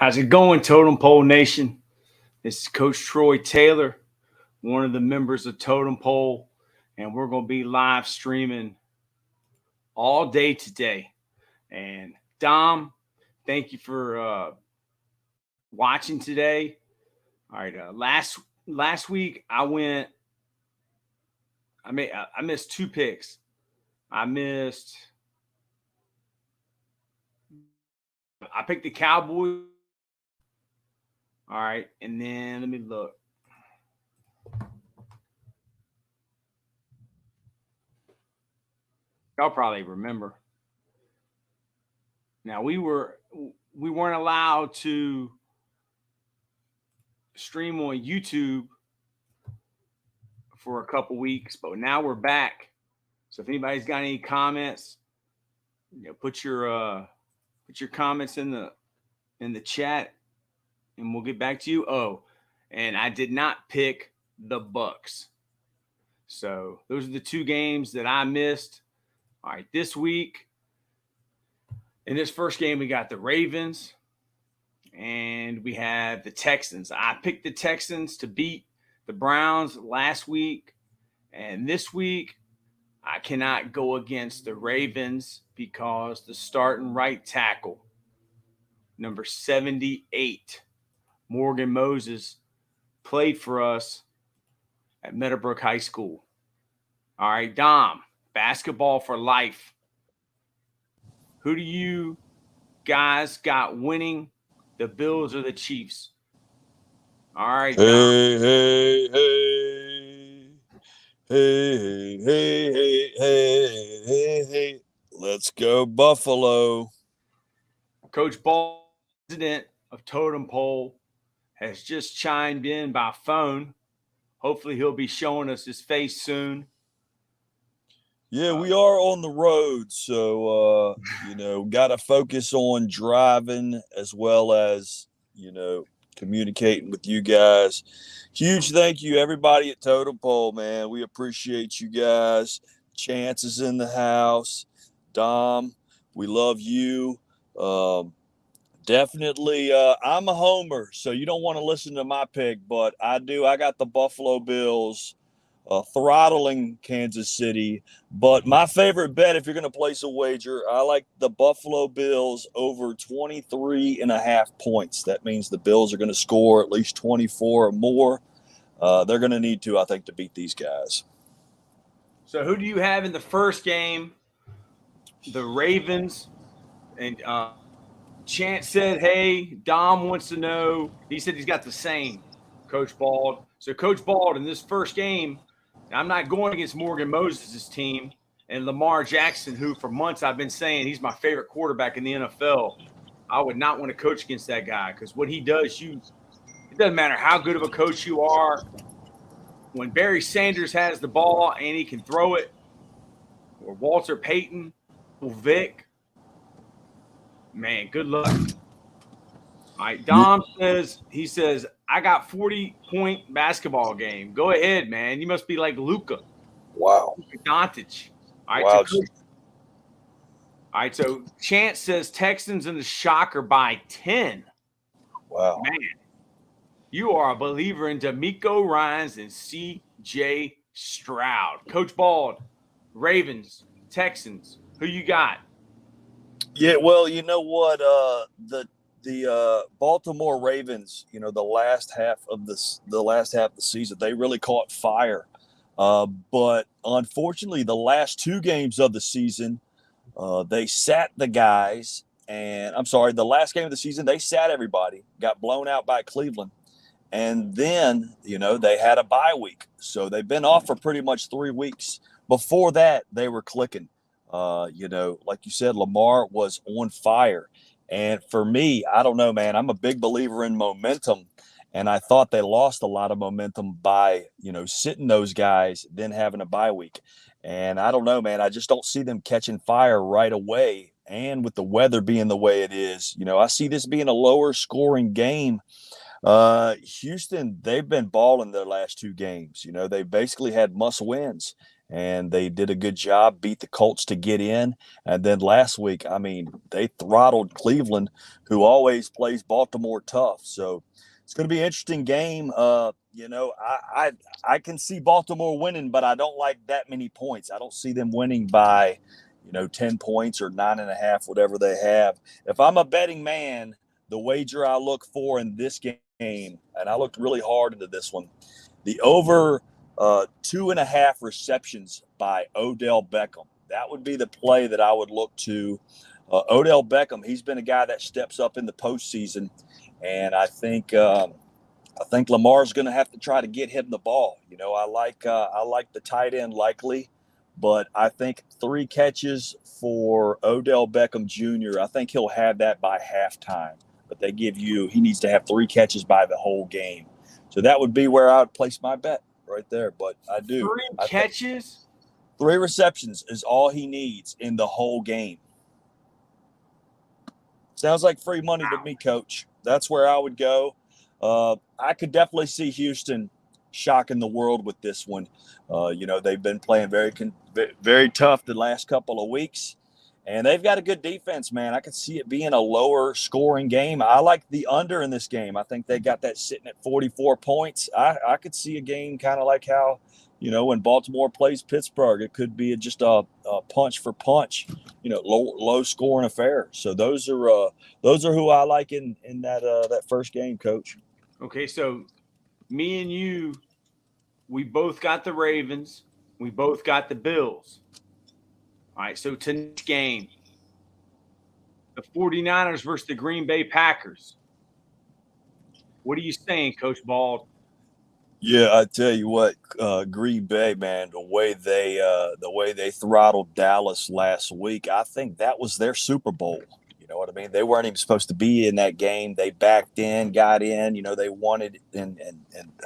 How's it going, Totem Pole Nation? This is Coach Troy Taylor, one of the members of Totem Pole, and we're going to be live streaming all day today. And Dom, thank you for watching today. All right, last week I missed two picks. I picked the Cowboys. All right, and then let me look. Y'all probably remember. Now we weren't allowed to stream on YouTube for a couple weeks, but now we're back. So if anybody's got any comments, put your comments in the chat, and we'll get back to you. Oh, and I did not pick the Bucks. So those are the two games that I missed. All right, this week, in this first game, we got the Ravens, and we have the Texans. I picked the Texans to beat the Browns last week, and this week, I cannot go against the Ravens because the starting right tackle, number 78, Morgan Moses, played for us at Meadowbrook High School. All right, Dom, basketball for life. Who do you guys got winning, the Bills or the Chiefs? All right, Dom. Hey. Let's go, Buffalo. Coach Ball, president of Totem Pole, has just chimed in by phone. Hopefully he'll be showing us his face soon. Yeah, we are on the road, so, got to focus on driving as well as, communicating with you guys. Huge thank you, everybody at Totem Pole, man. We appreciate you guys. Chance is in the house. Dom, we love you. Definitely, I'm a homer, so you don't want to listen to my pick, but I do. I got the Buffalo Bills throttling Kansas City. But my favorite bet, if you're going to place a wager, I like the Buffalo Bills over 23.5 points. That means the Bills are going to score at least 24 or more. They're going to need to, I think, to beat these guys. So who do you have in the first game? The Ravens. And Chance said, hey, Dom wants to know. He said he's got the same, Coach Bald. So Coach Bald, in this first game, I'm not going against Morgan Moses' team and Lamar Jackson, who for months I've been saying he's my favorite quarterback in the NFL. I would not want to coach against that guy because what he does, it doesn't matter how good of a coach you are. When Barry Sanders has the ball and he can throw it, or Walter Payton, or Vic, man, good luck. All right, Dom says, I got 40-point basketball game. Go ahead, man. You must be like Luka. Wow. Doncic. All right, wow. So Chance says Texans in the shocker by 10. Wow. Man, you are a believer in D'Amico Ryans and C.J. Stroud. Coach Bald, Ravens, Texans, who you got? Yeah, well, you know what? The Baltimore Ravens, the last half of the season, they really caught fire. But unfortunately, the last two games of the season, they sat the guys. And I'm sorry, the last game of the season, they sat everybody, got blown out by Cleveland. And then, they had a bye week. So they've been off for pretty much 3 weeks. Before that, they were clicking. Like you said, Lamar was on fire. And for me, I don't know, man, I'm a big believer in momentum. And I thought they lost a lot of momentum by, sitting those guys, then having a bye week. And I don't know, man, I just don't see them catching fire right away. And with the weather being the way it is, I see this being a lower scoring game. Houston, they've been balling their last two games. They basically had must wins. and they did a good job, beat the Colts to get in. And then last week, I mean, they throttled Cleveland, who always plays Baltimore tough. So it's going to be an interesting game. I can see Baltimore winning, but I don't like that many points. I don't see them winning by, 10 points or 9.5, whatever they have. If I'm a betting man, the wager I look for in this game, and I looked really hard into this one, the over 2.5 receptions by Odell Beckham. That would be the play that I would look to. Odell Beckham, he's been a guy that steps up in the postseason, and I think Lamar's going to have to try to get him the ball. I like the tight end likely, but I think 3 catches for Odell Beckham Jr. I think he'll have that by halftime. But he needs to have 3 catches by the whole game. So that would be where I would place my bet right there. But I do. 3 catches? 3 receptions is all he needs in the whole game. Sounds like free money to me, Coach. That's where I would go. I could definitely see Houston shocking the world with this one. They've been playing very tough the last couple of weeks, and they've got a good defense, man. I could see it being a lower scoring game. I like the under in this game. I think they got that sitting at 44 points. I could see a game kind of like how, when Baltimore plays Pittsburgh, it could be just a punch for punch, low scoring affair. So those are who I like in that first game, Coach. Okay, so me and you, we both got the Ravens. We both got the Bills. All right, so tonight's game, the 49ers versus the Green Bay Packers. What are you saying, Coach Bald? Yeah, I tell you what, Green Bay, man, the way they throttled Dallas last week, I think that was their Super Bowl. You know what I mean? They weren't even supposed to be in that game. They backed in, got in. They wanted, and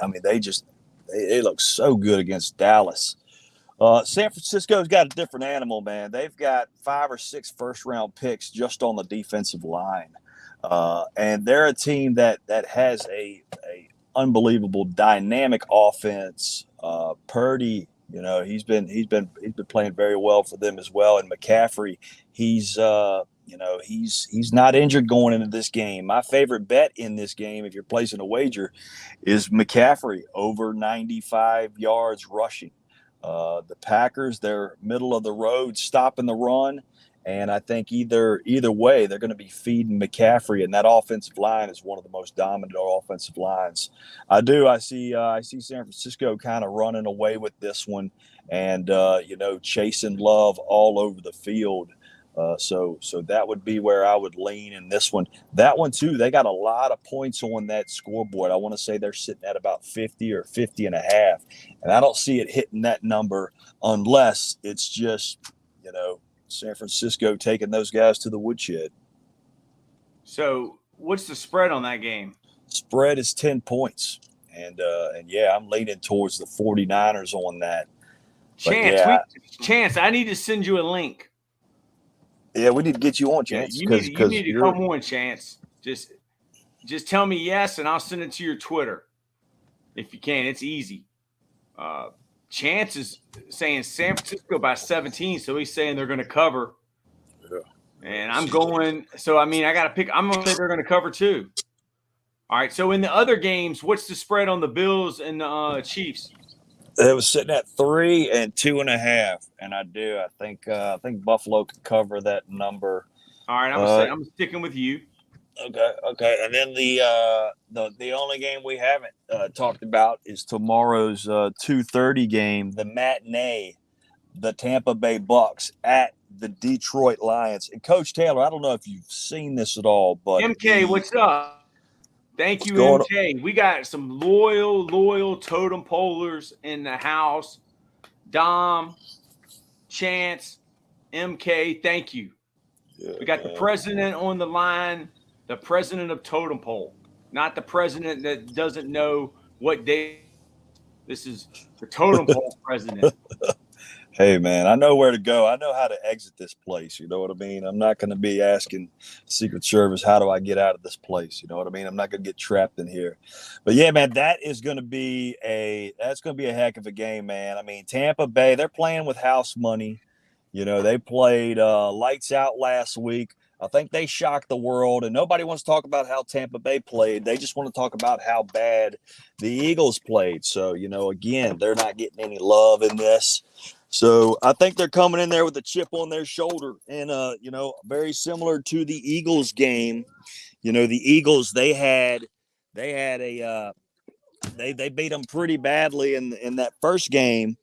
I mean, they look so good against Dallas. San Francisco's got a different animal, man. They've got 5 or 6 first-round picks just on the defensive line, and they're a team that has a unbelievable dynamic offense. Purdy, he's been playing very well for them as well. And McCaffrey, he's not injured going into this game. My favorite bet in this game, if you're placing a wager, is McCaffrey over 95 yards rushing. The Packers, they're middle of the road, stopping the run. And I think either way, they're going to be feeding McCaffrey, and that offensive line is one of the most dominant offensive lines. I see San Francisco kind of running away with this one, and chasing Love all over the field. So that would be where I would lean in this one. That one too, they got a lot of points on that scoreboard. I want to say they're sitting at about 50 or 50.5, and I don't see it hitting that number unless it's just San Francisco taking those guys to the woodshed. So what's the spread on that game? Spread is 10 points. And yeah, I'm leaning towards the 49ers on that. Chance, I need to send you a link. Yeah, we need to get you on, Chance. You need to come on, Chance. Just tell me yes, and I'll send it to your Twitter. If you can, it's easy. Chance is saying San Francisco by 17, so he's saying they're going to cover. Yeah. And I'm going – so, I mean, I got to pick – I'm going to say they're going to cover too. All right, so in the other games, what's the spread on the Bills and the Chiefs? It was sitting at 3 and 2.5, and I think Buffalo could cover that number. All right, I'm sticking with you. Okay, and then the only game we haven't talked about is tomorrow's 2:30 game, the matinee, the Tampa Bay Bucks at the Detroit Lions. And Coach Taylor, I don't know if you've seen this at all, but MK, what's up? Thank you, MK. We got some loyal totem polers in the house. Dom, Chance, MK, thank you. Yeah, we got the president on the line. The president of Totem Pole, not the president that doesn't know what day. This is the Totem Pole president. Hey, man, I know where to go. I know how to exit this place. You know what I mean? I'm not going to be asking Secret Service, how do I get out of this place? You know what I mean? I'm not going to get trapped in here. But yeah, man, that's going to be a heck of a game, man. I mean, Tampa Bay, they're playing with house money. You know, they played lights out last week. I think they shocked the world, and nobody wants to talk about how Tampa Bay played. They just want to talk about how bad the Eagles played. So, you know, again, they're not getting any love in this. So I think they're coming in there with a chip on their shoulder, and you know, very similar to the Eagles game. You know, the Eagles they had a they beat them pretty badly in that first game,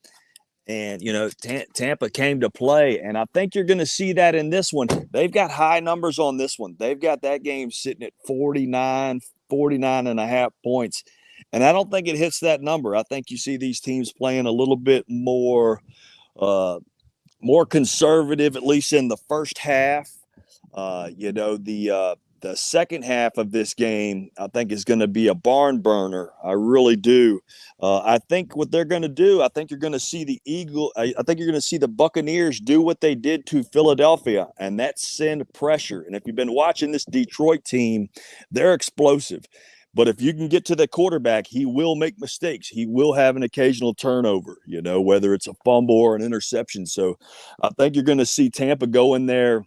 and you know, Tampa came to play, and I think you're going to see that in this one. They've got high numbers on this one. They've got that game sitting at 49 and a half points, and I don't think it hits that number. I think you see these teams playing a little bit uh, more conservative, at least in the first half. You know, the second half of this game, I think, is going to be a barn burner. I really do. I think what they're going to do, I think you're going to see I think you're going to see the Buccaneers do what they did to Philadelphia, and that's send pressure. And if you've been watching this Detroit team, they're explosive. But if you can get to the quarterback, he will make mistakes. He will have an occasional turnover, you know, whether it's a fumble or an interception. So I think you're going to see Tampa go in there,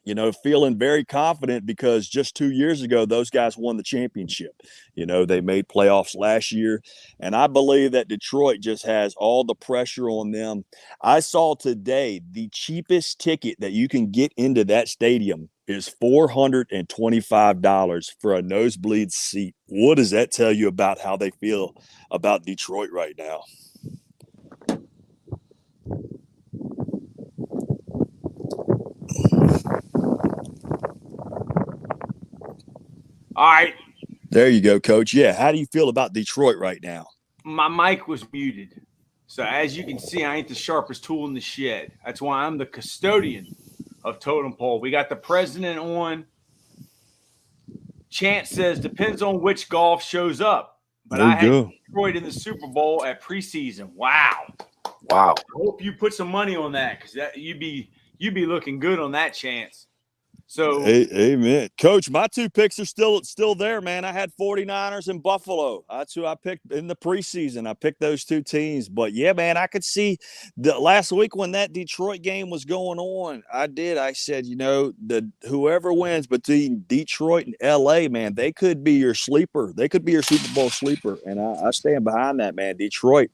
you know, feeling very confident because just 2 years ago, those guys won the championship. You know, they made playoffs last year. And I believe that Detroit just has all the pressure on them. I saw today the cheapest ticket that you can get into that stadium is $425 for a nosebleed seat. What does that tell you about how they feel about Detroit right now? All right. There you go, Coach. Yeah, how do you feel about Detroit right now? My mic was muted. So as you can see, I ain't the sharpest tool in the shed. That's why I'm the custodian of Totem Pole. We got the president on. Chance says, depends on which golf shows up. But There I you had go. Detroit in the Super Bowl at preseason. Wow. Wow. I hope you put some money on that because you'd be looking good on that, Chance. So, Amen. Coach, my two picks are still there, man. I had 49ers and Buffalo. That's who I picked in the preseason. I picked those two teams. But, yeah, man, I could see the last week when that Detroit game was going on, I said, you know, whoever wins between Detroit and L.A., man, they could be your sleeper. They could be your Super Bowl sleeper. And I stand behind that, man. Detroit,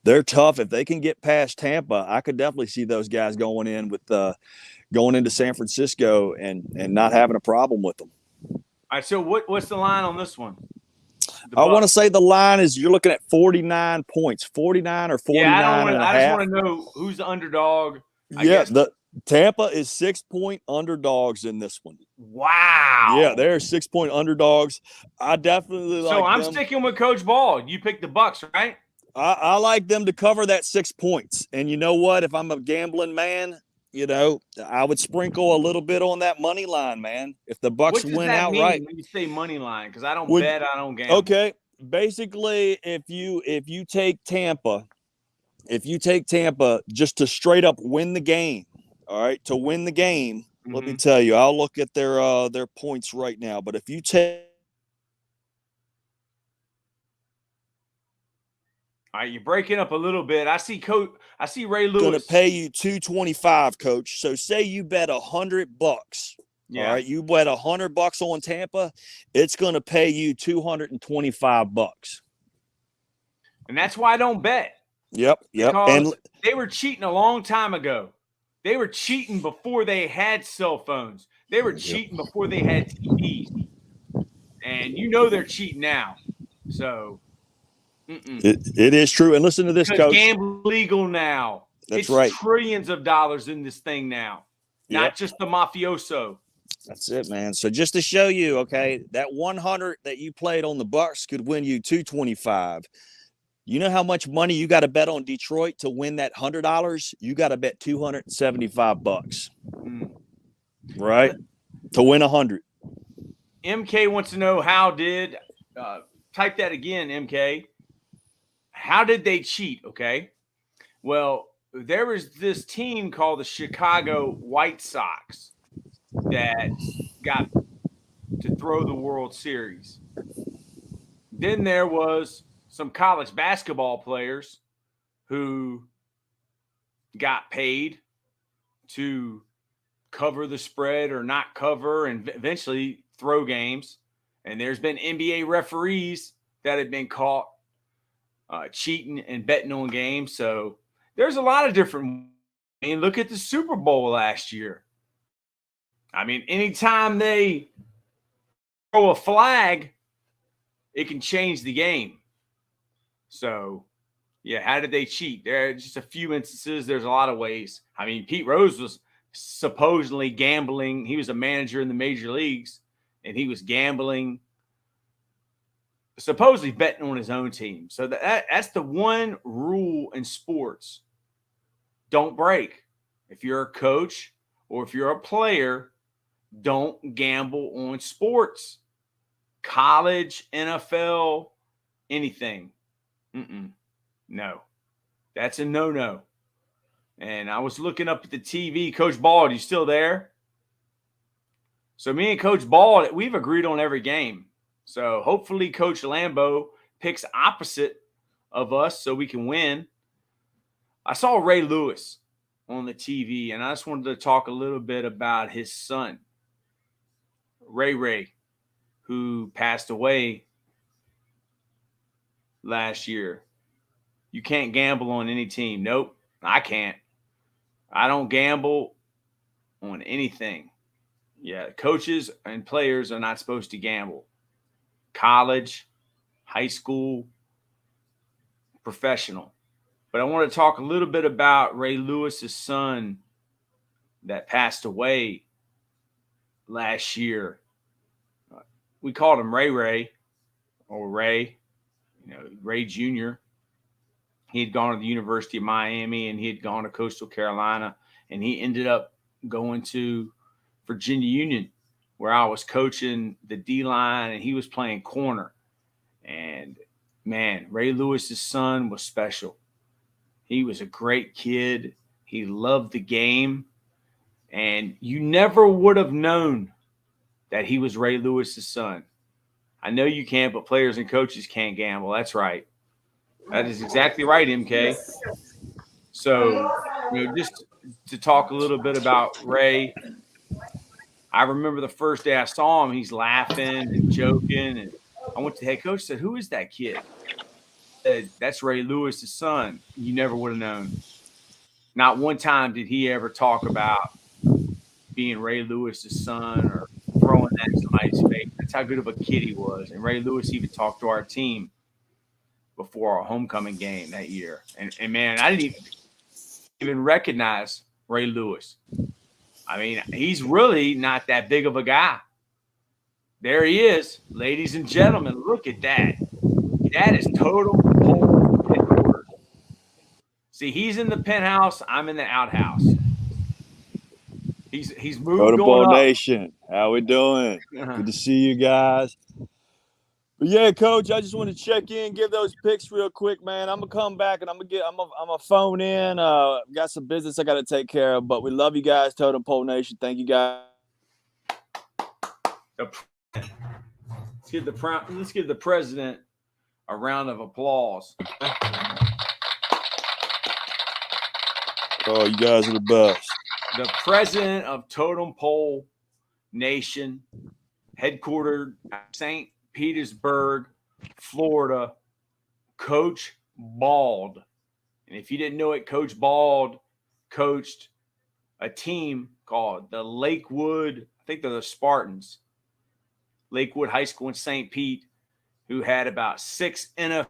they're tough. If they can get past Tampa, I could definitely see those guys going in with going into San Francisco and not having a problem with them. all right. So what's the line on this one? I want to say the line is you're looking at 49 points, 49 or 49 and a half. I just want to know who's the underdog. The Tampa is 6-point underdogs in this one. Wow. Yeah, they're 6-point underdogs. I definitely like them. So I'm sticking with Coach Ball. You picked the Bucks, right? I like them to cover that 6 points. And you know what? If I'm a gambling man, you know, I would sprinkle a little bit on that money line, man. If the Bucks win outright. When you say money line, because I don't bet, I don't gamble. Okay, basically, if you take Tampa just to straight up win the game, all right, to win the game, let me tell you, I'll look at their points right now. But if you take all right, you're breaking up a little bit. I see Ray Lewis. Going to pay you $225, Coach. So say you bet $100. Yeah. All right, you bet $100 on Tampa. It's going to pay you $225. And that's why I don't bet. Yep. Because they were cheating a long time ago. They were cheating before they had cell phones. They were cheating before they had TVs. And you know they're cheating now. So it is true. And listen to this, Coach. Gambling legal now. That's right. Trillions of dollars in this thing now. Not just the mafioso. That's it, man. So just to show you, okay, that 100 that you played on the Bucks could win you 225. You know how much money you got to bet on Detroit to win that $100? You got to bet $275. Right? To win 100. MK wants to know type that again, MK. How did they cheat? Okay. Well, there was this team called the Chicago White Sox that got to throw the World Series. Then there was some college basketball players who got paid to cover the spread or not cover and eventually throw games. And there's been NBA referees that have been caught cheating and betting on games. So there's a lot of different. I mean, look at the Super Bowl last year. I mean, anytime they throw a flag, it can change the game. So, yeah, how did they cheat? There are just a few instances. There's a lot of ways. I mean, Pete Rose was supposedly gambling. He was a manager in the major leagues, and he was gambling, supposedly betting on his own team. So that's the one rule in sports. Don't break. If you're a coach or if you're a player, don't gamble on sports. College, NFL, anything. No. That's a no-no. And I was looking up at the TV. Coach Bald, you still there? So me and Coach Bald, we've agreed on every game. So hopefully Coach Lambeau picks opposite of us so we can win. I saw Ray Lewis on the TV, and I just wanted to talk a little bit about his son, Ray, who passed away last year. You can't gamble on any team. Nope, I can't. I don't gamble on anything. Yeah, coaches and players are not supposed to gamble. College, high school, professional. But I want to talk a little bit about Ray Lewis's son that passed away last year. We called him Ray or Ray, Ray Jr. He had gone to the University of Miami and he had gone to Coastal Carolina, and he ended up going to Virginia Union, where I was coaching the D-line and he was playing corner. And man, Ray Lewis's son was special. He was a great kid. He loved the game. And you never would have known that he was Ray Lewis's son. I know you can't, but players and coaches can't gamble. That's right. That is exactly right, MK. So, just to talk a little bit about Ray, I remember the first day I saw him, he's laughing and joking. And I went to the head coach and said, "Who is that kid?" He said, "That's Ray Lewis's son." You never would have known. Not one time did he ever talk about being Ray Lewis's son or throwing that in somebody's face. That's how good of a kid he was. And Ray Lewis even talked to our team before our homecoming game that year. And man, I didn't even recognize Ray Lewis. I mean, he's really not that big of a guy. There he is, ladies and gentlemen. Look at that. That is Totem Pole headquarters. See, he's in the penthouse. I'm in the outhouse. He's moved Totem going Pole up. Nation, how we doing? Good to see you guys. But yeah, Coach, I just want to check in, give those picks real quick, man. I'm gonna come back and I'm gonna phone in. Got some business I got to take care of, but we love you guys, Totem Pole Nation. Thank you, guys. Let's give the president a round of applause. Oh, you guys are the best. The president of Totem Pole Nation, headquartered at St. Petersburg, Florida, Coach Bald. And if you didn't know it, Coach Bald coached a team called the Lakewood, I think they're the Spartans, Lakewood High School in St. Pete, who had about 6 NFL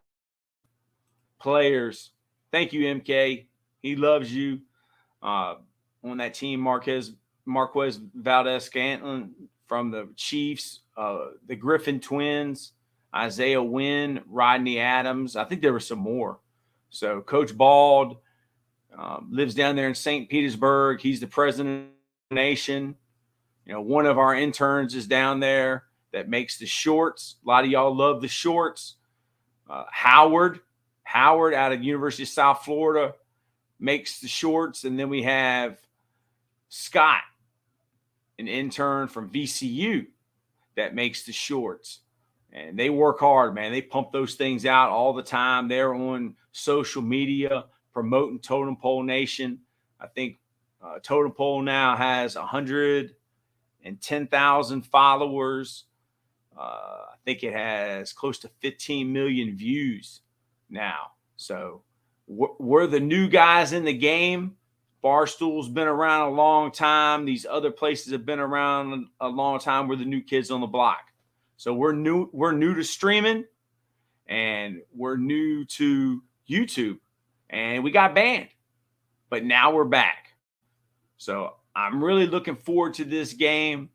players. Thank you, MK. He loves you. On that team, Marquez Valdez-Scantling from the Chiefs, the Griffin twins, Isaiah Wynn, Rodney Adams. I think there were some more. So Coach Bald lives down there in St. Petersburg. He's the president of the nation. One of our interns is down there that makes the shorts. A lot of y'all love the shorts. Howard out of the University of South Florida makes the shorts, and then we have Scott, an intern from VCU, that makes the shorts. And they work hard, man. They pump those things out all the time. They're on social media promoting Totem Pole Nation. I think Totem Pole now has 110,000 followers. I think it has close to 15 million views now. So we're the new guys in the game. Barstool's been around a long time. These other places have been around a long time. We're the new kids on the block. So we're new to streaming, and we're new to YouTube, and we got banned, but now we're back. So I'm really looking forward to this game.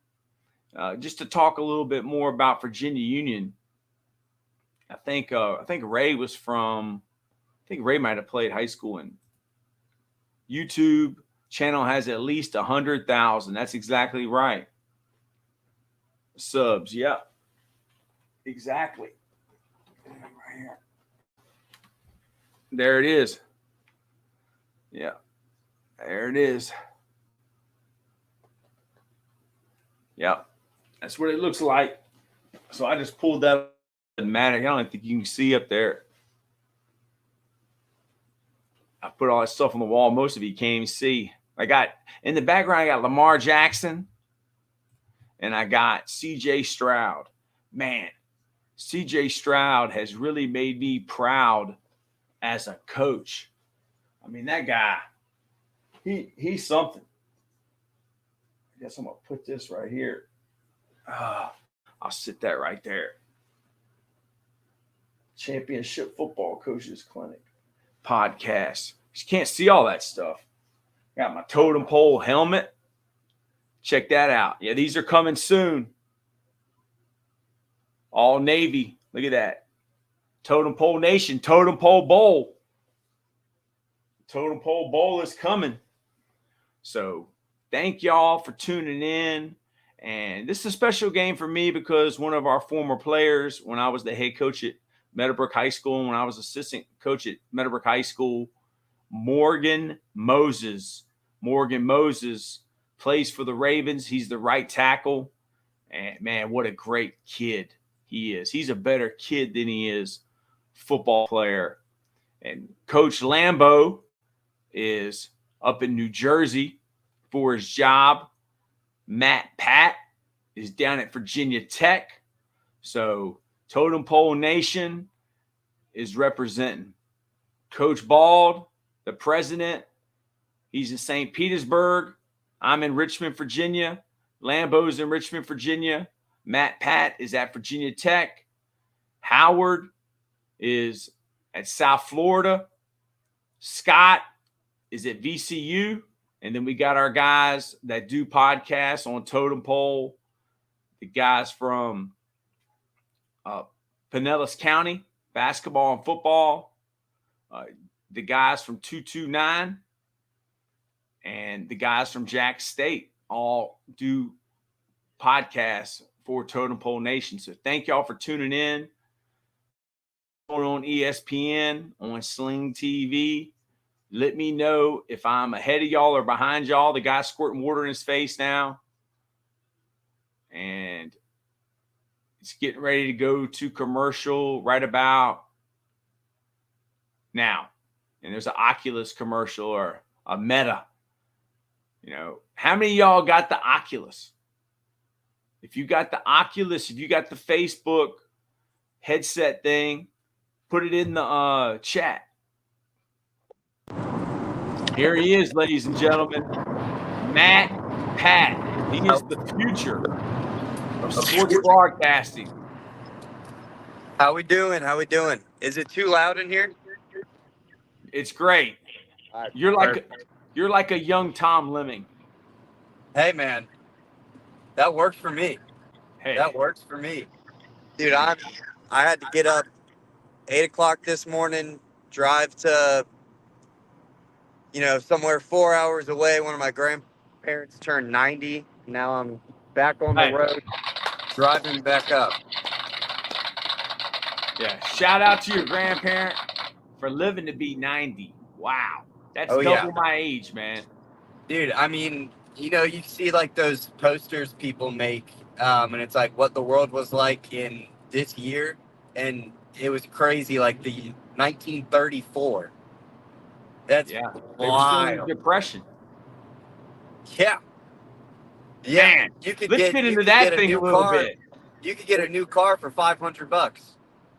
Just to talk a little bit more about Virginia Union. I think Ray was from, I think Ray might have played high school in YouTube channel has at least 100,000. That's exactly right. Subs. Yeah, exactly. Right here. There it is. Yeah, there it is. Yeah, that's what it looks like. So I just pulled that Matic. I don't think you can see up there. I put all that stuff on the wall. Most of you can't even see. I got in the background, I got Lamar Jackson and I got CJ Stroud. Man, CJ Stroud has really made me proud as a coach. I mean, that guy, he's something. I guess I'm going to put this right here. I'll sit that right there. Championship Football Coaches Clinic podcast. You can't see all that stuff. Got my totem pole helmet. Check that out. Yeah, these are coming soon. All Navy. Look at that. Totem Pole Nation, Totem Pole Bowl. Totem Pole Bowl is coming. So thank y'all for tuning in. And this is a special game for me because one of our former players, when I was the head coach at Meadowbrook High School, and when I was assistant coach at Meadowbrook High School, Morgan Moses plays for the Ravens. He's the right tackle. And, man, what a great kid he is. He's a better kid than he is football player. And Coach Lambo is up in New Jersey for his job. Matt Pat is down at Virginia Tech. So Totem Pole Nation is representing. Coach Bald, the president, he's in St. Petersburg. I'm in Richmond, Virginia. Lambo's in Richmond, Virginia. Matt Pat is at Virginia Tech. Howard is at South Florida. Scott is at VCU. And then we got our guys that do podcasts on Totem Pole. The guys from Pinellas County, basketball and football. The guys from 229 and the guys from Jack State all do podcasts for Totem Pole Nation. So thank y'all for tuning in. On ESPN, on Sling TV. Let me know if I'm ahead of y'all or behind y'all. The guy's squirting water in his face now. And it's getting ready to go to commercial right about now. And there's an Oculus commercial or a Meta. You know, how many of y'all got the Oculus? If you got the Oculus, if you got the Facebook headset thing, put it in the chat. Here he is, ladies and gentlemen. Matt Pat. He is the future of sports broadcasting. How we doing? Is it too loud in here? It's great. You're like a young Tom Lemming. Hey, man. That works for me. Dude, I had to get up 8 o'clock this morning, drive to, somewhere 4 hours away. One of my grandparents turned 90. Now I'm back on the road, driving back up. Yeah, shout out to your grandparent for living to be 90. Wow. That's Oh, yeah. double my age, man. Dude, I mean, you see like those posters people make, and it's like what the world was like in this year, and it was crazy, like the 1934. That's Yeah. They were still in the wild. Depression. Yeah. Yeah. Man, let's get into that thing a little bit. You could get a new car for $500.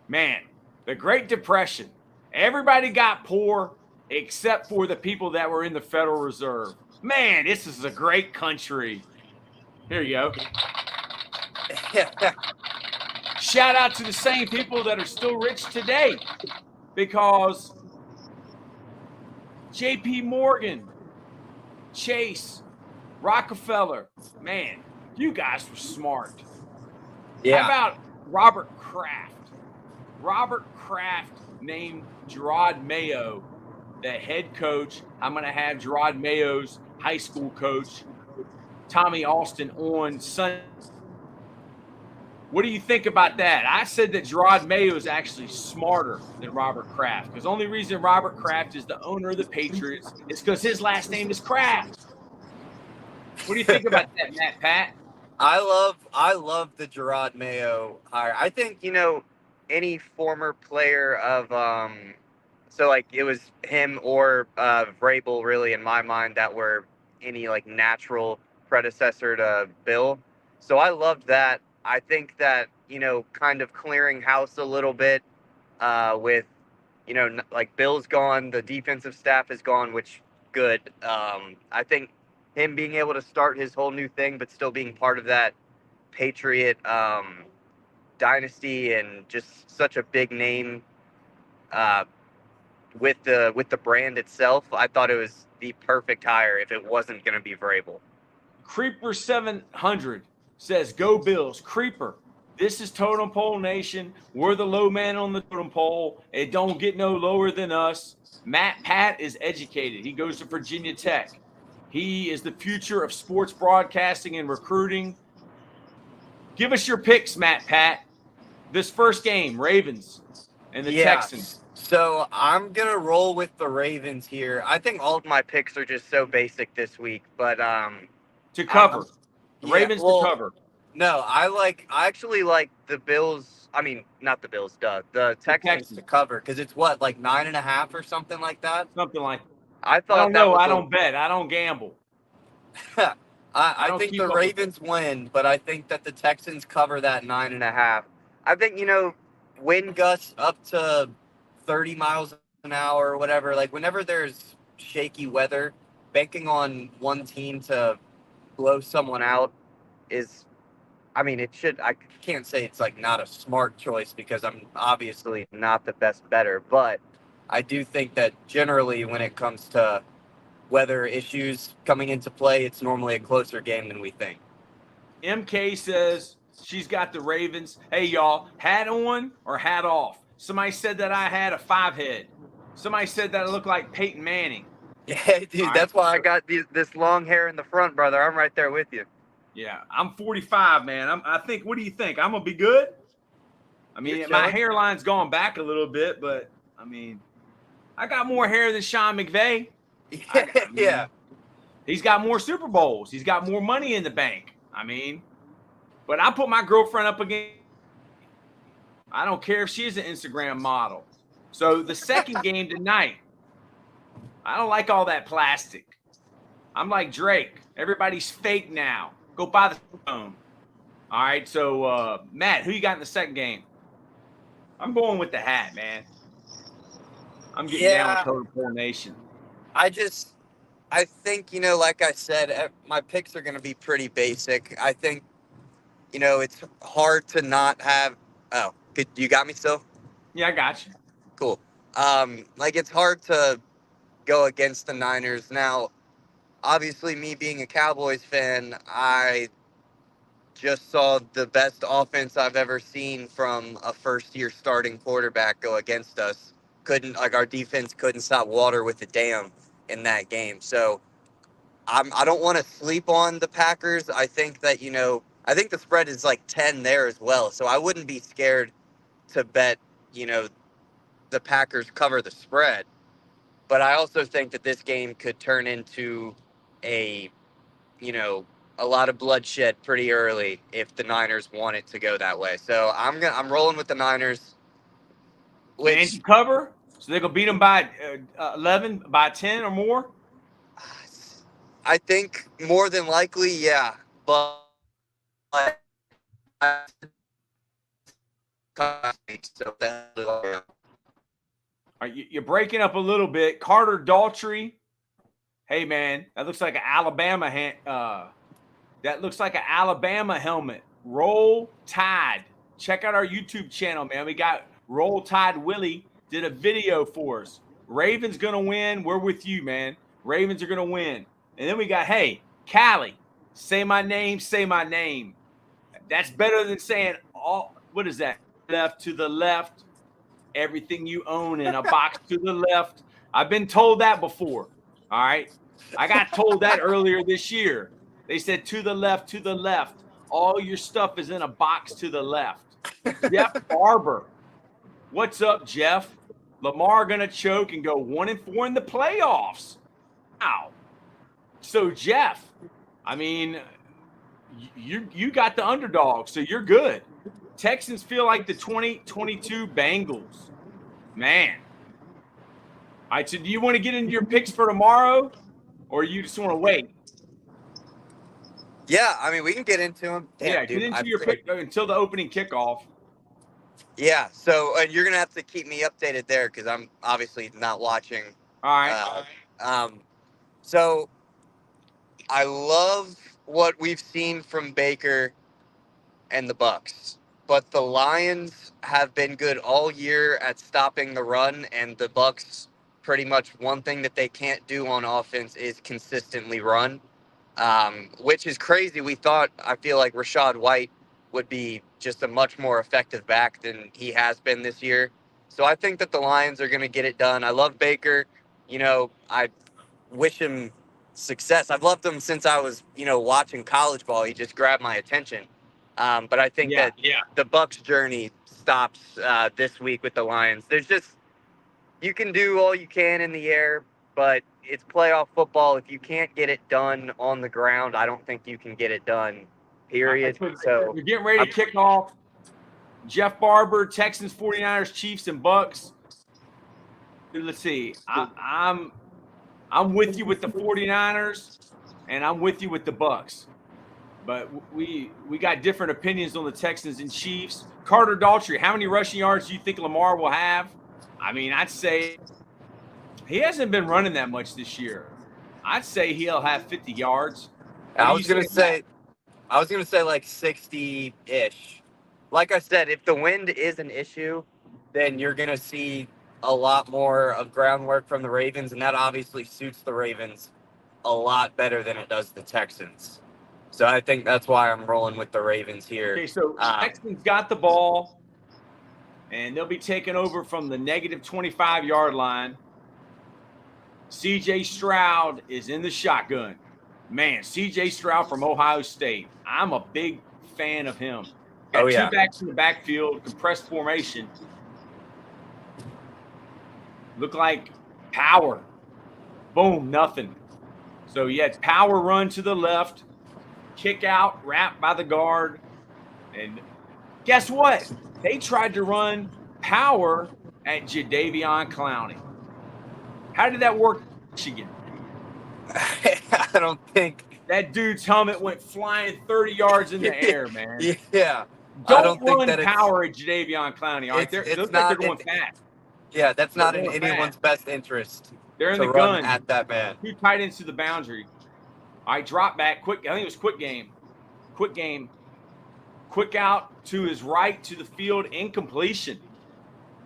Man, the Great Depression. Everybody got poor except for the people that were in the Federal Reserve. Man, this is a great country. Here you go. Shout out to the same people that are still rich today, because J.P. Morgan, Chase, Rockefeller, man, you guys were smart. Yeah. How about Robert Kraft? Robert Kraft named Gerard Mayo the head coach. I'm going to have Gerard Mayo's high school coach, Tommy Austin, on Sunday. What do you think about that? I said that Gerard Mayo is actually smarter than Robert Kraft, because the only reason Robert Kraft is the owner of the Patriots is because his last name is Kraft. What do you think about that, Matt Pat? I love the Gerard Mayo hire. I think, any former player of so like it was him or Vrabel really in my mind that were any like natural predecessor to Bill. So I loved that. I think that, kind of clearing house a little bit with, like Bill's gone, the defensive staff is gone, which good. I think him being able to start his whole new thing, but still being part of that Patriot dynasty and just such a big name with the brand itself, I thought it was the perfect hire if it wasn't going to be Vrabel. Creeper 700 says, "Go Bills." Creeper, this is Totem Pole Nation. We're the low man on the totem pole. It don't get no lower than us. Matt Pat is educated. He goes to Virginia Tech. He is the future of sports broadcasting and recruiting. Give us your picks, Matt Pat. This first game, Ravens and the Texans. So I'm going to roll with the Ravens here. I think all of my picks are just so basic this week, but to cover. Ravens to cover. No, I actually like the Bills. I mean, not the Bills, the Texans to cover, because it's what, like 9.5 or something like that? Something like that. I thought I don't know. I don't bet. I don't gamble. I think the Ravens win, but I think that the Texans cover that 9.5. I think, wind gusts up to 30 miles an hour or whatever. Like, whenever there's shaky weather, banking on one team to blow someone out is, I can't say it's like not a smart choice, because I'm obviously not the best bettor, but I do think that generally when it comes to weather issues coming into play, it's normally a closer game than we think. MK says she's got the Ravens. Hey, y'all, hat on or hat off? Somebody said that I had a 5 head. Somebody said that I look like Peyton Manning. Yeah, dude, that's why I got this long hair in the front, brother. I'm right there with you. Yeah, I'm 45, man. I think, what do you think? I'm going to be good? I mean, my hairline's gone back a little bit, but, I mean, I got more hair than Sean McVay. Yeah. He's got more Super Bowls. He's got more money in the bank. I mean, but I put my girlfriend up against. I don't care if she's an Instagram model. So the second game tonight, I don't like all that plastic. I'm like Drake. Everybody's fake now. Go buy the phone. All right. So, Matt, who you got in the second game? I'm going with the hat, man. I'm getting down with Totem Pole Nation. I think, like I said, my picks are going to be pretty basic. I think, it's hard to not have. Oh, you got me still? Yeah, I got you. Cool. It's hard to go against the Niners. Now, obviously, me being a Cowboys fan, I just saw the best offense I've ever seen from a first-year starting quarterback go against us. Our defense couldn't stop water with a dam in that game. So I don't want to sleep on the Packers. I think that, I think the spread is like 10 there as well. So I wouldn't be scared to bet, the Packers cover the spread. But I also think that this game could turn into a a lot of bloodshed pretty early if the Niners want it to go that way. So I'm rolling with the Niners. And to cover, so they're gonna beat them by 11, by 10 or more. I think more than likely, yeah. But You're breaking up a little bit. Carter Daltrey. Hey man, that looks like an Alabama that looks like an Alabama helmet. Roll Tide. Check out our YouTube channel, man. We got Roll Tide Willie did a video for us. Ravens gonna win. We're with you, man. Ravens are gonna win. And then we got, hey, Callie, say my name, say my name. That's better than saying what is that? Left to the left. Everything you own in a box to the left. I've been told that before. All right. I got told that earlier this year. They said to the left, to the left. All your stuff is in a box to the left. Jeff Barber. What's up, Jeff? Lamar gonna choke and go 1-4 in the playoffs. Wow. So Jeff, I mean, you got the underdog, so you're good. Texans feel like the 2022 Bengals. Man. All right, so do you want to get into your picks for tomorrow, or you just want to wait? Yeah, I mean, we can get into them. Damn, get into your pick until the opening kickoff. Yeah, so you're going to have to keep me updated there because I'm obviously not watching. All right. So I love what we've seen from Baker and the Bucs, but the Lions have been good all year at stopping the run, and the Bucs pretty much one thing that they can't do on offense is consistently run, which is crazy. I feel like Rachaad White would be just a much more effective back than he has been this year. So I think that the Lions are going to get it done. I love Baker. I wish him success. I've loved him since I was, watching college ball. He just grabbed my attention. But I think that the Bucs journey stops this week with the Lions. You can do all you can in the air, but it's playoff football. If you can't get it done on the ground, I don't think you can get it done, period. So we're getting ready to kick off. Jeff Barber, Texans, 49ers, Chiefs, and Bucs. Let's see. I'm with you with the 49ers, and I'm with you with the Bucs. But we got different opinions on the Texans and Chiefs. Carter Daltrey, how many rushing yards do you think Lamar will have? I mean, I'd say he hasn't been running that much this year. I'd say he'll have 50 yards. I was gonna say like 60-ish. Like I said, if the wind is an issue, then you're gonna see a lot more of groundwork from the Ravens, and that obviously suits the Ravens a lot better than it does the Texans. So I think that's why I'm rolling with the Ravens here. Okay, so Texans got the ball, and they'll be taking over from the negative 25-yard line. C.J. Stroud is in the shotgun. Man, C.J. Stroud from Ohio State. I'm a big fan of him. Got two backs in the backfield, compressed formation. Look like power. Boom, nothing. So, it's power run to the left, kick out, wrap by the guard. And guess what? They tried to run power at Jadeveon Clowney. How did that work, Michigan? I don't think that dude's helmet went flying 30 yards in the air, man. Yeah. Don't run power at Jadeveon Clowney. All right, they're going fast. Yeah, that's not in anyone's best interest. They're in the gun at that man. 2 tight ends to the boundary. All right, drop back, quick. I think it was quick game. Quick out to his right to the field, incompletion.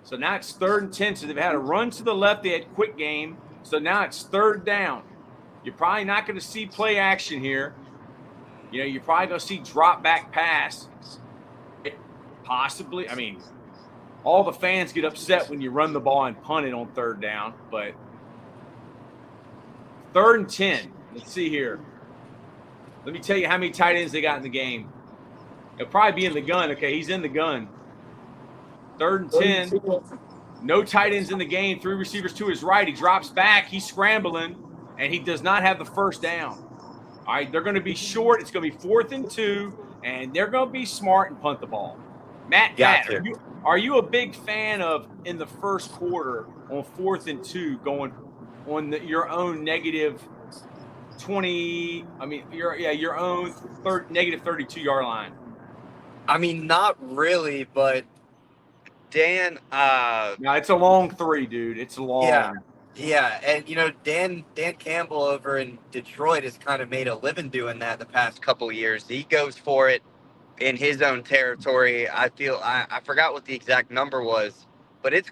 So now it's 3rd and 10. So they've had a run to the left. They had quick game. So now it's 3rd down. You're probably not going to see play action here. You're probably going to see drop back pass. Possibly. I mean, all the fans get upset when you run the ball and punt it on 3rd down. But 3rd and 10. Let's see here. Let me tell you how many tight ends they got in the game. He'll probably be in the gun. Okay, he's in the gun. 3rd and 10. No tight ends in the game. 3 receivers to his right. He drops back. He's scrambling, and he does not have the first down. All right, they're going to be short. It's going to be 4th and 2, and they're going to be smart and punt the ball. Matt, are you a big fan of in the first quarter on 4th and 2 going on your own negative 20? I mean, your own negative 32-yard line. I mean, not really, but Dan. No, it's a long 3, dude. It's long. Yeah, and Dan Campbell over in Detroit has kind of made a living doing that the past couple of years. He goes for it in his own territory. I forgot what the exact number was, but it's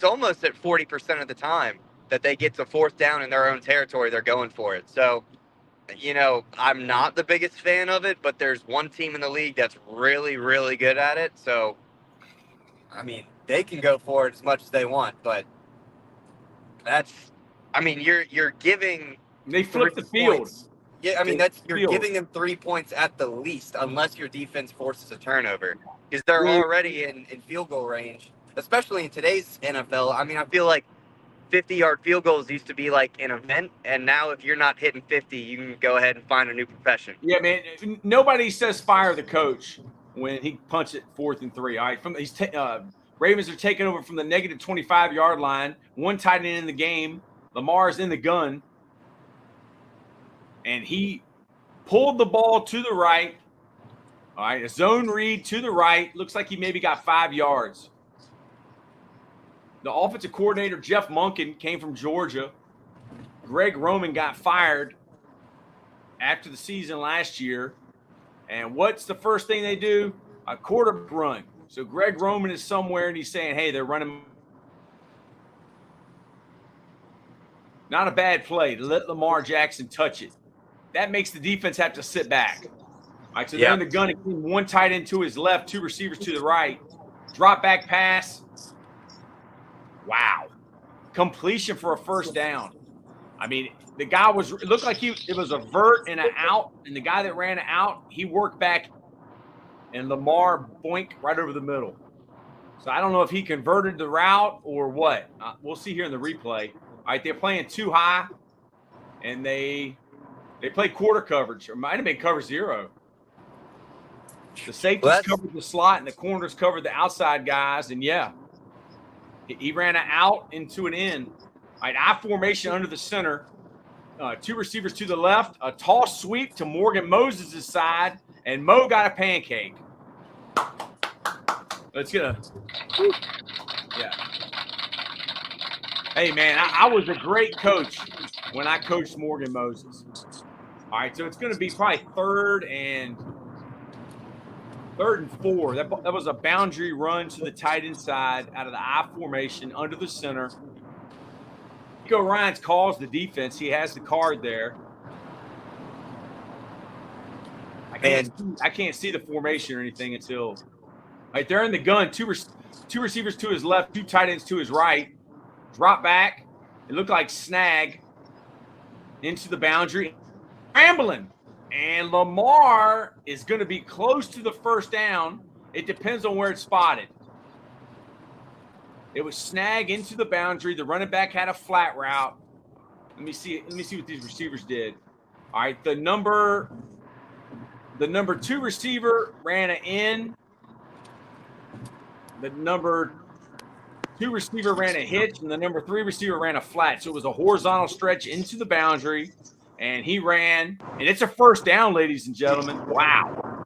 almost at 40% of the time that they get to 4th down in their own territory, they're going for it. So, I'm not the biggest fan of it, but there's one team in the league that's really, really good at it. So, I mean, they can go for it as much as they want, but you're giving. They flip the field. Points. Yeah, I mean, you're giving them 3 points at the least, unless your defense forces a turnover, because they're already in field goal range, especially in today's NFL. I mean, I feel like 50-yard field goals used to be like an event, and now if you're not hitting 50, you can go ahead and find a new profession. Yeah, man. Nobody says fire the coach when he punts it 4th and 3. All right, Ravens are taking over from the negative 25-yard line. 1 tight end in the game. Lamar's in the gun. And he pulled the ball to the right. All right, a zone read to the right. Looks like he maybe got 5 yards. The offensive coordinator, Jeff Monken, came from Georgia. Greg Roman got fired after the season last year. And what's the first thing they do? A quarterback run. So Greg Roman is somewhere, and he's saying, hey, they're running. Not a bad play to let Lamar Jackson touch it. That makes the defense have to sit back. All right, so they're in the gun again. 1 tight end to his left, 2 receivers to the right. Drop back pass. Wow. Completion for a first down. I mean, the guy it looked like it was a vert and an out, and the guy that ran it out, he worked back, and Lamar boink right over the middle. So I don't know if he converted the route or what. We'll see here in the replay. All right, they're playing too high, and they play quarter coverage, or might have been cover 0. The safeties covered the slot, and the corners covered the outside guys, and he ran an out into an in. All right, I formation under the center. 2 receivers to the left, a toss sweep to Morgan Moses' side, and Mo got a pancake. Let's get Hey, man, I was a great coach when I coached Morgan Moses. All right, so it's going to be probably 3rd and 4. That was a boundary run to the tight end side out of the I formation under the center. Nico Ryans calls the defense. He has the card there. I can't see the formation or anything until right. They're in the gun. Two receivers to his left, 2 tight ends to his right. Drop back. It looked like snag into the boundary. Scrambling. And Lamar is going to be close to the first down. It depends on where it's spotted. It was snag into the boundary. The running back had a flat route. Let me see what these receivers did. All right, the number 2 receiver ran an in. The number 2 receiver ran a hitch, and the number 3 receiver ran a flat. So it was a horizontal stretch into the boundary, and he ran. And it's a first down, ladies and gentlemen. Wow.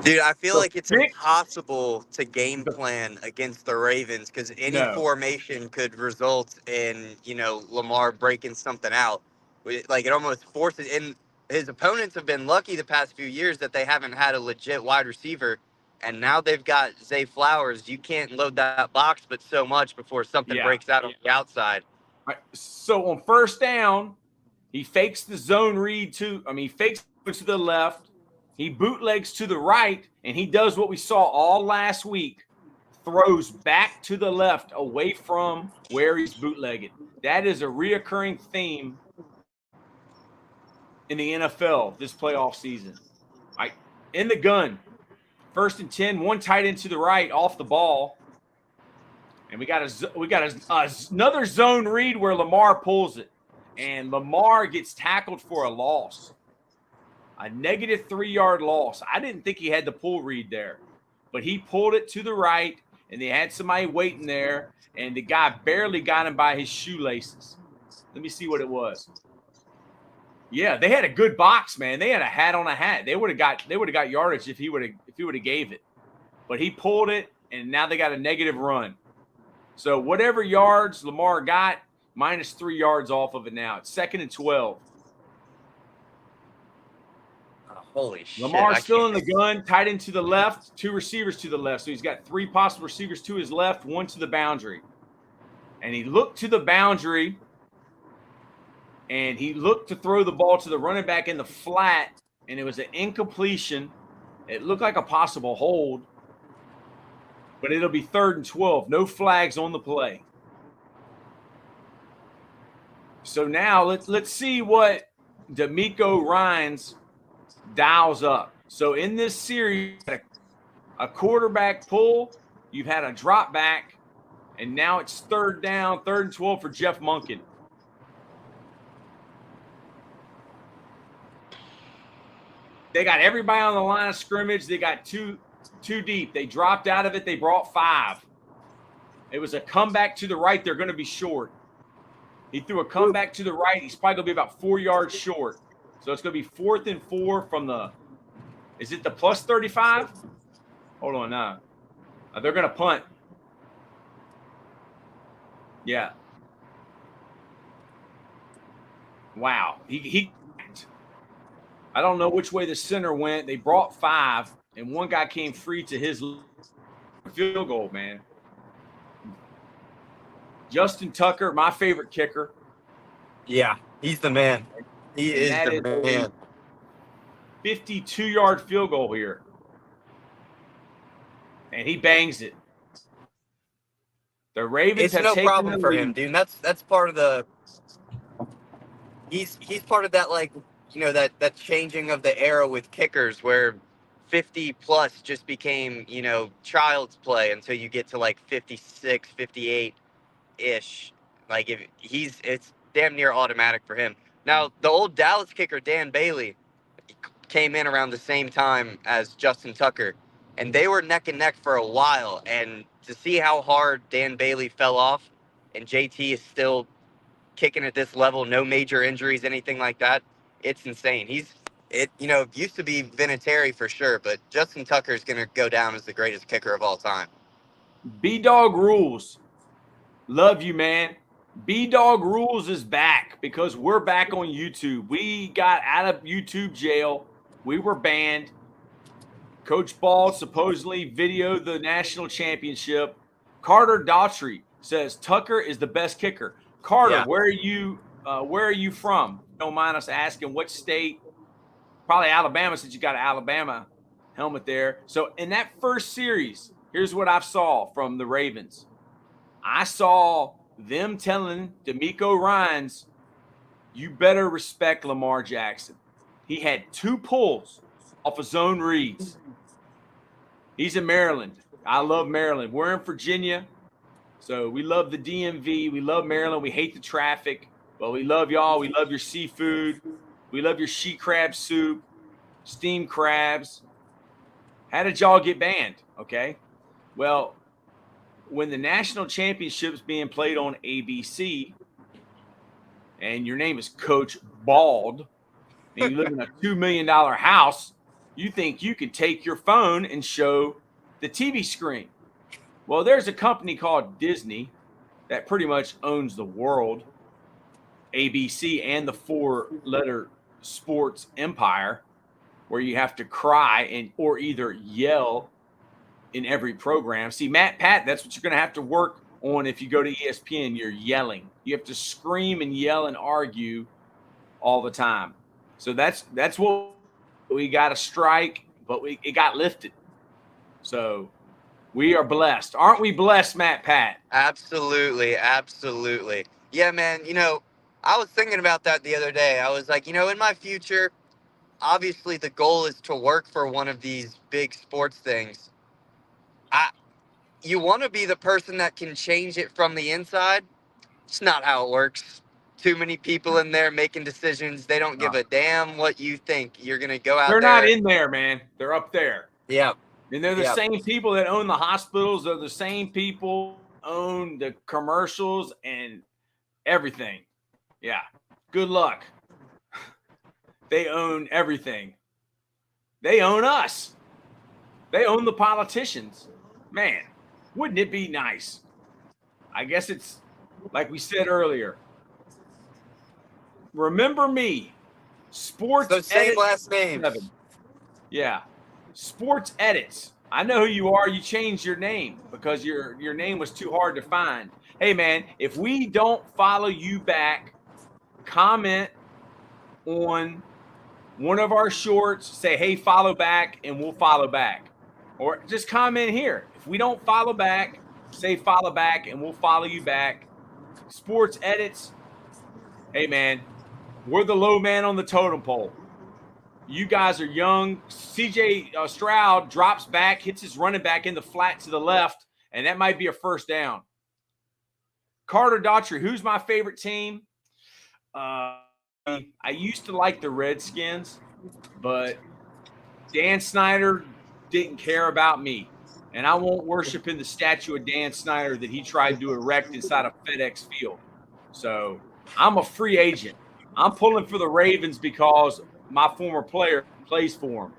Dude, I feel like it's impossible to game plan against the Ravens because any formation could result in, Lamar breaking something out. Like, it almost forces – and his opponents have been lucky the past few years that they haven't had a legit wide receiver, and now they've got Zay Flowers. You can't load that box but so much before something breaks out on the outside. Right. So on first down, he fakes the zone read he fakes to the left. He bootlegs to the right, and he does what we saw all last week, throws back to the left away from where he's bootlegging. That is a reoccurring theme in the NFL this playoff season. Right, in the gun, 1st and 10, 1 tight end to the right off the ball. And we got another zone read where Lamar pulls it. And Lamar gets tackled for a loss. A negative 3-yard loss. I didn't think he had the pull read there. But he pulled it to the right, and they had somebody waiting there, and the guy barely got him by his shoelaces. Let me see what it was. Yeah, they had a good box, man. They had a hat on a hat. They would have got yardage if he would have gave it. But he pulled it, and now they got a negative run. So whatever yards Lamar got, minus 3 yards off of it now. It's 2nd and 12. Holy shit. Lamar's still in the gun, tight end to the left, 2 receivers to the left. So he's got 3 possible receivers to his left, 1 to the boundary. And he looked to the boundary, and he looked to throw the ball to the running back in the flat, and it was an incompletion. It looked like a possible hold, but it'll be 3rd and 12. No flags on the play. So now let's see what D'Amico Ryans dials up. So in this series, a quarterback pull, you've had a drop back, and now it's 3rd down, 3rd and 12 for Jeff Monken. They got everybody on the line of scrimmage. They got two deep. They dropped out of it. They brought 5. It was a comeback to the right. They're going to be short. He threw a comeback to the right. He's probably going to be about 4 yards short. So it's going to be 4th and 4 from the – is it the plus 35? Hold on now. They're going to punt. Yeah. Wow. He I don't know which way the center went. They brought 5, and one guy came free to his field goal, man. Justin Tucker, my favorite kicker. Yeah, he's the man. He is the man. 52-yard field goal here. And he bangs it. The Ravens it's have no problem for him, dude. That's part of the he's part of that, like, you know, that changing of the era with kickers where 50 plus just became, you know, child's play until you get to like 56, 58 ish. Like it's damn near automatic for him. Now, the old Dallas kicker, Dan Bailey, came in around the same time as Justin Tucker, and they were neck and neck for a while. And to see how hard Dan Bailey fell off, and JT is still kicking at this level, no major injuries, anything like that, it's insane. It used to be Vinatieri for sure, but Justin Tucker is going to go down as the greatest kicker of all time. B-Dog Rules. Love you, man. B-Dog Rules is back because we're back on YouTube. We got out of YouTube jail. We were banned. Coach Ball supposedly videoed the national championship. Carter Daughtry says Tucker is the best kicker. Carter, yeah. Where are you from? Don't mind us asking what state. Probably Alabama, since you got an Alabama helmet there. So in that first series, here's what I saw from the Ravens. I saw them telling D'Amico Ryans, you better respect Lamar Jackson. He had 2 pulls off of zone reads. He's in Maryland. I love Maryland. We're in Virginia, so we love the DMV. We love Maryland. We hate the traffic, but we love y'all. We love your seafood. We love your she crab soup, steamed crabs. How did y'all get banned? Okay. Well, when the national championship's being played on ABC and your name is Coach Bald and you live in a $2 million house, you think you can take your phone and show the TV screen. Well, there's a company called Disney that pretty much owns the world, ABC and the 4-letter sports empire, where you have to cry or either yell in every program. See, Matt Pat, that's what you're going to have to work on if you go to ESPN. You're yelling. You have to scream and yell and argue all the time. So that's what we got to strike, but it got lifted. So we are blessed. Aren't we blessed, Matt Pat? Absolutely, absolutely. Yeah, man, I was thinking about that the other day. I was like, in my future, obviously the goal is to work for one of these big sports things. you want to be the person that can change it from the inside. It's not how it works. Too many people in there making decisions. They don't give a damn what you think. You're going to go out They're there. not in there, man. They're up there. Yeah. And they're the same people that own the hospitals. They're the same people that own the commercials and everything. Yeah. Good luck. They own everything. They own us. They own the politicians. Man, wouldn't it be nice? I guess it's like we said earlier. Remember me. Sports. The same last name. Yeah. Sports Edits. I know who you are. You changed your name because your name was too hard to find. Hey, man, if we don't follow you back, comment on one of our shorts, say, hey, follow back, and we'll follow back. Or just comment here. If we don't follow back, say follow back, and we'll follow you back. Sports Edits. Hey, man, we're the low man on the totem pole. You guys are young. CJ Stroud drops back, hits his running back in the flat to the left, and that might be a first down. Carter Daughtry, who's my favorite team? I used to like the Redskins, but Dan Snyder didn't care about me. And I won't worship in the statue of Dan Snyder that he tried to erect inside of FedEx Field. So I'm a free agent. I'm pulling for the Ravens because my former player plays for him.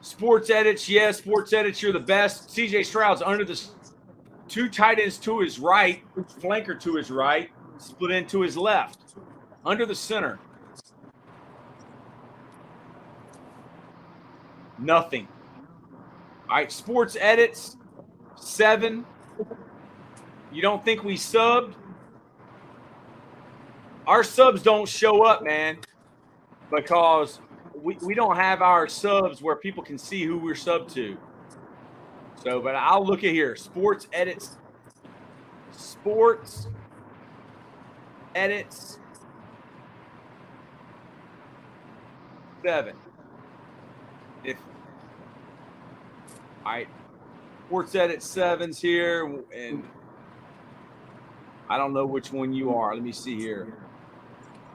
Sports Edits, yes, Sports Edits, you're the best. CJ Stroud's under the two tight ends to his right, flanker to his right, split into his left. Under the center. Nothing. All right, Sports Edits, 7. You don't think we subbed? Our subs don't show up, man, because we don't have our subs where people can see who we're subbed to. So, but I'll look at here. Sports Edits. Sports Edits. 7. All right, Sports Edit 7's here, and I don't know which one you are. Let me see here.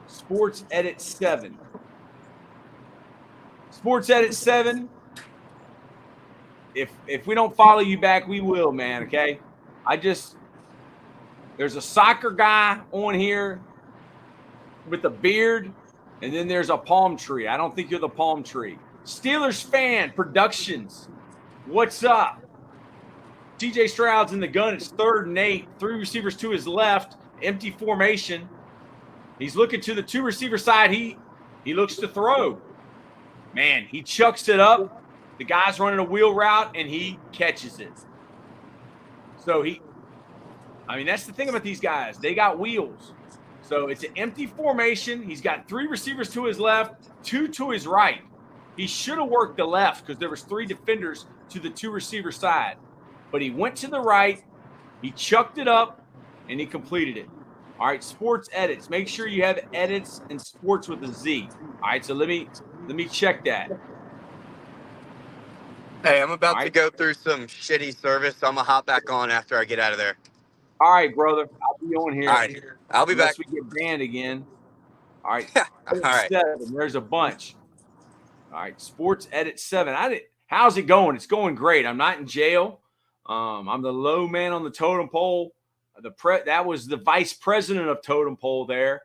Sports Edit 7. Sports Edit 7. If we don't follow you back, we will, man. Okay. There's a soccer guy on here with a beard. And then there's a palm tree. I don't think you're the palm tree. Steelers Fan Productions. What's up? TJ Stroud's in the gun. It's 3rd and 8. 3 receivers to his left. Empty formation. He's looking to the 2 receiver side. He looks to throw. Man, he chucks it up. The guy's running a wheel route, and he catches it. So that's the thing about these guys. They got wheels. So it's an empty formation. He's got 3 receivers to his left, 2 to his right. He should have worked the left because there was 3 defenders to the 2 receiver side. But he went to the right, he chucked it up, and he completed it. All right, Sports Edits. Make sure you have edits and sports with a Z. All right, so let me check that. Hey, I'm about to go through some shitty service, so I'm going to hop back on after I get out of there. All right, brother. I'll be on here. All right. I'll be back. Unless we get banned again. All right. All right. 7. There's a bunch. All right. Sports Edit 7. How's it going? It's going great. I'm not in jail. I'm the low man on the totem pole. That was the vice president of Totem Pole there.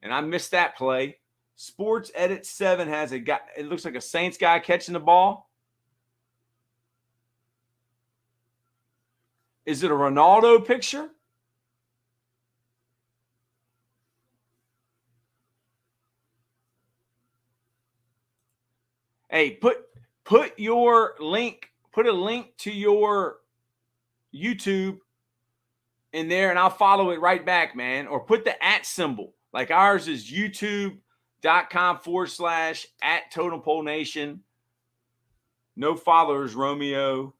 And I missed that play. Sports Edit 7 has a guy. It looks like a Saints guy catching the ball. Is it a Ronaldo picture? Hey, put your link, put a link to your YouTube in there, and I'll follow it right back, man. Or put the @ symbol. Like ours is youtube.com/@Totem Pole Nation. No followers, Romeo.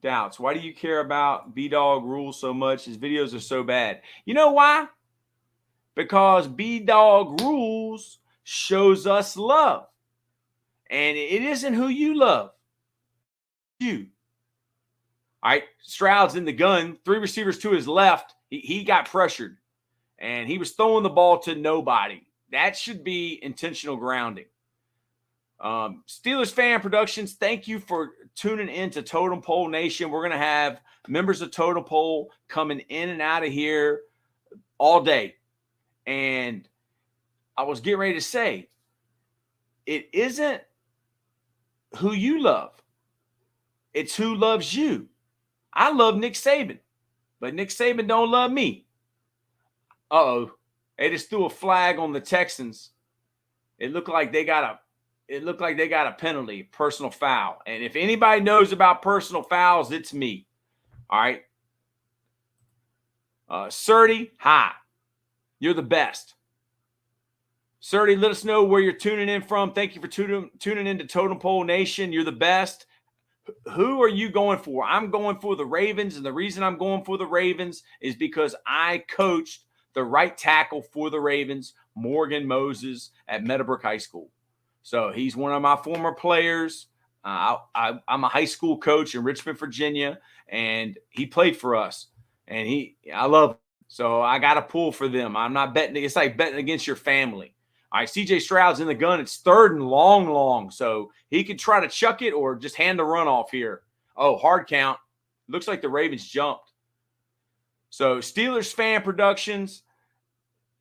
Doubts. Why do you care about B-Dog rules so much? His videos are so bad. You know why? Because B-Dog rules shows us love. And it isn't who you love. you. All right, Stroud's in the gun, 3 receivers to his left. He got pressured, and he was throwing the ball to nobody. That should be intentional grounding. Steelers Fan Productions, thank you for tuning in to Totem Pole Nation. We're going to have members of Totem Pole coming in and out of here all day. And I was getting ready to say, it isn't who you love. It's who loves you. I love Nick Saban, but Nick Saban don't love me. Uh-oh. They just threw a flag on the Texans. It looked like they got a penalty, personal foul. And if anybody knows about personal fouls, it's me. All right. Surdy, hi. You're the best. Surdy, let us know where you're tuning in from. Thank you for tuning in to Totem Pole Nation. You're the best. Who are you going for? I'm going for the Ravens, and the reason I'm going for the Ravens is because I coached the right tackle for the Ravens, Morgan Moses, at Meadowbrook High School. So he's one of my former players. I'm a high school coach in Richmond, Virginia, and he played for us. And I love him. So I got to pull for them. I'm not betting. It's like betting against your family. All right, CJ Stroud's in the gun. It's 3rd and long. So he could try to chuck it or just hand the run off here. Oh, hard count. Looks like the Ravens jumped. So Steelers Fan Productions,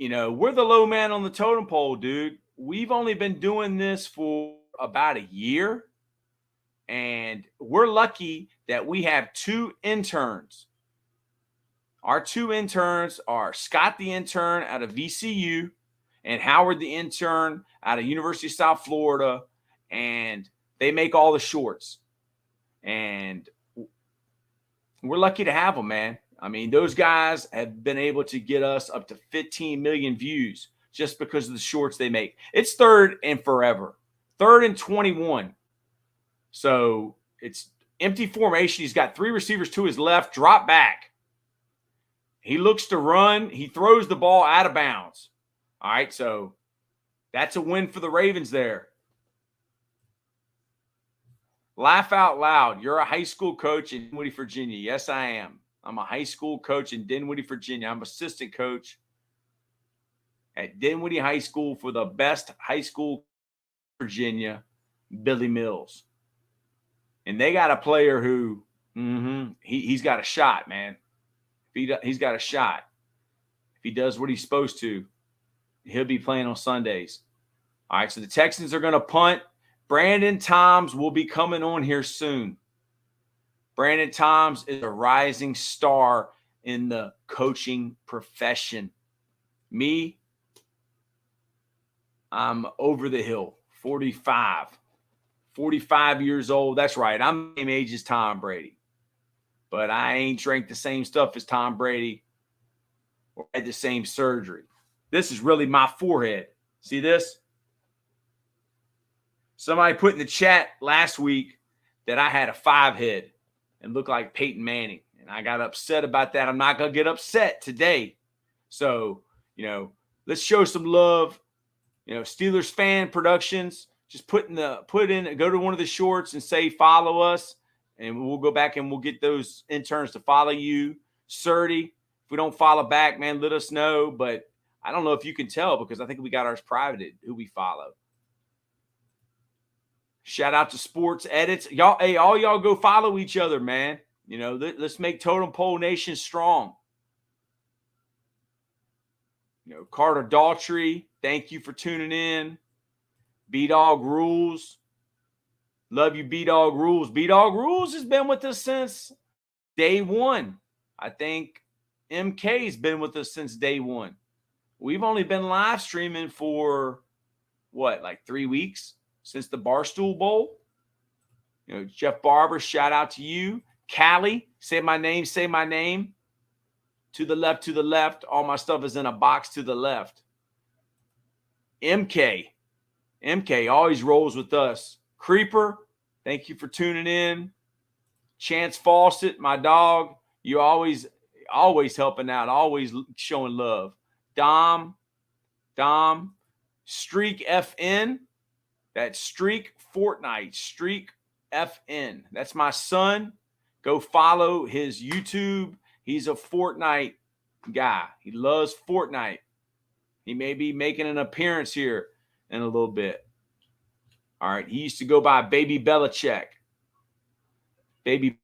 we're the low man on the totem pole, dude. We've only been doing this for about a year, and we're lucky that we have 2 interns. Our 2 interns are Scott the intern out of VCU and Howard the intern out of University of South Florida, and they make all the shorts. And we're lucky to have them, man. I mean, those guys have been able to get us up to 15 million views just because of the shorts they make. It's 3rd and forever, 3rd and 21. So it's empty formation. He's got 3 receivers to his left, drop back. He looks to run. He throws the ball out of bounds. All right, so that's a win for the Ravens there. Laugh out loud. You're a high school coach in Dinwiddie, Virginia. Yes, I am. I'm a high school coach in Dinwiddie, Virginia. I'm assistant coach at Dinwiddie High School for the best high school in Virginia, Billy Mills. And they got a player who he's got a shot, man. He's got a shot. If he does what he's supposed to, he'll be playing on Sundays. All right, so the Texans are going to punt. Brandon Toms will be coming on here soon. Brandon Toms is a rising star in the coaching profession. Me, I'm over the hill, 45 years old. That's right. I'm the same age as Tom Brady. But I ain't drank the same stuff as Tom Brady or had the same surgery. This is really my forehead. See this? Somebody put in the chat last week that I had a 5 head and looked like Peyton Manning. And I got upset about that. I'm not going to get upset today. So, let's show some love. Steelers Fan Productions, just go to one of the shorts and say, follow us. And we'll go back and we'll get those interns to follow you. Surdy, if we don't follow back, man, let us know. But I don't know if you can tell because I think we got ours privated, who we follow. Shout out to Sports Edits. Y'all, hey, all y'all go follow each other, man. Let's make Totem Pole Nation strong. Carter Daughtry, thank you for tuning in. B-Dog Rules. Love you, B-Dog Rules. B-Dog Rules has been with us since day one. I think MK's been with us since day one. We've only been live streaming for, 3 weeks since the Barstool Bowl. Jeff Barber, shout out to you. Callie, say my name. To the left. All my stuff is in a box to the left. MK always rolls with us. Creeper, thank you for tuning in. Chance Fawcett, my dog, you always helping out, always showing love. Dom, Streak FN, that's Streak Fortnite, Streak FN. That's my son. Go follow his YouTube. He's a Fortnite guy. He loves Fortnite. He may be making an appearance here in a little bit. All right. He used to go by Baby Belichick. Baby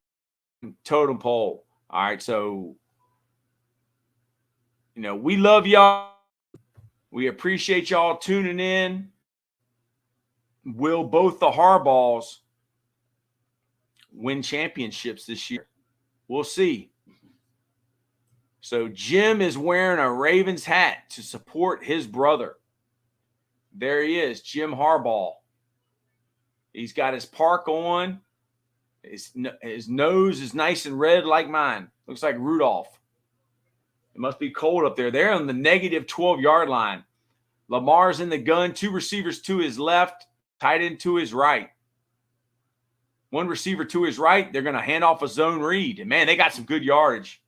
Totem Pole. All right. So, we love y'all. We appreciate y'all tuning in. Will both the Harbaughs win championships this year? We'll see. So Jim is wearing a Ravens hat to support his brother. There he is, Jim Harbaugh. He's got his park on. His nose is nice and red like mine. Looks like Rudolph. It must be cold up there. They're on the negative 12-yard line. Lamar's in the gun. 2 receivers to his left, tight end to his right. 1 receiver to his right. They're going to hand off a zone read. And, man, they got some good yardage.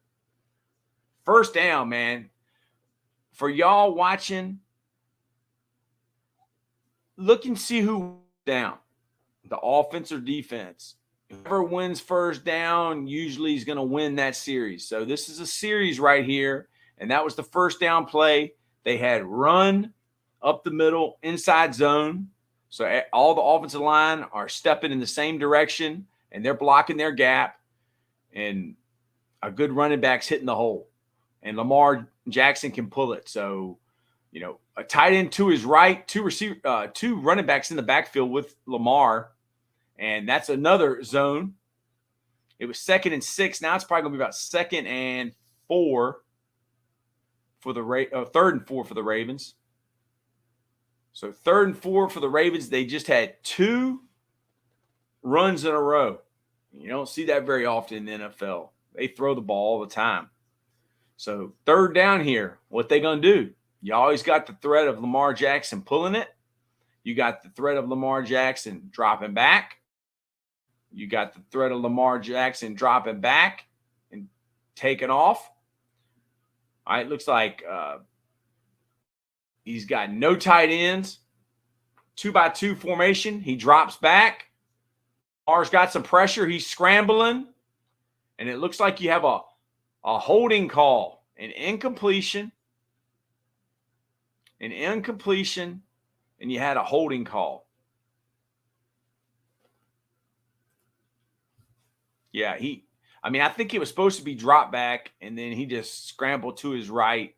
First down, man. For y'all watching, look and see who down. The offense or defense. Whoever wins first down usually is going to win that series. So this is a series right here, and that was the first down play. They had run up the middle, inside zone. So all the offensive line are stepping in the same direction, and they're blocking their gap, and a good running back's hitting the hole. And Lamar Jackson can pull it. So, a tight end to his right, 2 running backs in the backfield with Lamar. And that's another zone. It was 2nd and 6. Now it's probably going to be about 2nd and 4 for the 3rd and 4 for the Ravens. So 3rd and 4 for the Ravens. They just had 2 runs in a row. You don't see that very often in the NFL. They throw the ball all the time. So 3rd down here, what they going to do? You always got the threat of Lamar Jackson pulling it. You got the threat of Lamar Jackson dropping back. You got the threat of Lamar Jackson dropping back and taking off. All right, looks like he's got no tight ends. 2-by-2 formation. He drops back. Lamar's got some pressure. He's scrambling. And it looks like you have a holding call, an incompletion, and you had a holding call. Yeah, I think it was supposed to be drop back, and then he just scrambled to his right,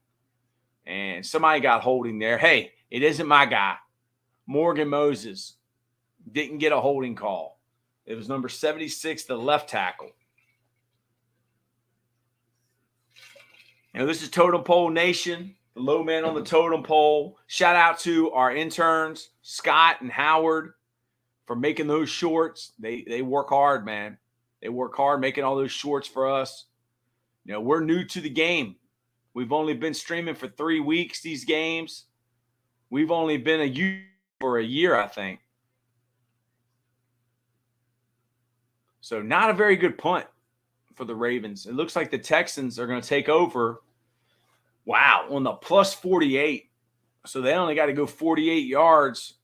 and somebody got holding there. Hey, it isn't my guy. Morgan Moses didn't get a holding call. It was number 76, the left tackle. This is Totem Pole Nation, the low man on the totem pole. Shout out to our interns, Scott and Howard, for making those shorts. They work hard, man. They work hard making all those shorts for us. We're new to the game. We've only been streaming for 3 weeks, these games. We've only been for a year, I think. So not a very good punt for the Ravens. It looks like the Texans are going to take over. Wow, on the plus 48. So they only got to go 48 yards,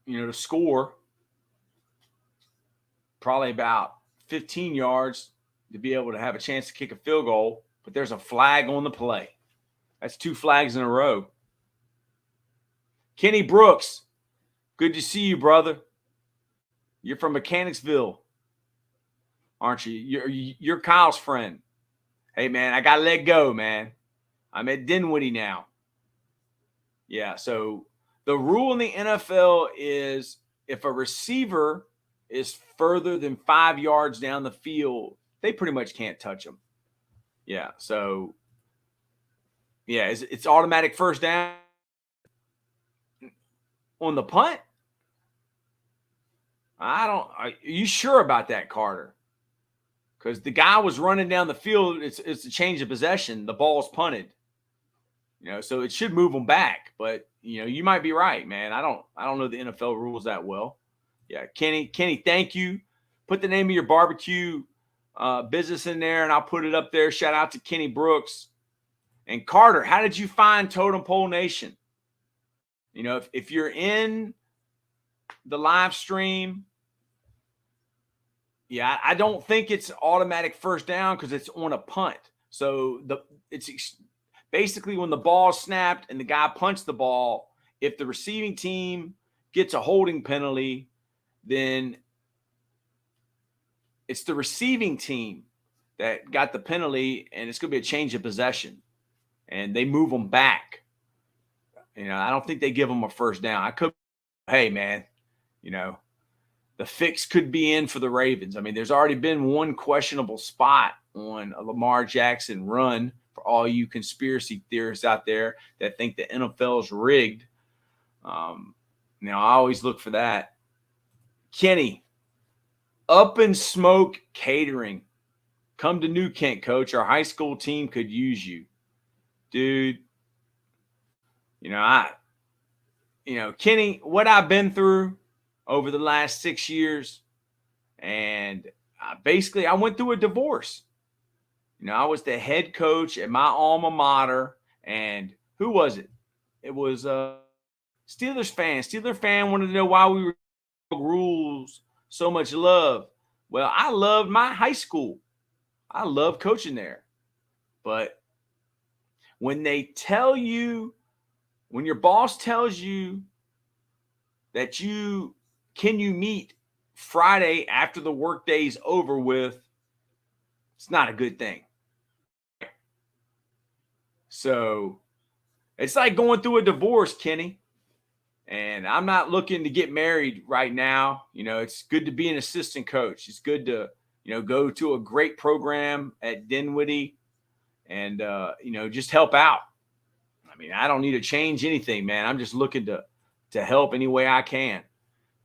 to score. Probably about 15 yards to be able to have a chance to kick a field goal. But there's a flag on the play. That's 2 flags in a row. Kenny Brooks, good to see you, brother. You're from Mechanicsville, aren't you? You're Kyle's friend. Hey, man, I got to let go, man. I'm at Dinwiddie now. Yeah, so the rule in the NFL is if a receiver is further than 5 yards down the field, they pretty much can't touch them. Yeah, so, yeah, it's automatic first down. On the punt? Are you sure about that, Carter? Because the guy was running down the field. It's a change of possession. The ball's punted. So it should move them back. But, you might be right, man. I don't know the NFL rules that well. Yeah, Kenny, thank you. Put the name of your barbecue business in there, and I'll put it up there. Shout out to Kenny Brooks. And Carter, how did you find Totem Pole Nation? If you're in the live stream, Yeah, I don't think it's automatic first down because it's on a punt. So it's basically when the ball snapped and the guy punched the ball, if the receiving team gets a holding penalty, then it's the receiving team that got the penalty, and it's going to be a change of possession, and they move them back. I don't think they give them a first down. Hey, man, the fix could be in for the Ravens. I mean, there's already been one questionable spot on a Lamar Jackson run for all you conspiracy theorists out there that think the NFL is rigged. Now, I always look for that. Kenny, Up in Smoke Catering. Come to New Kent, coach. Our high school team could use you. Dude, Kenny, what I've been through over the last 6 years, and basically I went through a divorce. I was the head coach at my alma mater, and who was it? It was Steelers fan. Steelers fan wanted to know why we were rules so much love. Well, I loved my high school. I love coaching there. But when your boss tells you that you meet Friday after the workday's over with, it's not a good thing. So it's like going through a divorce, Kenny. And I'm not looking to get married right now. It's good to be an assistant coach. It's good to, go to a great program at Dinwiddie and, just help out. I mean, I don't need to change anything, man. I'm just looking to help any way I can.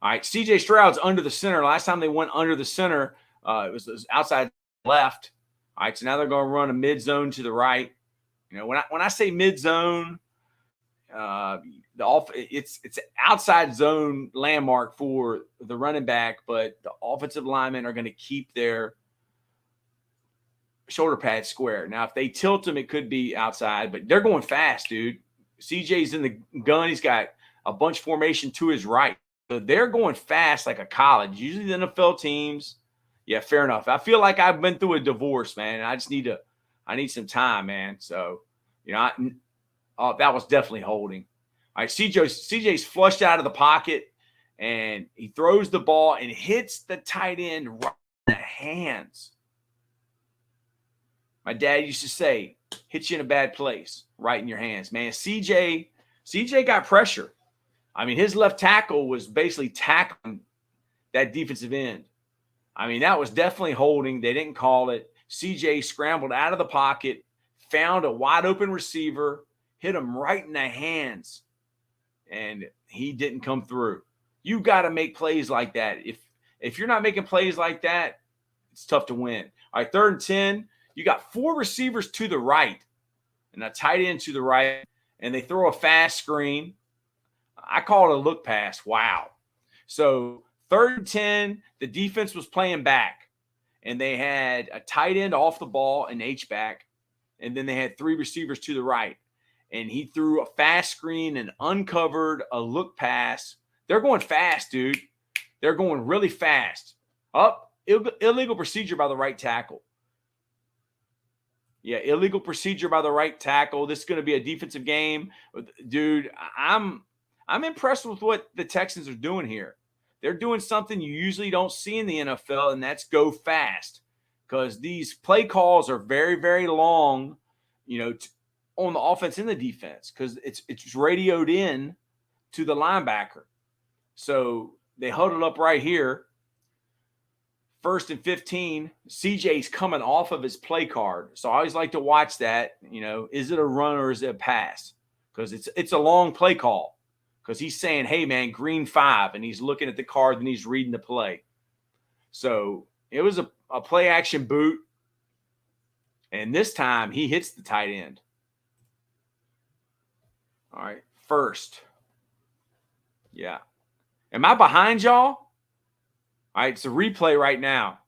All right, CJ Stroud's under the center. Last time they went under the center, it was outside left. All right, so now they're going to run a mid zone to the right. When I say mid zone, it's outside zone landmark for the running back, but the offensive linemen are going to keep their shoulder pads square. Now, if they tilt them, it could be outside, but they're going fast, dude. CJ's in the gun. He's got a bunch formation to his right. So they're going fast like a college. Usually the NFL teams, yeah, fair enough. I feel like I've been through a divorce, man. I just need some time, man. So, that was definitely holding. All right, CJ's flushed out of the pocket, and he throws the ball and hits the tight end right in the hands. My dad used to say, hit you in a bad place, right in your hands. Man, CJ got pressure. I mean, his left tackle was basically tackling that defensive end. I mean, that was definitely holding. They didn't call it. CJ scrambled out of the pocket, found a wide open receiver, hit him right in the hands, and he didn't come through. You got to make plays like that. If you're not making plays like that, it's tough to win. All right, 3rd and 10. You got 4 receivers to the right and a tight end to the right, and they throw a fast screen. I call it a look pass. Wow. So 3rd and 10, the defense was playing back, and they had a tight end off the ball, an H-back, and then they had 3 receivers to the right. And he threw a fast screen and uncovered a look pass. They're going fast, dude. They're going really fast. Illegal procedure by the right tackle. Yeah, illegal procedure by the right tackle. This is going to be a defensive game. Dude, I'm impressed with what the Texans are doing here. They're doing something you usually don't see in the NFL, and that's go fast. Because these play calls are very, very long, on the offense and the defense, because it's radioed in to the linebacker. So they huddled up right here. 1st and 15, CJ's coming off of his play card. So I always like to watch that. Is it a run or is it a pass? Because it's a long play call. Because he's saying, hey, man, green 5, and he's looking at the card and he's reading the play. So it was a play action boot. And this time he hits the tight end. All right, 1st. Yeah. Am I behind y'all? All right, it's a replay right now.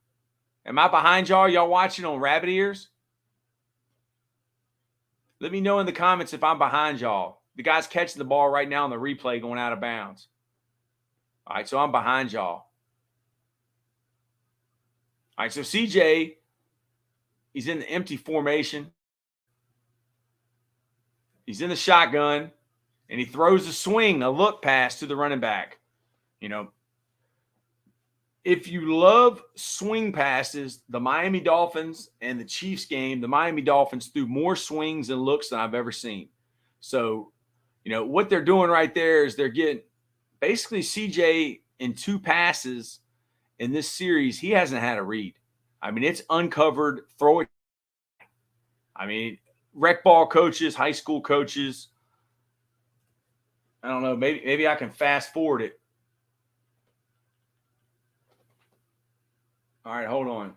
Am I behind y'all? Y'all watching on rabbit ears? Let me know in the comments if I'm behind y'all. The guy's catching the ball right now on the replay going out of bounds. All right, so I'm behind y'all. All right, so CJ, he's in the empty formation. He's in the shotgun, and he throws a swing, a look pass to the running back. You know, if you love swing passes, the Miami Dolphins and the Chiefs game, the Miami Dolphins threw more swings and looks than I've ever seen. So, you know, what they're doing right there is they're getting basically CJ in 2 passes in this series. He hasn't had a read. I mean, it's uncovered, throw it. I mean, rec ball coaches, high school coaches. I don't know. Maybe I can fast forward it. All right, hold on.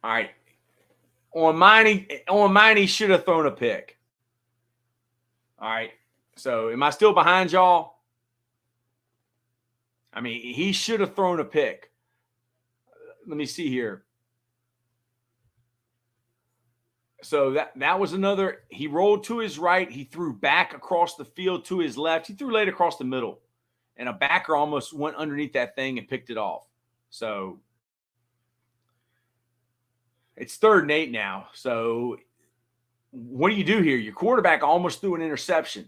All right. On mine, he should have thrown a pick. All right. So am I still behind y'all? I mean, he should have thrown a pick. Let me see here. So that was another. He rolled to his right. He threw back across the field to his left. He threw late across the middle. And a backer almost went underneath that thing and picked it off. So it's 3rd and 8 now. So what do you do here? Your quarterback almost threw an interception.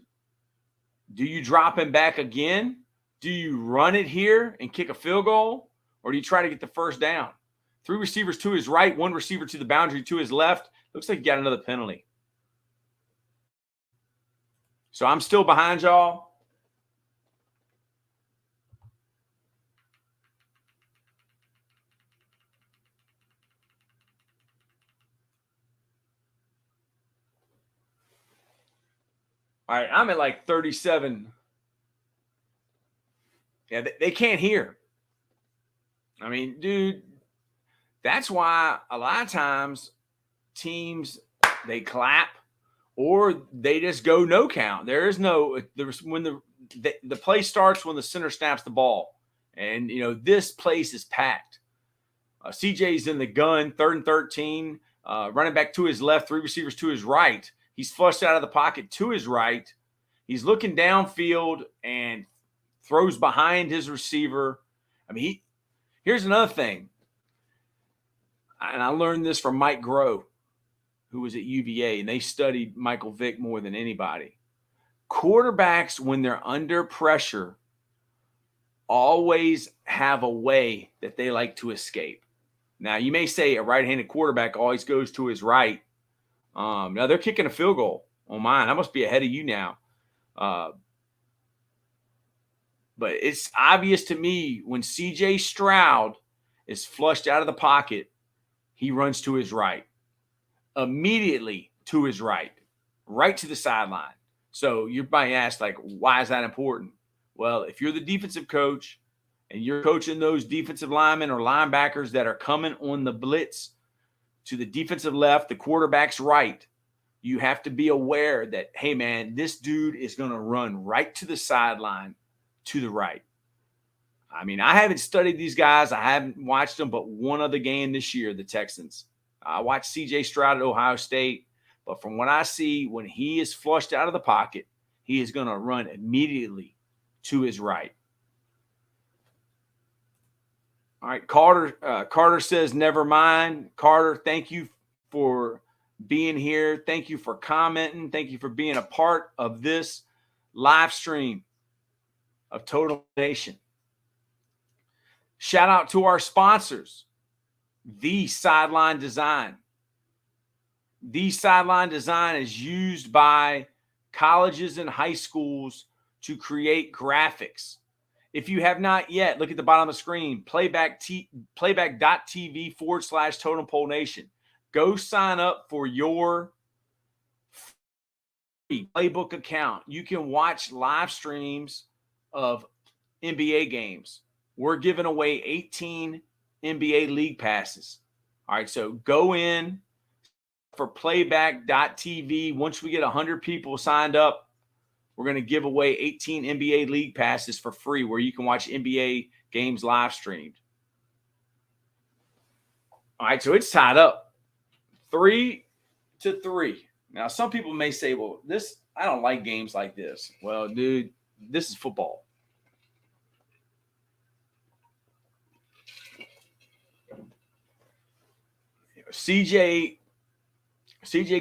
Do you drop him back again? Do you run it here and kick a field goal? Or do you try to get the first down? 3 receivers to his right, 1 receiver to the boundary to his left. Looks like he got another penalty. So I'm still behind y'all. All right, I'm at like 37. Yeah, they can't hear. I mean, dude, that's why a lot of times teams, they clap or they just go no count. There is no – when the play starts when the center snaps the ball. And, you know, this place is packed. CJ's in the gun, 3rd and 13, running back to his left, 3 receivers to his right. He's flushed out of the pocket to his right. He's looking downfield and throws behind his receiver. I mean, here's another thing. And I learned this from Mike Groh, who was at UVA, and they studied Michael Vick more than anybody. Quarterbacks, when they're under pressure, always have a way that they like to escape. Now, you may say a right-handed quarterback always goes to his right. Now, they're kicking a field goal on mine. I must be ahead of you now. But it's obvious to me when CJ Stroud is flushed out of the pocket, he runs to his right. Immediately to his right to the sideline. So you might ask, like, why is that important? Well, if you're the defensive coach and you're coaching those defensive linemen or linebackers that are coming on the blitz to the defensive left, the quarterback's right, you have to be aware that, hey, man, this dude is going to run right to the sideline to the right. I mean, I haven't studied these guys. I haven't watched them but one other game this year, the Texans. I watched CJ Stroud at Ohio State, but from what I see, when he is flushed out of the pocket, he is going to run immediately to his right. All right, Carter says, never mind. Carter, thank you for being here. Thank you for commenting. Thank you for being a part of this live stream of Totem Pole Nation. Shout out to our sponsors, The Sideline Design. The Sideline Design is used by colleges and high schools to create graphics. If you have not yet, look at the bottom of the screen, playback.tv/Totem Pole Nation. Go sign up for your free playbook account. You can watch live streams of NBA games. We're giving away 18 NBA league passes. All right, so go in for playback.tv. Once we get 100 people signed up, we're going to give away 18 NBA league passes for free where you can watch NBA games live streamed. All right, so it's tied up 3-3. Now, some people may say, well, I don't like games like this. Well, dude, this is football. CJ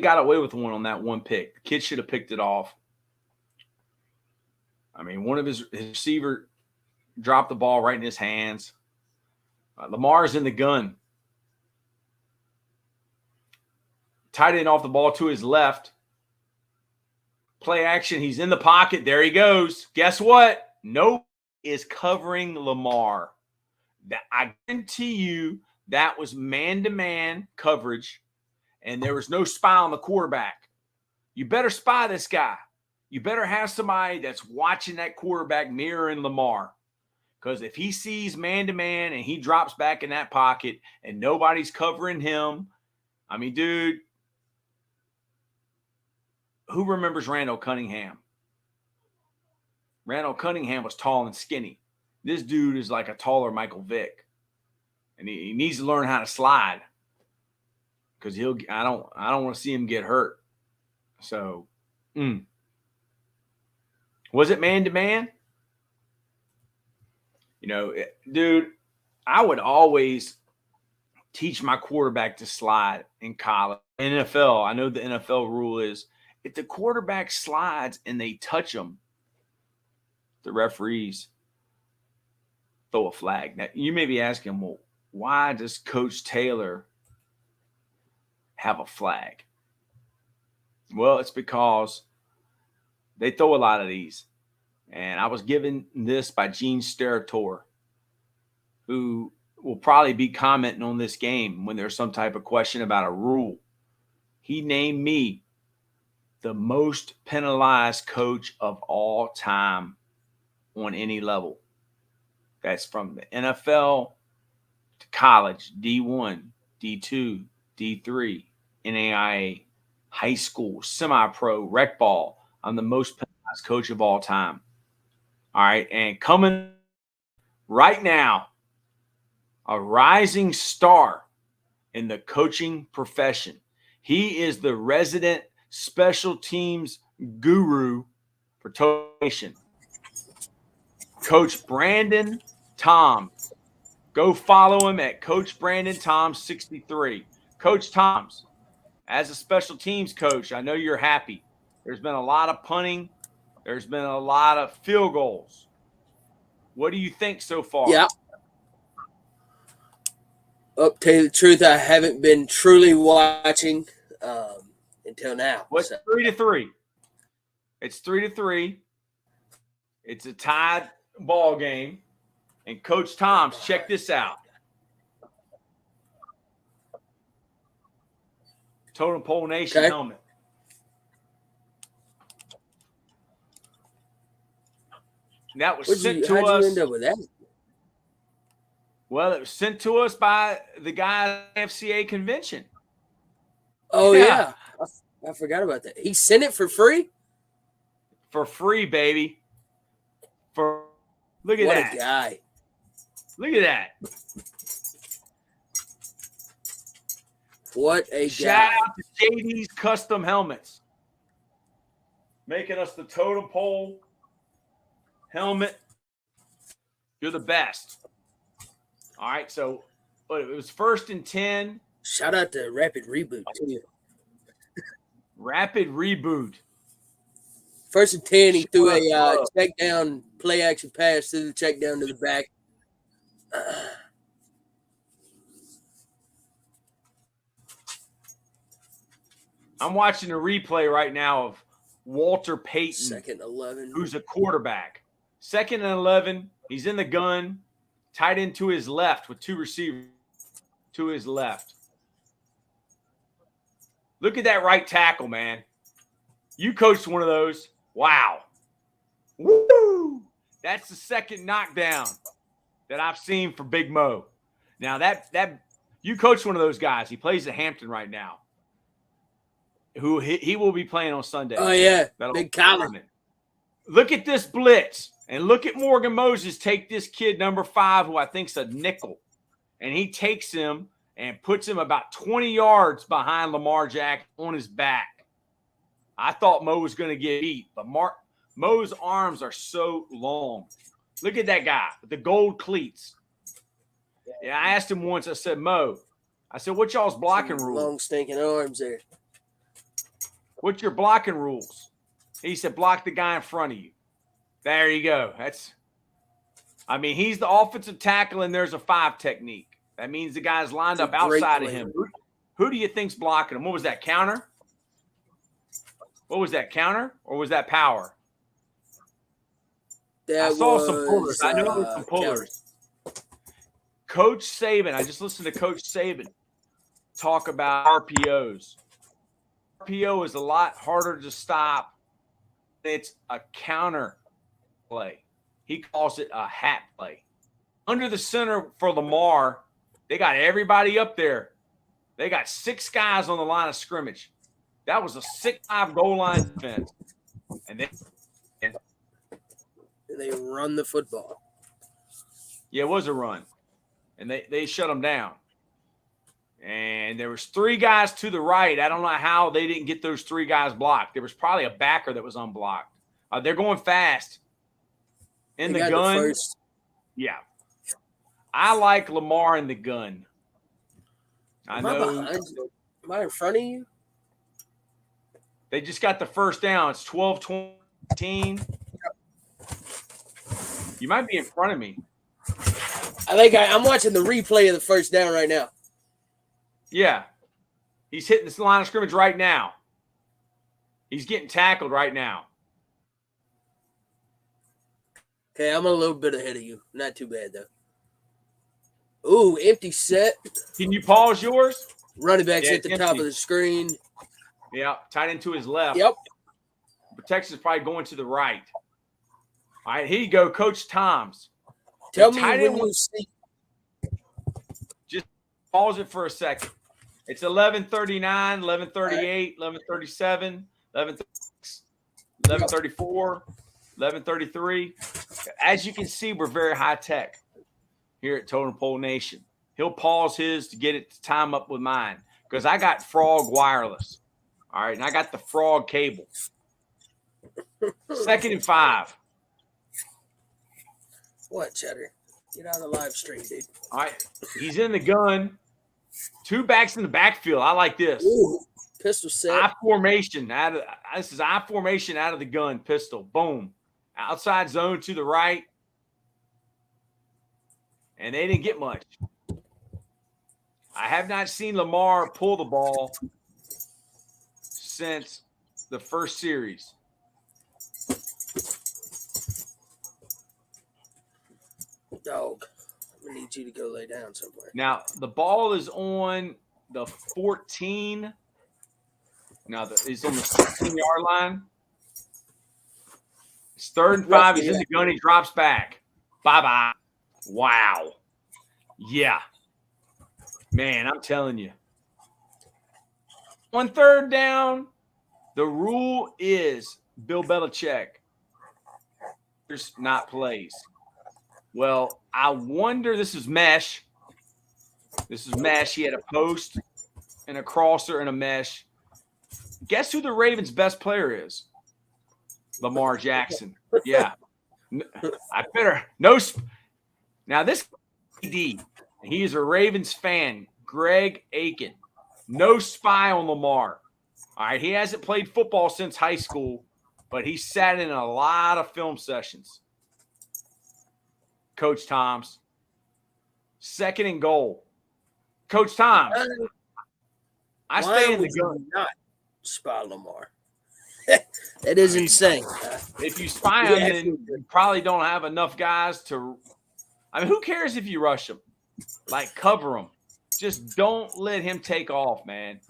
got away with one on that one pick. The kid should have picked it off. I mean, one of his receiver dropped the ball right in his hands. Lamar's in the gun. Tight end off the ball to his left. Play action. He's in the pocket. There he goes. Guess what? Nobody is covering Lamar. I guarantee you that was man-to-man coverage, and there was no spy on the quarterback. You better spy this guy. You better have somebody that's watching that quarterback mirroring Lamar. Because if he sees man-to-man and he drops back in that pocket and nobody's covering him, I mean, dude, who remembers Randall Cunningham? Randall Cunningham was tall and skinny. This dude is like a taller Michael Vick. And he needs to learn how to slide. Because I don't want to see him get hurt. So, was it man-to-man? You know, dude, I would always teach my quarterback to slide in college. NFL, I know the NFL rule is if the quarterback slides and they touch him, the referees throw a flag. Now, you may be asking, well, why does Coach Taylor have a flag? Well, it's because they throw a lot of these. And I was given this by Gene Steratore, who will probably be commenting on this game when there's some type of question about a rule. He named me the most penalized coach of all time on any level. That's from the NFL to college, D1, D2, D3, NAIA, high school, semi-pro, rec ball. I'm the most penalized coach of all time. All right, and coming right now, a rising star in the coaching profession. He is the resident special teams guru for Totem Pole Nation. Coach Brandon Toms. Go follow him at Coach Brandon Toms 63. Coach Toms, as a special teams coach, I know you're happy. There's been a lot of punting. There's been a lot of field goals. What do you think so far? Yeah. Up to the truth, I haven't been truly watching until now. What's 3-3? It's 3-3. It's a tied ball game. And Coach Toms, check this out. Totem Pole Nation helmet. That was sent to us. How'd you end up with that? Well, it was sent to us by the guy at the FCA convention. Oh, yeah. I forgot about that. He sent it for free? For free, baby. Look at that. What a guy. Look at that. What a guy. Shout out to JD's Custom Helmets. Making us the Totem Pole helmet. You're the best. All right, so it was 1st and 10. Shout out to Rapid Reboot, too. Rapid Reboot. 1st and 10, he threw a check down, play action pass through the check down to the back. I'm watching a replay right now of Walter Payton. 2nd and 11. Who's a quarterback. 2nd and 11. He's in the gun. Tight end to his left with 2 receivers to his left. Look at that right tackle, man. You coached one of those. Wow. Woo! That's the 2nd knockdown that I've seen for Big Mo. Now that you coached one of those guys. He plays at Hampton right now. Who he will be playing on Sunday. Oh yeah, Big Colin. Look at this blitz. And look at Morgan Moses take this kid, number 5, who I think's a nickel. And he takes him and puts him about 20 yards behind Lamar Jackson on his back. I thought Mo was going to get beat, but Mo's arms are so long. Look at that guy with the gold cleats. Yeah, I asked him once, I said, Mo, I said, what's y'all's blocking rules? Long stinking arms there. What's your blocking rules? He said, block the guy in front of you. There you go. He's the offensive tackle, and there's a 5 technique. That means the guy's lined up outside of him. Who do you think's blocking him? What was that, counter? What was that, counter? Or was that power? I saw some pullers. I know there were some pullers. Coach Saban, I just listened to Coach Saban talk about RPOs. RPO is a lot harder to stop. It's a counter play. He calls it a hat play. Under the center for Lamar, they got everybody up there. They got 6 guys on the line of scrimmage. That was a 6-5 goal line defense. And they run the football. Yeah, it was a run. And they shut them down. And there was 3 guys to the right. I don't know how they didn't get those 3 guys blocked. There was probably a backer that was unblocked. They're going fast. In the gun. First. Yeah. I like Lamar in the gun. I know. Am I in front of you? They just got the first down. It's 12-20. You might be in front of me. I think I'm watching the replay of the first down right now. Yeah. He's hitting this line of scrimmage right now. He's getting tackled right now. Okay, I'm a little bit ahead of you. Not too bad, though. Ooh, empty set. Can you pause yours? Running back's at the top of the screen. Yeah, tight end to his left. Yep. But Texas is probably going to the right. All right, here you go, Coach Toms. Tell me when you see. Just pause it for a second. It's 11:39, 11:38, 11:37, 11:36, 11:34, 11:33. As you can see, we're very high tech here at Totem Pole Nation. He'll pause his to get it to time up with mine because I got Frog wireless. All right, and I got the Frog cable. 2nd and 5. What, Cheddar? Get out of the live stream, dude. All right, he's in the gun. 2 backs in the backfield. I like this. Ooh, pistol set. I formation this is I formation out of the gun. Pistol. Boom. Outside zone to the right. And they didn't get much. I have not seen Lamar pull the ball since the first series. Dog, I'm gonna need you to go lay down somewhere. Now the ball is on the 14. Now it's on the 16-yard line. It's 3rd and 5. He's in the gun. He drops back. Bye-bye. Wow. Yeah. Man, I'm telling you. On 3rd down, the rule is Bill Belichick. There's not plays. Well, I wonder, this is mesh. This is mesh. He had a post and a crosser and a mesh. Guess who the Ravens' best player is? Lamar Jackson. Yeah. I better. No. Now, this D, he is a Ravens fan, Greg Aiken. No spy on Lamar. All right. He hasn't played football since high school, but he sat in a lot of film sessions. Coach Toms. 2nd and goal. Coach Toms. I stay in the gun. Not spy Lamar. That is insane. If you spy him, then you probably don't have enough guys to. I mean, who cares if you rush him? Like, cover him. Just don't let him take off, man.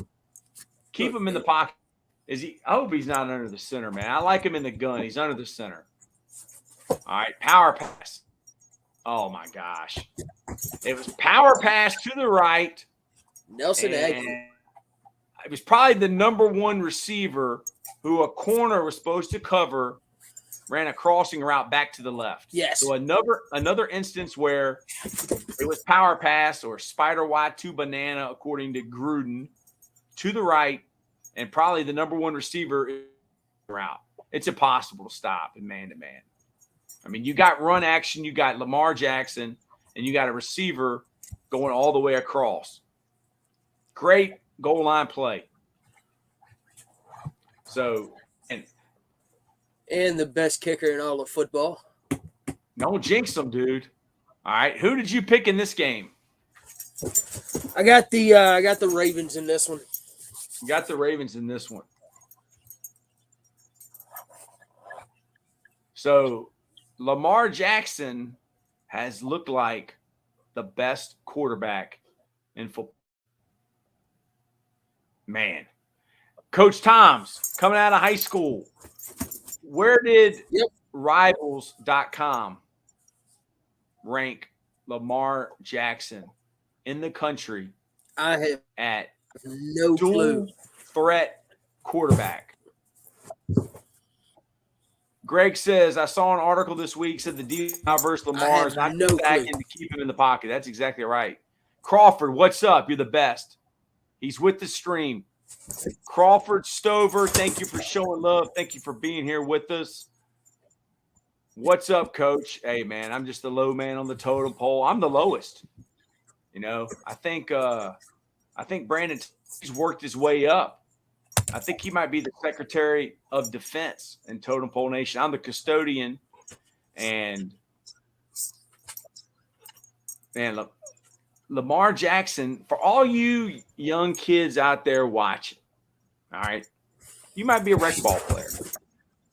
Keep him in the pocket. I hope he's not under the center, man. I like him in the gun. He's under the center. All right, power pass. Oh, my gosh. It was power pass to the right. Nelson Agnew. It was probably the number 1 receiver who a corner was supposed to cover, ran a crossing route back to the left. Yes. So another instance where it was power pass or spider Y2 banana, according to Gruden, to the right, and probably the number 1 receiver route. It's impossible to stop in man-to-man. I mean, you got run action, you got Lamar Jackson, and you got a receiver going all the way across. Great goal line play. So, and the best kicker in all of football. Don't jinx them, dude. All right, who did you pick in this game? I got the Ravens in this one. You got the Ravens in this one. So, Lamar Jackson has looked like the best quarterback in football. Man. Coach Toms, coming out of high school, where did Rivals.com rank Lamar Jackson in the country? I have at no clue. Threat quarterback. Greg says, I saw an article this week said the Divisional versus Lamar is not stacking to keep him in the pocket. That's exactly right. Crawford, what's up? You're the best. He's with the stream. Crawford Stover, thank you for showing love. Thank you for being here with us. What's up, Coach? Hey, man, I'm just the low man on the totem pole. I'm the lowest. You know, I think Brandon he's worked his way up. I think he might be the Secretary of Defense in Totem Pole Nation. I'm the custodian, and man, look, Lamar Jackson, for all you young kids out there watching, all right, you might be a rec ball player.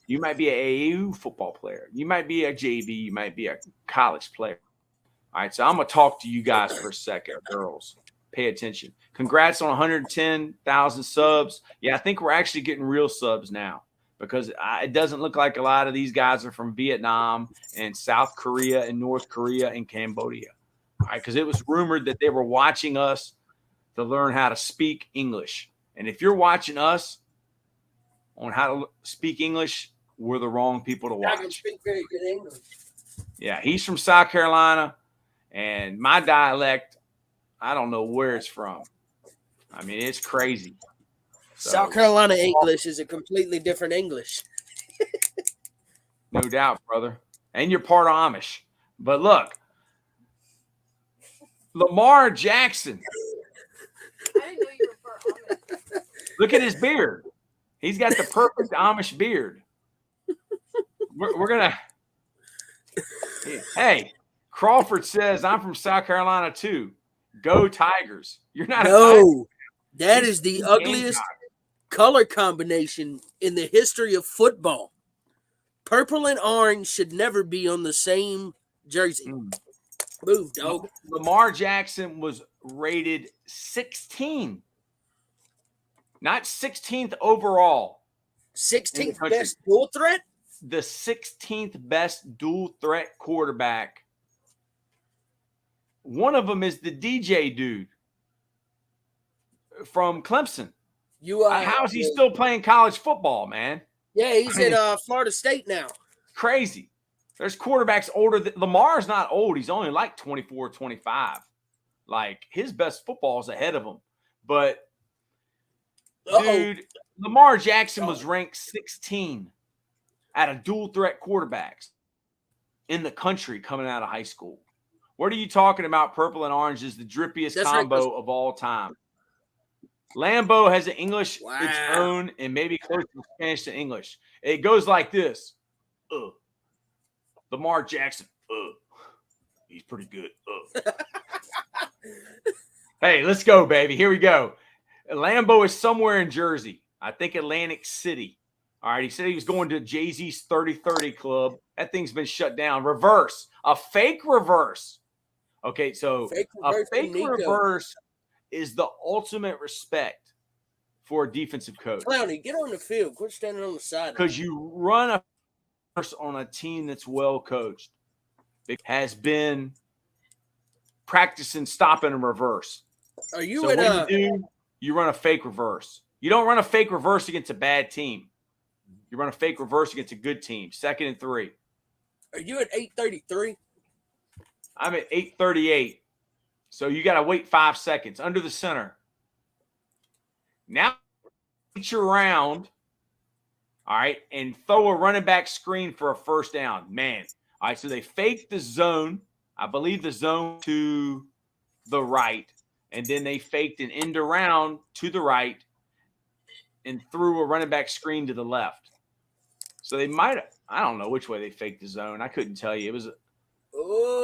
You might be an AAU football player. You might be a JV. You might be a college player. All right, so I'm going to talk to you guys for a second, girls. Pay attention. Congrats on 110,000 subs. Yeah, I think we're actually getting real subs now because it doesn't look like a lot of these guys are from Vietnam and South Korea and North Korea and Cambodia. All right, because it was rumored that they were watching us to learn how to speak English. And if you're watching us on how to speak English, we're the wrong people to watch. I can speak very good English. Yeah, he's from South Carolina, and my dialect, I don't know where it's from. I mean, it's crazy. So, South Carolina English is a completely different English. No doubt, brother. And you're part Amish. But look, Lamar Jackson. I didn't know you were part Amish. Look at his beard. He's got the perfect Amish beard. We're going to – hey, Crawford says, I'm from South Carolina too. Go Tigers. You're not a Tiger. That is the ugliest color combination in the history of football. Purple and orange should never be on the same jersey. Move, dog. Lamar Jackson was rated 16. Not 16th overall. 16th best dual threat? The 16th best dual threat quarterback. One of them is the DJ dude from Clemson. How is he still playing college football, man? Yeah, he's at Florida State now. Crazy. There's quarterbacks older than Lamar's not old. He's only like 24, 25. Like his best football is ahead of him. But dude, Lamar Jackson was ranked 16 out of dual threat quarterbacks in the country coming out of high school. What are you talking about? Purple and orange is the drippiest combo of all time. Lambeau has an English its own and maybe close to Spanish to English. It goes like this. Lamar Jackson. He's pretty good. Hey, let's go, baby. Here we go. Lambeau is somewhere in Jersey. I think Atlantic City. All right. He said he was going to Jay-Z's 30-30 club. That thing's been shut down. Reverse. A fake reverse. Okay, so a fake reverse is the ultimate respect for a defensive coach. Clowney, get on the field. Quit standing on the side. Because you run a reverse on a team that's well coached. It has been practicing stopping a reverse. Are you so what do? You run a fake reverse. You don't run a fake reverse against a bad team. You run a fake reverse against a good team. 2nd and 3. Are you at 8:33? I'm at 8:38. So you got to wait 5 seconds under the center. Now reach around, all right, and throw a running back screen for a first down. Man. All right, so they fake the zone. I believe the zone to the right. and then they faked an end around to the right and threw a running back screen to the left. So they might have, I don't know which way they faked the zone. I couldn't tell you. It was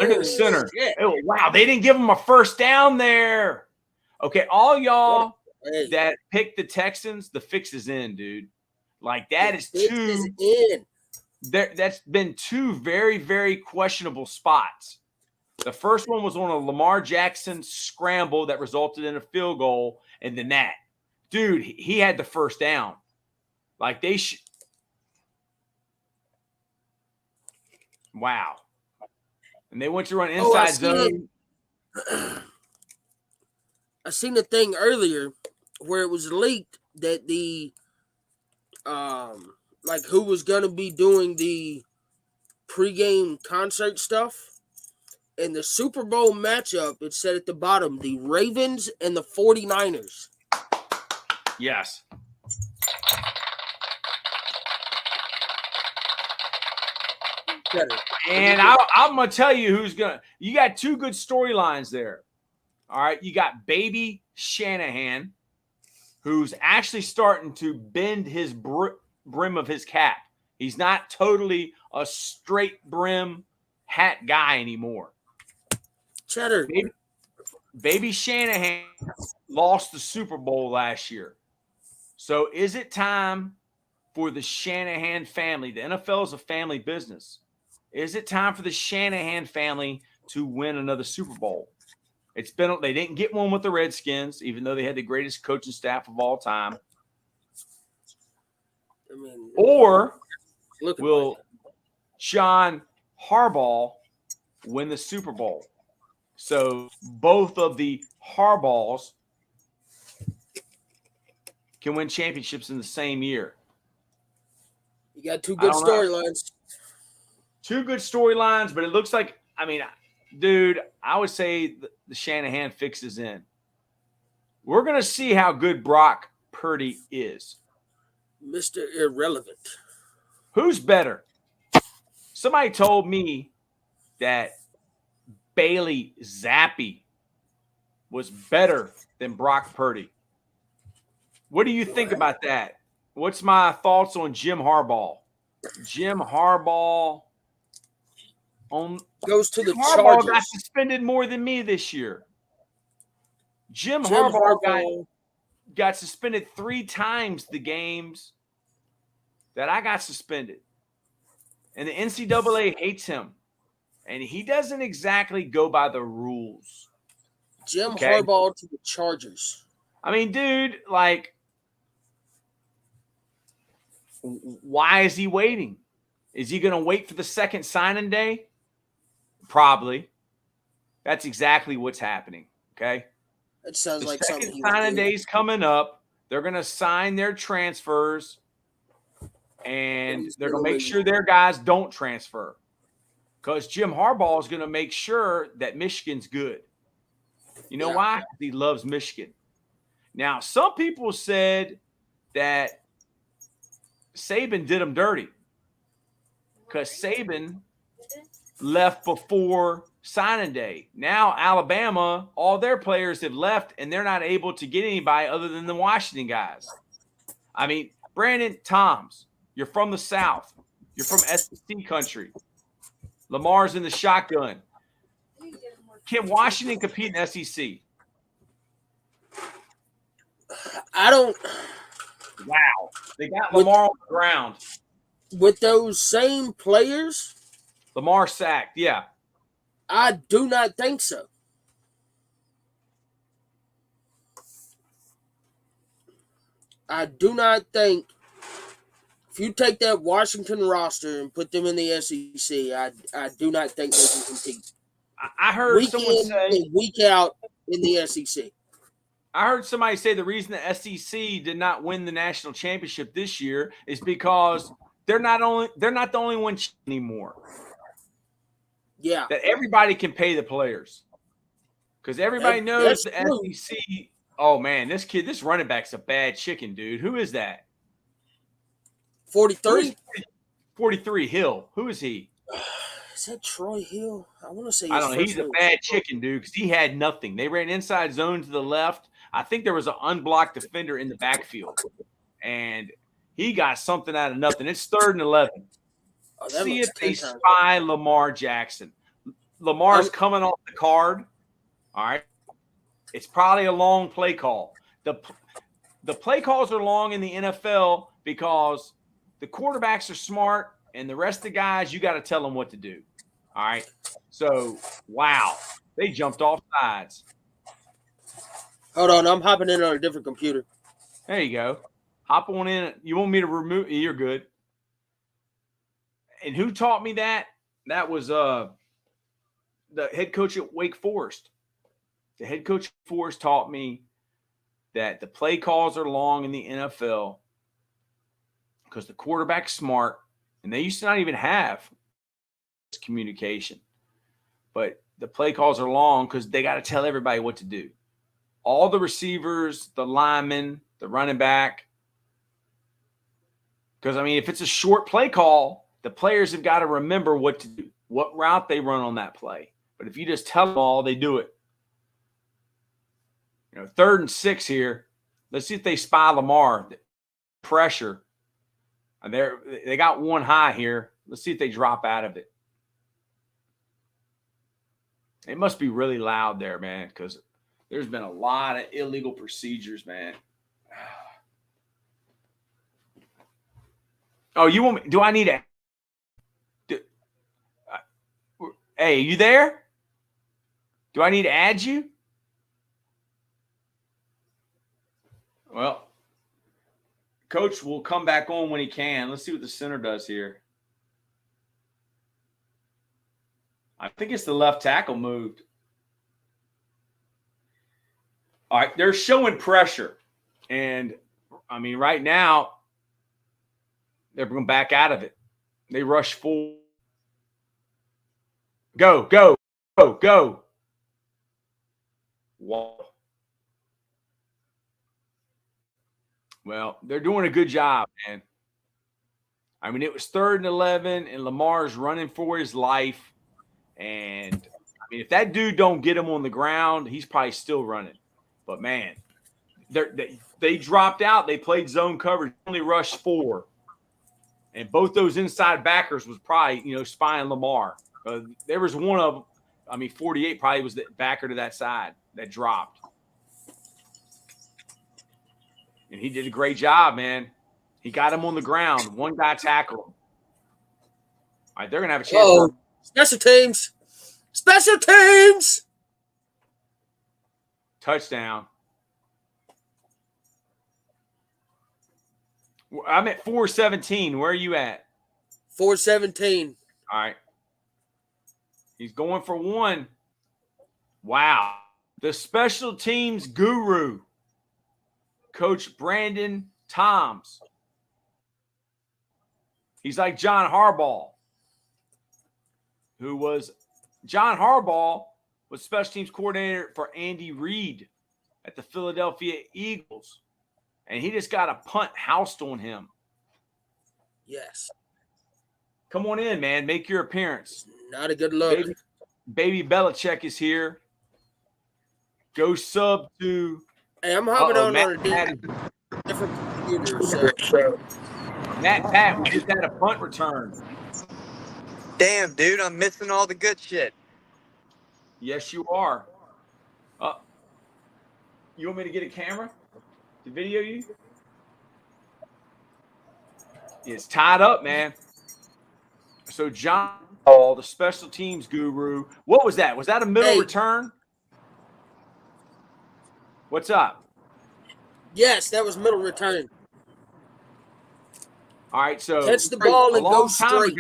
under the center. Oh, wow, they didn't give them a first down there. Okay, all y'all that picked the Texans, the fix is in, dude. Like that is two. That's been two very, very questionable spots. The first one was on a Lamar Jackson scramble that resulted in a field goal, and then that. Dude, he had the first down. Like they should. Wow. And they went to run inside zone. I seen the thing earlier where it was leaked that the like who was gonna be doing the pregame concert stuff. In the Super Bowl matchup, it said at the bottom, the Ravens and the 49ers. Yes. And I'm going to tell you who's going to – you got two good storylines there. All right. You got baby Shanahan, who's actually starting to bend his brim of his cap. He's not totally a straight brim hat guy anymore. Cheddar. Baby Shanahan lost the Super Bowl last year. So is it time for the Shanahan family? The NFL is a family business. Is it time for the Shanahan family to win another Super Bowl? They didn't get one with the Redskins, even though they had the greatest coaching staff of all time. Or will John Harbaugh win the Super Bowl? So both of the Harbaughs can win championships in the same year. You got two good storylines. Two good storylines, but it looks like, I mean, dude, I would say the Shanahan fix is in. We're going to see how good Brock Purdy is. Mr. Irrelevant. Who's better? Somebody told me that Bailey Zappi was better than Brock Purdy. What do you think about that? What's my thoughts on Jim Harbaugh? Jim Harbaugh goes to the Harbaugh Chargers. Got suspended more than me this year. Jim Harbaugh got suspended 3 times the games that I got suspended. And the NCAA hates him. And he doesn't exactly go by the rules. Jim Harbaugh to the Chargers. I mean, dude, like, why is he waiting? Is he going to wait for the second signing day? Probably. That's exactly what's happening, okay? It sounds like something. Second signing day's coming up. They're going to sign their transfers, and they're going to make sure their guys don't transfer. Because Jim Harbaugh is going to make sure that Michigan's good. You know why? He loves Michigan. Now, some people said that Saban did him dirty because Saban left before signing day. Now, Alabama, all their players have left, and they're not able to get anybody other than the Washington guys. I mean, Brandon Toms, you're from the South. You're from SEC country. Lamar's in the shotgun. Can Washington compete in SEC? I don't. Wow. They got Lamar on the ground. With those same players? Lamar sacked, yeah. I do not think so. I do not think. If you take that Washington roster and put them in the SEC, I do not think they can compete. I heard week someone say week out in the SEC. I heard somebody say the reason the SEC did not win the national championship this year is because they're not the only one anymore. Yeah, that everybody can pay the players because everybody knows the true. SEC. Oh man, this running back's a bad chicken, dude. Who is that? 43? 43 Hill. Who is he? Is that Troy Hill? I want to say I don't know. He's a bad chicken, dude, because he had nothing. They ran inside zone to the left. I think there was an unblocked defender in the backfield, and he got something out of nothing. It's 3rd and 11. See if they spy Lamar Jackson. Lamar's coming off the card. All right. It's probably a long play call. The play calls are long in the NFL because the quarterbacks are smart, and the rest of the guys, you got to tell them what to do. All right. So, wow. They jumped off sides. Hold on. I'm hopping in on a different computer. There you go. Hop on in. You want me to remove? You're good. And who taught me that? That was the head coach at Wake Forest. The head coach at Forest taught me that the play calls are long in the NFL because the quarterback's smart, and they used to not even have communication. But the play calls are long because they got to tell everybody what to do. All the receivers, the linemen, the running back. Because, I mean, if it's a short play call, the players have got to remember what to do, what route they run on that play. But if you just tell them all, they do it. 3rd and 6 here. Let's see if they spy Lamar. Pressure. And they got one high here. Let's see if they drop out of it. It must be really loud there, man, because there's been a lot of illegal procedures, man. Oh, you want me? Do I need to? Hey, you there? Do I need to add you? Well, Coach will come back on when he can. Let's see what the center does here. I think it's the left tackle moved. All right, they're showing pressure. And, I mean, right now, they're going back out of it. They rush full. Go, go, go, go. Wow. Well, they're doing a good job, man. I mean, it was 3rd and 11, and Lamar's running for his life. And, I mean, if that dude don't get him on the ground, he's probably still running. But, man, they dropped out. They played zone coverage, only rushed 4. And both those inside backers was probably, spying Lamar. There was one of them, 48 probably was the backer to that side that dropped. And he did a great job, man. He got him on the ground. One guy tackled him. All right, they're going to have a chance. Special teams. Special teams. Touchdown. I'm at 417. Where are you at? 417. All right. He's going for 1. Wow. The special teams guru, Coach Brandon Toms. He's like John Harbaugh, John Harbaugh was special teams coordinator for Andy Reid at the Philadelphia Eagles. And he just got a punt housed on him. Yes. Come on in, man. Make your appearance. Not a good look. Baby Belichick is here. Go sub to. Hey, I'm hopping on a different computer. So. Matt Pat, we just had a punt return. Damn, dude, I'm missing all the good shit. Yes, you are. You want me to get a camera to video you? It's tied up, man. So John Paul, the special teams guru. What was that? Was that a middle return? What's up? Yes, that was middle return. All right, so catch the ball and go straight.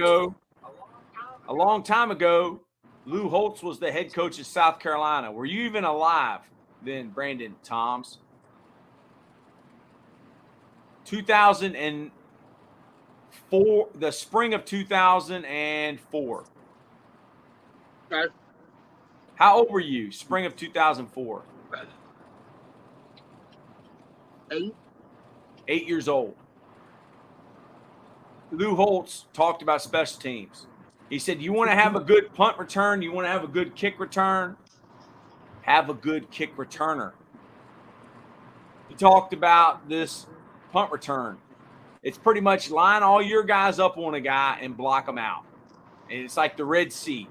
A long time ago, Lou Holtz was the head coach of South Carolina. Were you even alive then, Brandon Toms? 2004, the spring of 2004. Okay. How old were you? Spring of 2004. 8. 8 years old. Lou Holtz talked about special teams. He said, you want to have a good punt return? You want to have a good kick return? Have a good kick returner. He talked about this punt return. It's pretty much line all your guys up on a guy and block them out. And it's like the Red Sea.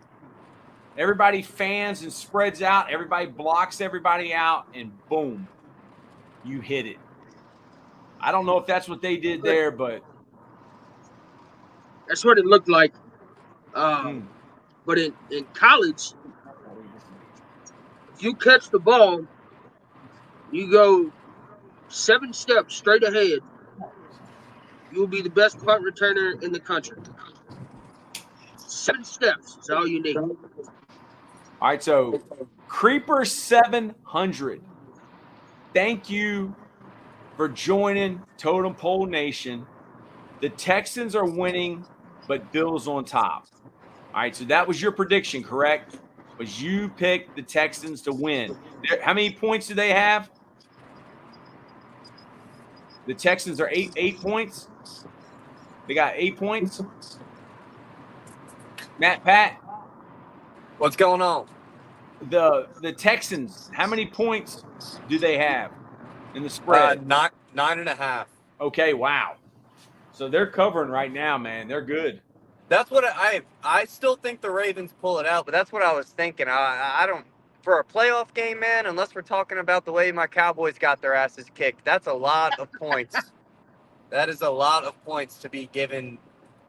Everybody fans and spreads out. Everybody blocks everybody out, and boom, you hit it. I don't know if that's what they did there, but that's what it looked like. But in college, if you catch the ball, you go 7 steps straight ahead, you'll be the best punt returner in the country. 7 steps is all you need. All right, so Creeper 700. Thank you for joining Totem Pole Nation. The Texans are winning, but Bills on top. All right, so that was your prediction, correct? Was you picked the Texans to win. How many points do they have? The Texans are eight points. They got 8 points. Pat. What's going on? The Texans, how many points do they have in the spread? 9.5. Okay, wow. So they're covering right now, man. They're good. That's what I still think the Ravens pull it out, but that's what I was thinking. I don't, for a playoff game, man, unless we're talking about the way my Cowboys got their asses kicked, that's a lot of points. That is a lot of points to be given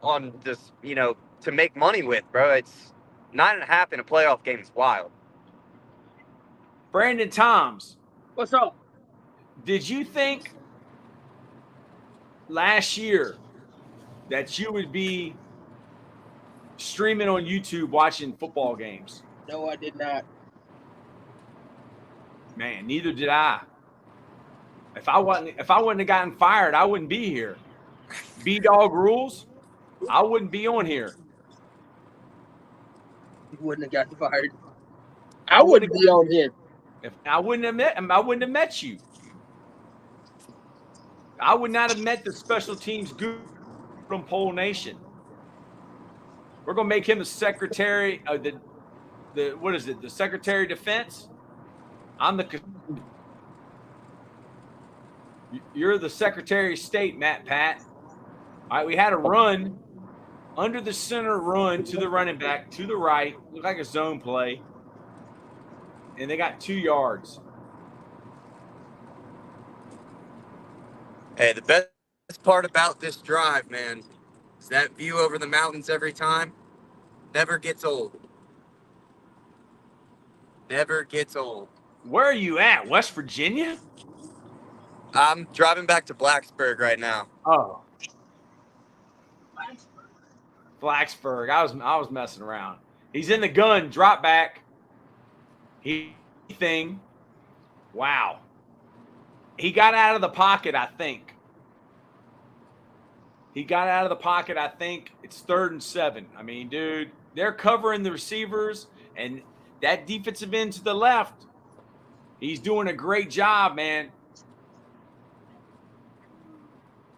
on this, to make money with, bro. It's 9.5 in a playoff game is wild. Brandon Toms. What's up? Did you think last year that you would be streaming on YouTube watching football games? No, I did not. Man, neither did I. If I wouldn't have gotten fired, I wouldn't be here. B-Dog rules, I wouldn't be on here. You wouldn't have gotten fired. I wouldn't be on here. If I wouldn't have met you. I would not have met the special teams guru from Pole Nation. We're gonna make him the secretary of the what is it? The Secretary of Defense. You're the Secretary of State, Pat. All right, we had a run under the center, run to the running back to the right, looked like a zone play, and they got 2 yards. Hey, the best part about this drive, man, is that view over the mountains every time. Never gets old. Never gets old. Where are you at? West Virginia? I'm driving back to Blacksburg right now. Oh, Blacksburg. I was messing around. He's in the gun. Drop back. Wow. He got out of the pocket, I think. It's 3rd and 7. I mean, dude, they're covering the receivers, and that defensive end to the left, he's doing a great job, man.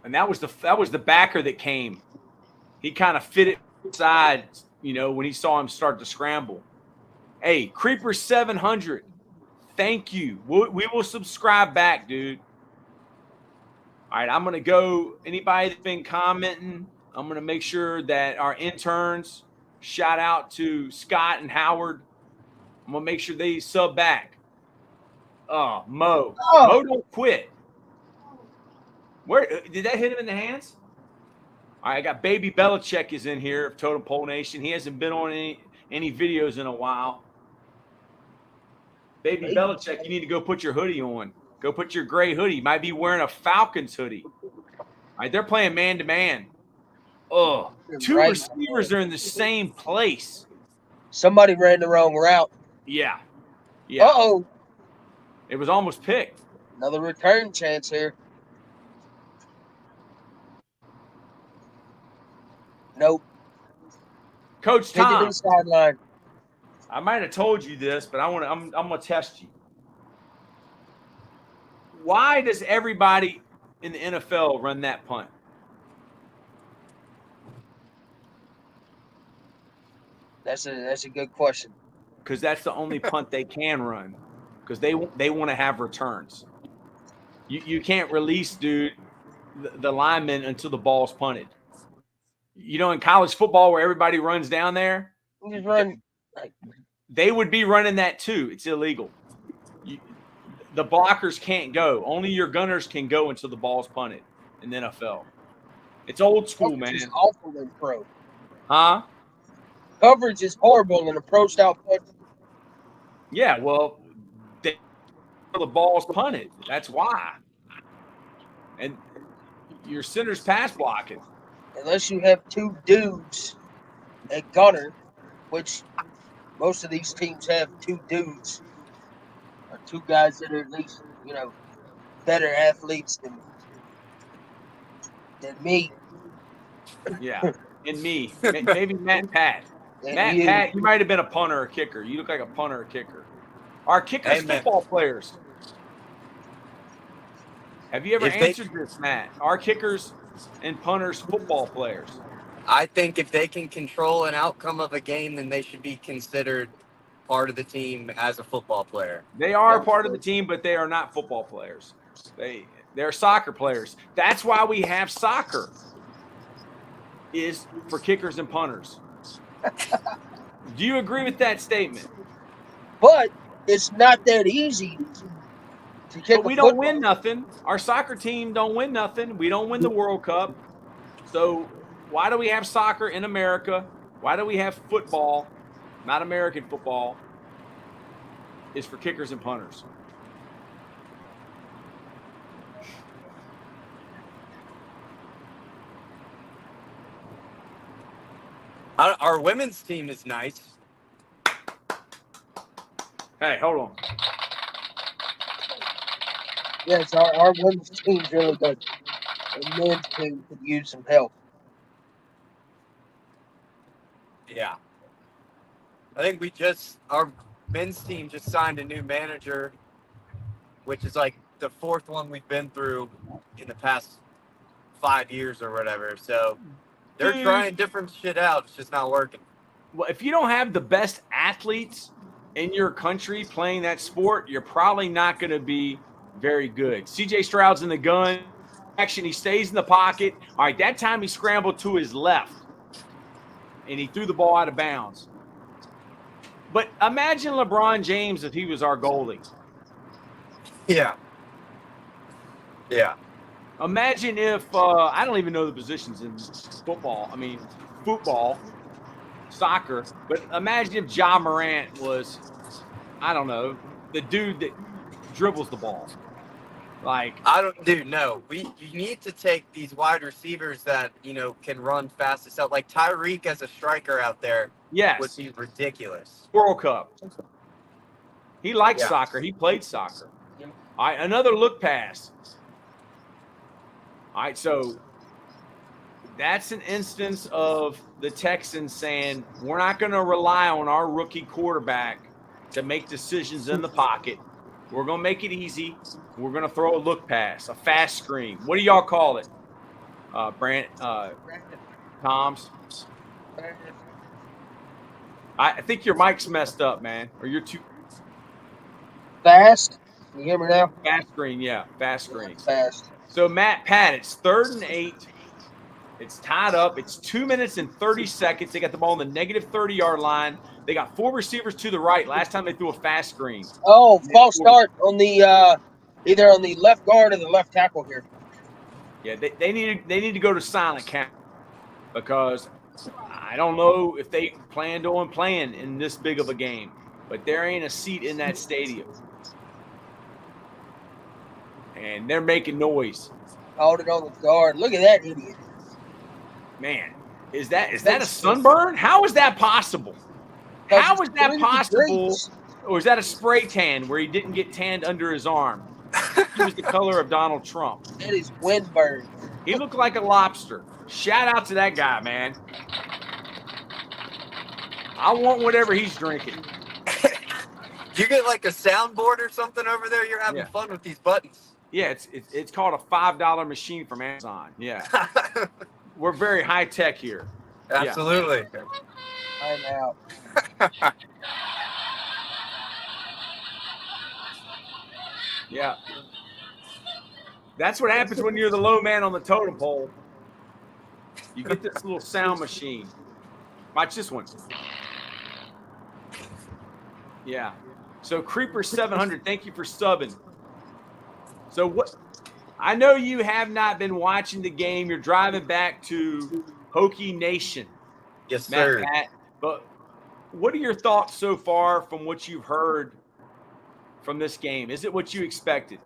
And that was the backer that came. He kind of fit it inside, when he saw him start to scramble. Hey, Creeper 700, thank you. We will subscribe back, dude. All right, I'm going to go. Anybody that's been commenting, I'm going to make sure that our interns, shout out to Scott and Howard. I'm going to make sure they sub back. Oh, Mo. Mo don't quit. Where did that hit him in the hands? All right, I got Baby Belichick is in here of Totem Pole Nation. He hasn't been on any videos in a while. Baby Belichick, you need to go put your hoodie on. Go put your gray hoodie. You might be wearing a Falcons hoodie. All right, they're playing man-to-man. Oh, 2 receivers are in the same place. Somebody ran the wrong route. Yeah. Uh-oh. It was almost picked. Another return chance here. Nope. Coach Tom. To the sideline. I might have told you this, but I'm gonna test you. Why does everybody in the NFL run that punt? That's a good question. Because that's the only punt they can run. Because they want to have returns. You can't release, dude, the lineman until the ball's punted. You know, in college football where everybody runs down there, You just run. they would be running that too. It's illegal. The blockers can't go. Only your gunners can go until the ball's punted in the NFL. It's old school, man. Coverage is awful in pro. Huh? Coverage is horrible in a pro style foot. Yeah, well, the ball's punted. That's why. And your center's pass blocking. Unless you have two dudes at gunner, which most of these teams have two dudes, or two guys that are at least, better athletes than me. Yeah, and me. Maybe Matt and Pat. And Pat, you might have been a punter or kicker. You look like a punter or kicker. Our kickers, football players. Have you ever answered this, Matt? Our kickers and punters, football players. I think if they can control an outcome of a game, then they should be considered part of the team as a football player. They are part of the team, but they are not football players. They're soccer players. That's why we have soccer, is for kickers and punters. Do you agree with that statement? But it's not that easy to kick. But we don't win nothing. Our soccer team don't win nothing. We don't win the World Cup. So why do we have soccer in America? Why do we have football, not American football, is for kickers and punters? Our women's team is nice. Hey, hold on. Yes, our women's team's really good. The men's team could use some help. Yeah. I think our men's team just signed a new manager, which is like the fourth one we've been through in the past 5 years or whatever. So they're trying different shit out. It's just not working. Well, if you don't have the best athletes in your country playing that sport, you're probably not going to be very good. CJ Stroud's in the gun. Action, he stays in the pocket. All right, that time he scrambled to his left, and he threw the ball out of bounds. But imagine LeBron James if he was our goalie. Yeah. Yeah. Imagine if, I don't even know the positions in football. I mean, football, soccer. But imagine if Ja Morant was, I don't know, the dude that dribbles the ball. No. You need to take these wide receivers that, can run fast as hell. Like Tyreek as a striker out there would be ridiculous. World Cup. He likes soccer. He played soccer. All right, another look pass. All right, so that's an instance of the Texans saying, we're not going to rely on our rookie quarterback to make decisions in the pocket. We're going to make it easy. We're going to throw a look pass, a fast screen. What do y'all call it? Toms? I think your mic's messed up, man. Or you're too fast. Can you hear me now? Fast screen, yeah. Fast screen. Fast. So, Pat, it's 3rd and 8. It's tied up. It's 2 minutes and 30 seconds. They got the ball on the negative 30-yard line. They got 4 receivers to the right. Last time they threw a fast screen. Oh, false start on the either on the left guard or the left tackle here. Yeah, they need to go to silent count because I don't know if they planned on playing in this big of a game, but there ain't a seat in that stadium. And they're making noise. Called it on the guard. Look at that idiot. Man, is that a sunburn? How is that possible? How is that possible? Or is that a spray tan where he didn't get tanned under his arm? He was the color of Donald Trump. That is windburn. He looked like a lobster. Shout out to that guy, man. I want whatever he's drinking. You get like a soundboard or something over there? You're having fun with these buttons. Yeah, it's called a $5 machine from Amazon. Yeah. We're very high tech here. Absolutely. I'm out. Yeah. That's what happens when you're the low man on the totem pole. You get this little sound machine. Watch this one. Yeah. So Creeper 700, thank you for subbing. So what? I know you have not been watching the game. You're driving back to Hokie Nation, Yes, Matt sir. Pat. But what are your thoughts so far from what you've heard from this game? Is it what you expected?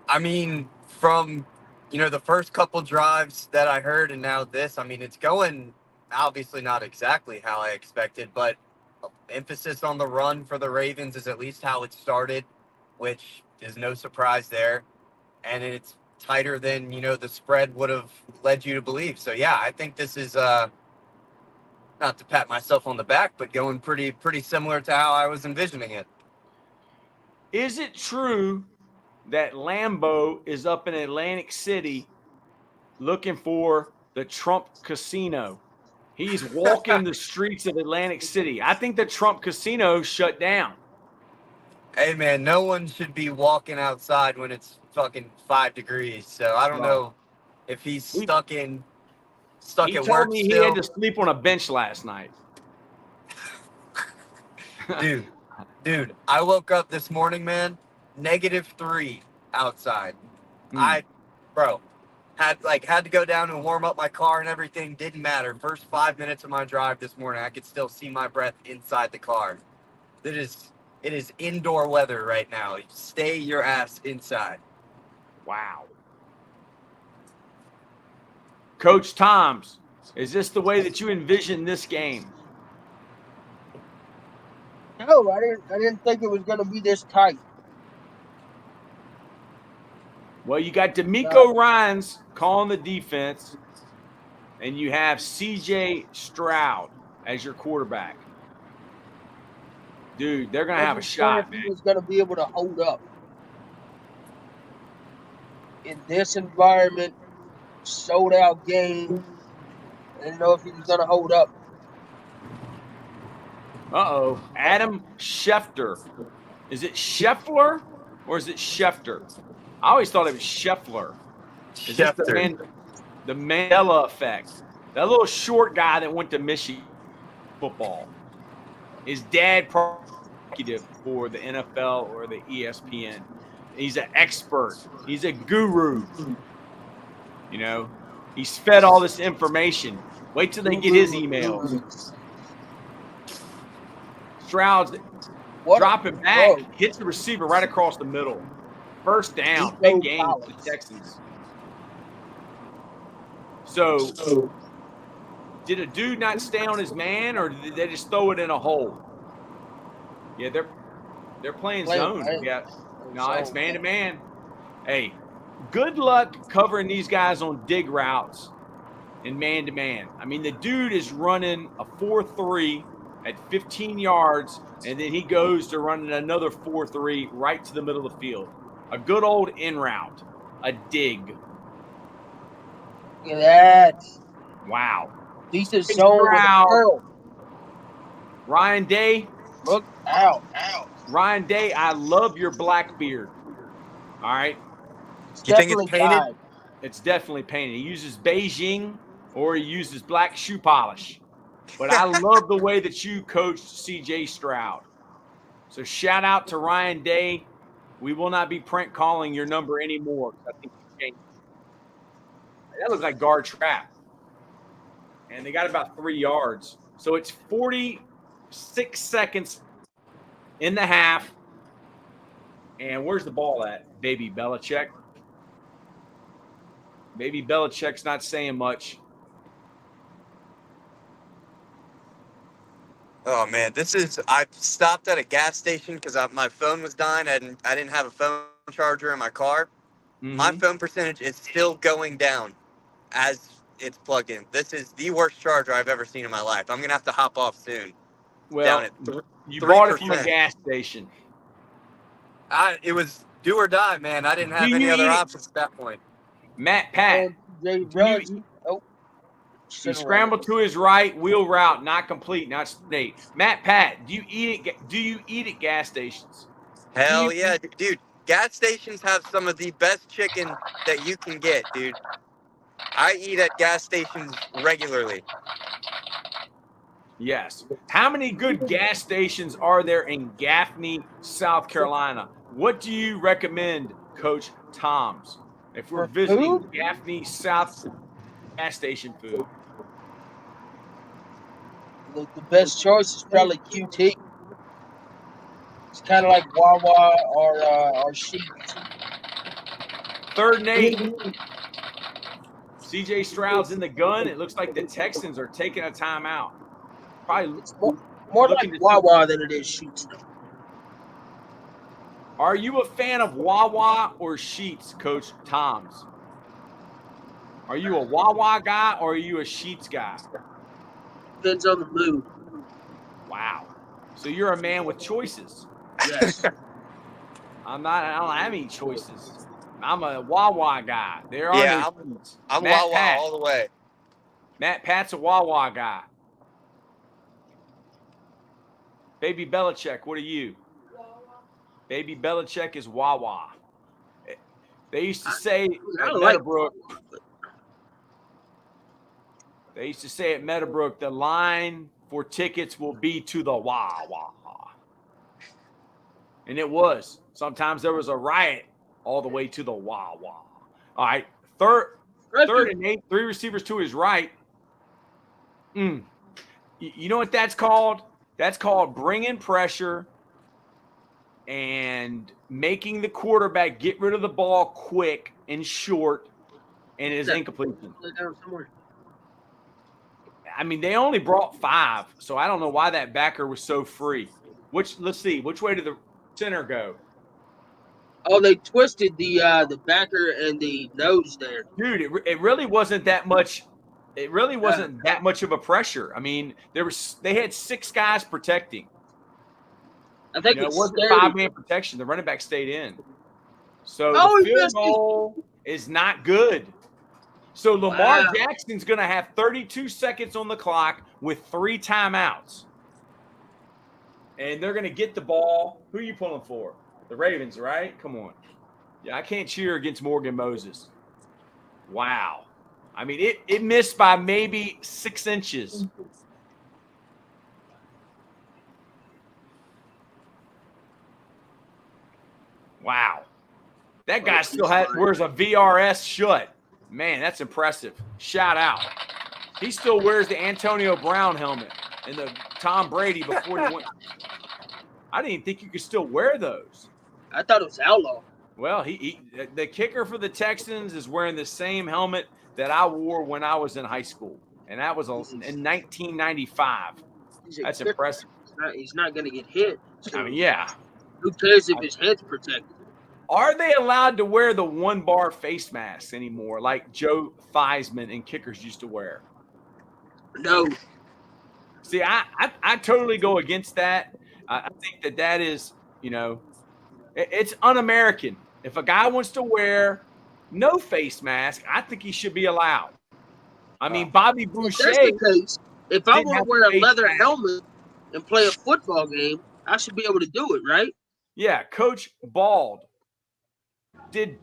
I mean, from the first couple drives that I heard, and now this. I mean, it's going obviously not exactly how I expected, but emphasis on the run for the Ravens is at least how it started, which is no surprise there. And it's tighter than the spread would have led you to believe. So yeah, I think this is not to pat myself on the back, but going pretty similar to how I was envisioning it. Is it true that Lambo is up in Atlantic City looking for the Trump Casino? He's walking the streets of Atlantic City. I think the Trump Casino shut down. Hey man, no one should be walking outside when it's fucking 5 degrees. So I don't know if he's stuck He at told work me still. he had to sleep on a bench last night. Dude, I woke up this morning, man, -3 outside. Bro, had to go down and warm up my car and everything. Didn't matter. First 5 minutes of my drive this morning, I could still see my breath inside the car. It is indoor weather right now. Stay your ass inside. Wow. Coach Toms, is this the way that you envision this game? No, I didn't think it was going to be this tight. Well, you got D'Amico Ryans calling the defense, and you have C.J. Stroud as your quarterback. Dude, they're going to have a shot, man. He was going to be able to hold up in this environment, sold-out game. I didn't know if he was going to hold up. Uh-oh. Adam Schefter. Is it Scheffler or is it Schefter? I always thought it was Scheffler. Is this the Mandela effect? That little short guy that went to Michigan football. His dad executive for the NFL or the ESPN. He's an expert. He's a guru. He's fed all this information. Wait till they get his emails. Stroud's dropping back, hits the receiver right across the middle. First down, big game for the Texans. So, did a dude not stay on his man, or did they just throw it in a hole? Yeah, they're playing zone. Yeah, no, it's man to man. Hey, good luck covering these guys on dig routes and man to man. I mean, the dude is running a 4-3 at 15 yards, and then he goes to running another 4-3 right to the middle of the field. A good old in route, a dig. Look at that. Wow. Decent zone with a curl. Ryan Day. Look out. Ryan Day, I love your black beard. All right. You think it's painted? It's definitely painted. He uses Beijing or he uses black shoe polish. But I love the way that you coached C.J. Stroud. So shout out to Ryan Day. We will not be prank calling your number anymore. I think you changed it. That looks like guard trap. And they got about 3 yards. So it's 46 seconds in the half. And where's the ball at, baby Belichick? Baby Belichick's not saying much. Oh man, I stopped at a gas station because my phone was dying. I didn't have a phone charger in my car. Mm-hmm. My phone percentage is still going down as it's plugged in. This is the worst charger I've ever seen in my life. I'm gonna have to hop off soon. Well, you bought it from a gas station. It was do or die, man. I didn't have any other options at that point. Matt Pat. He scrambled to his right, wheel route, not complete, not straight. Matt Pat, do you eat at gas stations? Hell yeah, dude. Gas stations have some of the best chicken that you can get, dude. I eat at gas stations regularly. Yes. How many good gas stations are there in Gaffney, South Carolina? What do you recommend, Coach Tom's, if we're visiting Gaffney, South gas station food? The best choice is probably QT. It's kind of like Wawa or Sheets. 3rd and 8. CJ Stroud's in the gun. It looks like the Texans are taking a timeout. Probably It's more like Wawa than it is Sheets. Are you a fan of Wawa or Sheets, Coach Tom's? Are you a Wawa guy or are you a Sheets guy? Depends on the mood. Wow. So you're a man with choices. Yes. I don't have any choices. I'm a Wawa guy. There are no Sheets. I'm Wawa all the way. Matt Pat's a Wawa guy. Baby Belichick, what are you? Baby Belichick is Wawa. They used to say at Meadowbrook. They used to say at Meadowbrook, the line for tickets will be to the Wawa. And it was. Sometimes there was a riot all the way to the Wawa. All right. Third and 8, 3 receivers to his right. You know what that's called? That's called bringing pressure and making the quarterback get rid of the ball quick and short, and it is incompletion. I mean, they only brought 5, so I don't know why that backer was so free. Let's see, which way did the center go? Oh, they twisted the backer and the nose there. Dude, it really wasn't that much. It really wasn't that much of a pressure. I mean, they had 6 guys protecting. I think it wasn't 5-man protection. The running back stayed in. So the field goal is not good. So Lamar Jackson's going to have 32 seconds on the clock with 3 timeouts. And they're going to get the ball. Who are you pulling for? The Ravens, right? Come on. Yeah, I can't cheer against Morgan Moses. Wow. I mean, it missed by maybe 6 inches. Wow. That guy still wears a VRS shut. Man, that's impressive. Shout out. He still wears the Antonio Brown helmet and the Tom Brady before he went. I didn't even think you could still wear those. I thought it was outlaw. Well, the kicker for the Texans is wearing the same helmet that I wore when I was in high school, and that was in 1995. That's impressive. He's not going to get hit. So I mean, yeah. Who cares if his head's protected? Are they allowed to wear the 1-bar face masks anymore, like Joe Theismann and kickers used to wear? No. See, I totally go against that. I think that is, it's un-American. If a guy wants to wear no face mask, I think he should be allowed. I mean, Bobby Boucher. If that's the case, if I want to wear a leather helmet and play a football game, I should be able to do it, right? Yeah, Coach Bald. Did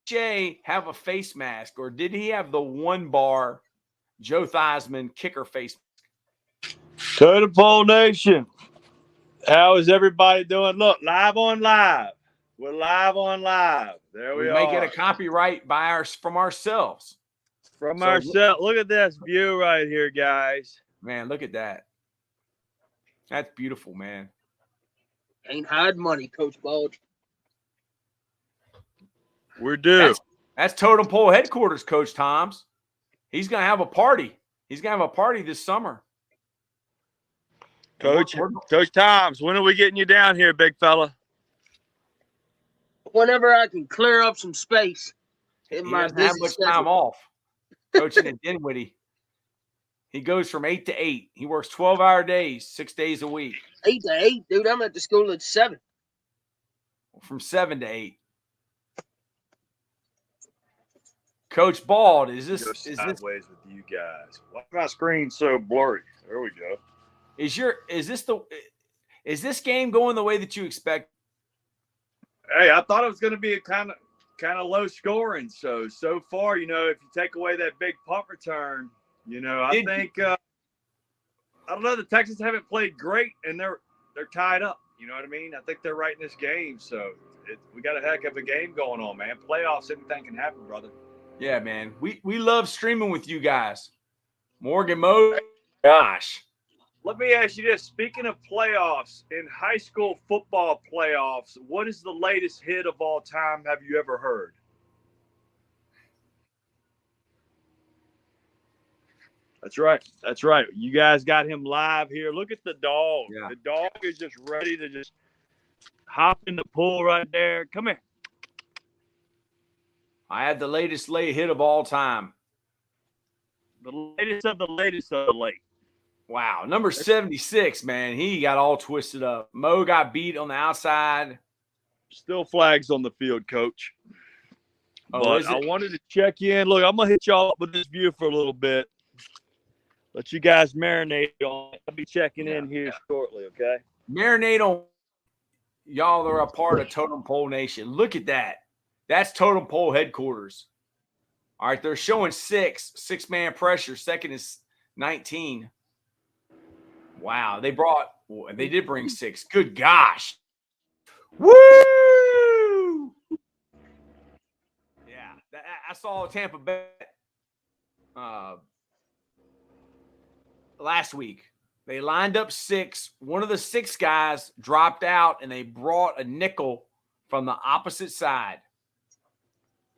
Jay have a face mask, or did he have the 1-bar Joe Theismann kicker face mask? Totem Pole Nation. How is everybody doing? Look, live on live. We're live on live. There we are. We may get a copyright from ourselves. From ourselves. Look at this view right here, guys. Man, look at that. That's beautiful, man. Ain't hide money, Coach Bald. We're due. That's Totem Pole headquarters, Coach Tom's. He's going to have a party. He's going to have a party this summer. Coach Tom's, when are we getting you down here, big fella? Whenever I can clear up some space. He doesn't have much time off. Coaching at Dinwiddie. He goes from 8 to 8. He works 12-hour days, 6 days a week. 8 to 8? Dude, I'm at the school at 7. From 7 to 8. Coach Bald, is Go this sideways with you guys. Why is my screen so blurry? There we go. is this game going the way that you expect? Hey, I thought it was going to be a kind of low scoring. So far, if you take away that big punt return, I think I don't know. The Texans haven't played great, and they're tied up. You know what I mean? I think they're right in this game. So we got a heck of a game going on, man. Playoffs, anything can happen, brother. Yeah, man. We love streaming with you guys. Morgan Mo. Gosh. Let me ask you this. Speaking of playoffs, in high school football playoffs, what is the latest hit of all time have you ever heard? That's right. That's right. You guys got him live here. Look at the dog. Yeah. The dog is just ready to just hop in the pool right there. Come here. I had the latest late hit of all time. The latest of the latest of the late. Wow. Number 76, man. He got all twisted up. Mo got beat on the outside. Still flags on the field, Coach. Oh, but I wanted to check in. Look, I'm going to hit y'all up with this view for a little bit. Let you guys marinate on it. I'll be checking in here shortly, okay? Marinate on y'all that are a part of Totem Pole Nation. Look at that. That's Totem Pole headquarters. All right, they're showing six-man pressure. Second is 19. Wow, they did bring 6. Good gosh. Woo! Yeah, I saw Tampa Bay last week. They lined up 6. One of the 6 guys dropped out, and they brought a nickel from the opposite side.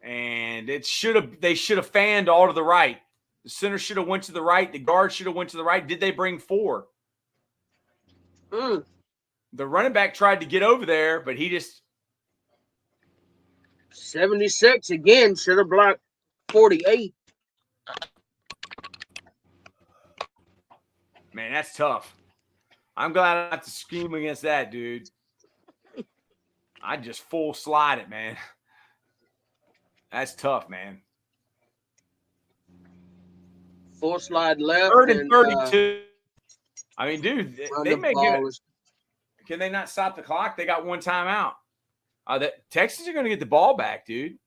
And they should have fanned all to the right. The center should have went to the right. The guard should have went to the right. Did they bring 4? The running back tried to get over there, but he just 76 again. Should have blocked 48. Man, that's tough. I'm glad I don't have to scream against that, dude. I just full slide it, man. That's tough, man. Full slide left. 3rd and 32. I mean, dude, they make it. Can they not stop the clock? They got one timeout. The Texans are going to get the ball back, dude.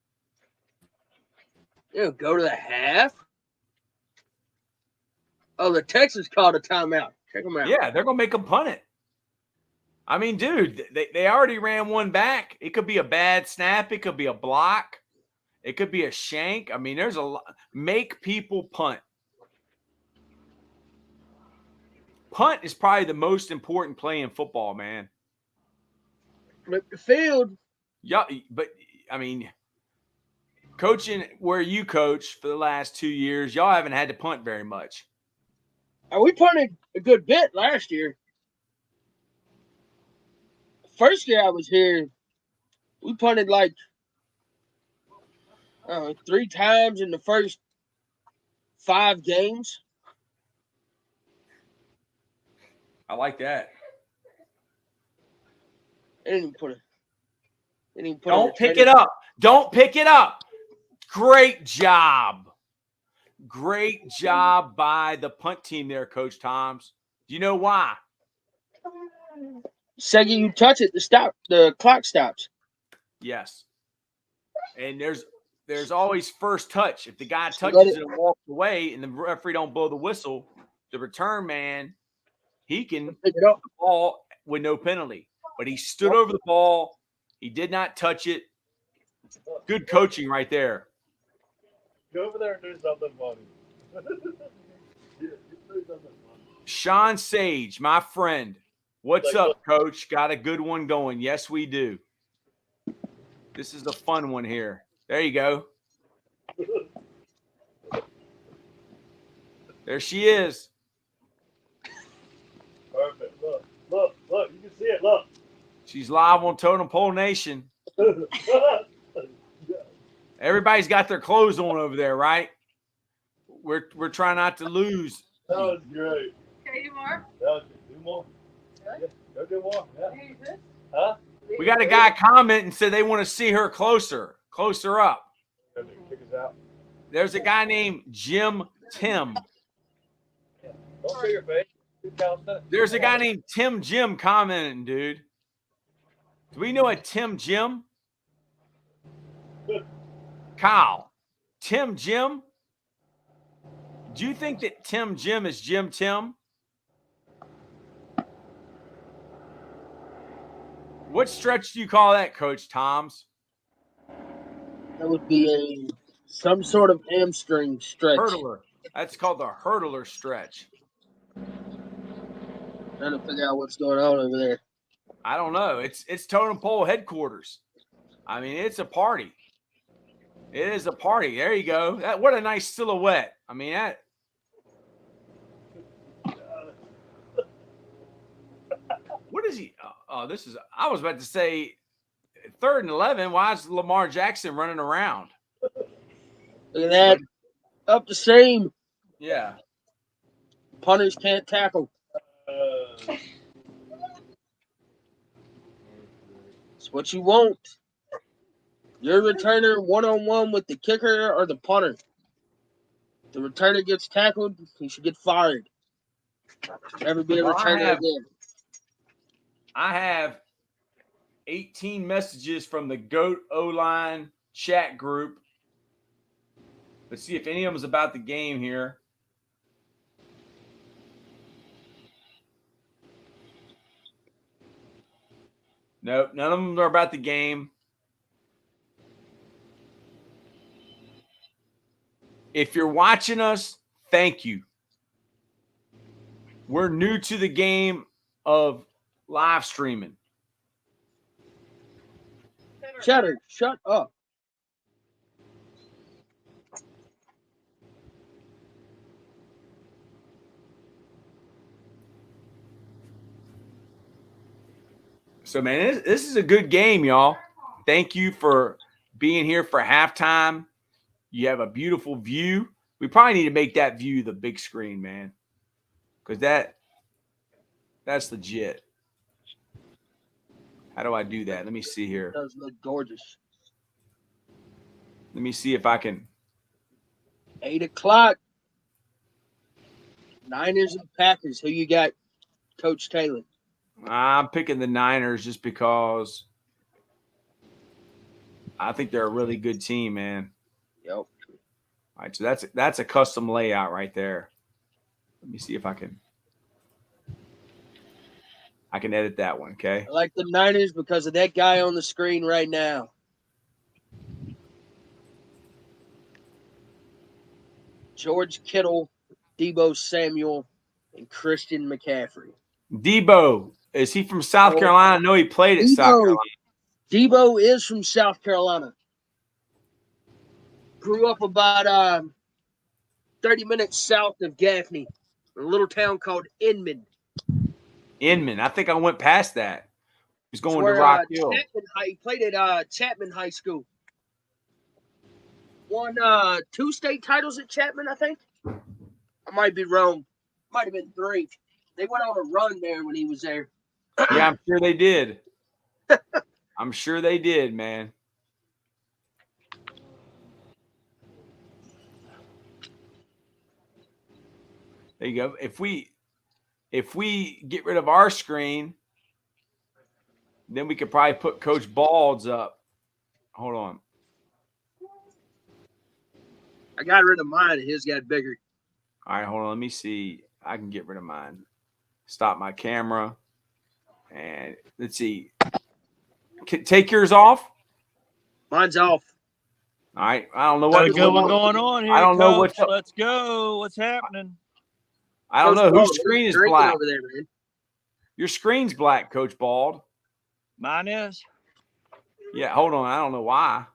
Yeah, go to the half. Oh, the Texans called a timeout. Check them out. Yeah, they're going to make them punt it. I mean, dude, they already ran one back. It could be a bad snap. It could be a block. It could be a shank. I mean, there's a lot. Make people punt. Punt is probably the most important play in football, man. Flip the field. Yeah, but, I mean, coaching where you coach for the last 2 years, y'all haven't had to punt very much. We punted a good bit last year. First year I was here, we punted like 3 times in the first 5 games. I like that. They didn't put it. Don't pick it up. Don't pick it up. Great job. Great job by the punt team there, Coach Toms. Do you know why? Second you touch it, the clock stops. Yes. And there's always first touch. If the guy touches it and walks away and the referee don't blow the whistle, the return man, he can pick it up the ball with no penalty. But he stood over the ball. He did not touch it. Good coaching right there. Go over there and do something funny. Sean Sage, my friend. What's up, Coach? Got a good one going. Yes, we do. This is the fun one here. There you go. There she is. Perfect. Look. You can see it. Look. She's live on Totem Pole Nation. Everybody's got their clothes on over there, right? We're trying not to lose. That was great. Can I do more? Do more. Really? Yeah, go do more. Yeah. Can I use this? Huh? We got a guy comment and said they want to see her closer up. Kick us out. There's a guy named Jim Tim. There's a guy named Tim Jim commenting, dude. Do we know a Tim Jim? Kyle, Tim Jim? Do you think that Tim Jim is Jim Tim? What stretch do you call that, Coach Toms? That would be some sort of hamstring stretch. Hurdler. That's called the hurdler stretch. Trying to figure out what's going on over there. I don't know. It's Totem Pole headquarters. I mean, it's a party. It is a party. There you go. What a nice silhouette. I mean, that. What is he? Oh, this is. I was about to say 3rd and 11. Why is Lamar Jackson running around? Look at that. Up the seam. Yeah. Punters can't tackle. It's what you want. Your returner one-on-one with the kicker or the punter. If the returner gets tackled, he should get fired. Never be a returner again. I have 18 messages from the GOAT O-line chat group. Let's see if any of them is about the game here. Nope, none of them are about the game. If you're watching us, thank you. We're new to the game of live streaming. Cheddar, shut up. So, man, this is a good game, y'all. Thank you for being here for halftime. You have a beautiful view. We probably need to make that view the big screen, man, because that's legit. How do I do that? Let me see here. It does look gorgeous. Let me see if I can. 8 o'clock. Niners and Packers. Who you got, Coach Taylor? I'm picking the Niners just because I think they're a really good team, man. Yep. All right, so that's a custom layout right there. Let me see if I can edit that one, okay? I like the Niners because of that guy on the screen right now. George Kittle, Deebo Samuel, and Christian McCaffrey. Deebo, is he from South Carolina? I know he played at South Carolina. Deebo is from South Carolina. Grew up about 30 minutes south of Gaffney, a little town called Inman. Inman. I think I went past that. He's going where, to Rock Hill. He played at Chapman High School. Won 2 state titles at Chapman, I think. I might be wrong. Might have been 3. They went on a run there when he was there. Yeah, I'm sure they did. I'm sure they did, man. There you go. If we get rid of our screen, then we could probably put Coach Bald's up. Hold on. I got rid of mine and his got bigger. All right, hold on. Let me see. I can get rid of mine. Stop my camera. And let's see. Take yours off. Mine's off. All right. I don't know what's going on here. I don't know Coach. what's up. Let's go. What's happening? I don't know whose screen is black. Over there, man. Your screen's black, Coach Bald. Mine is. Yeah, hold on. I don't know why.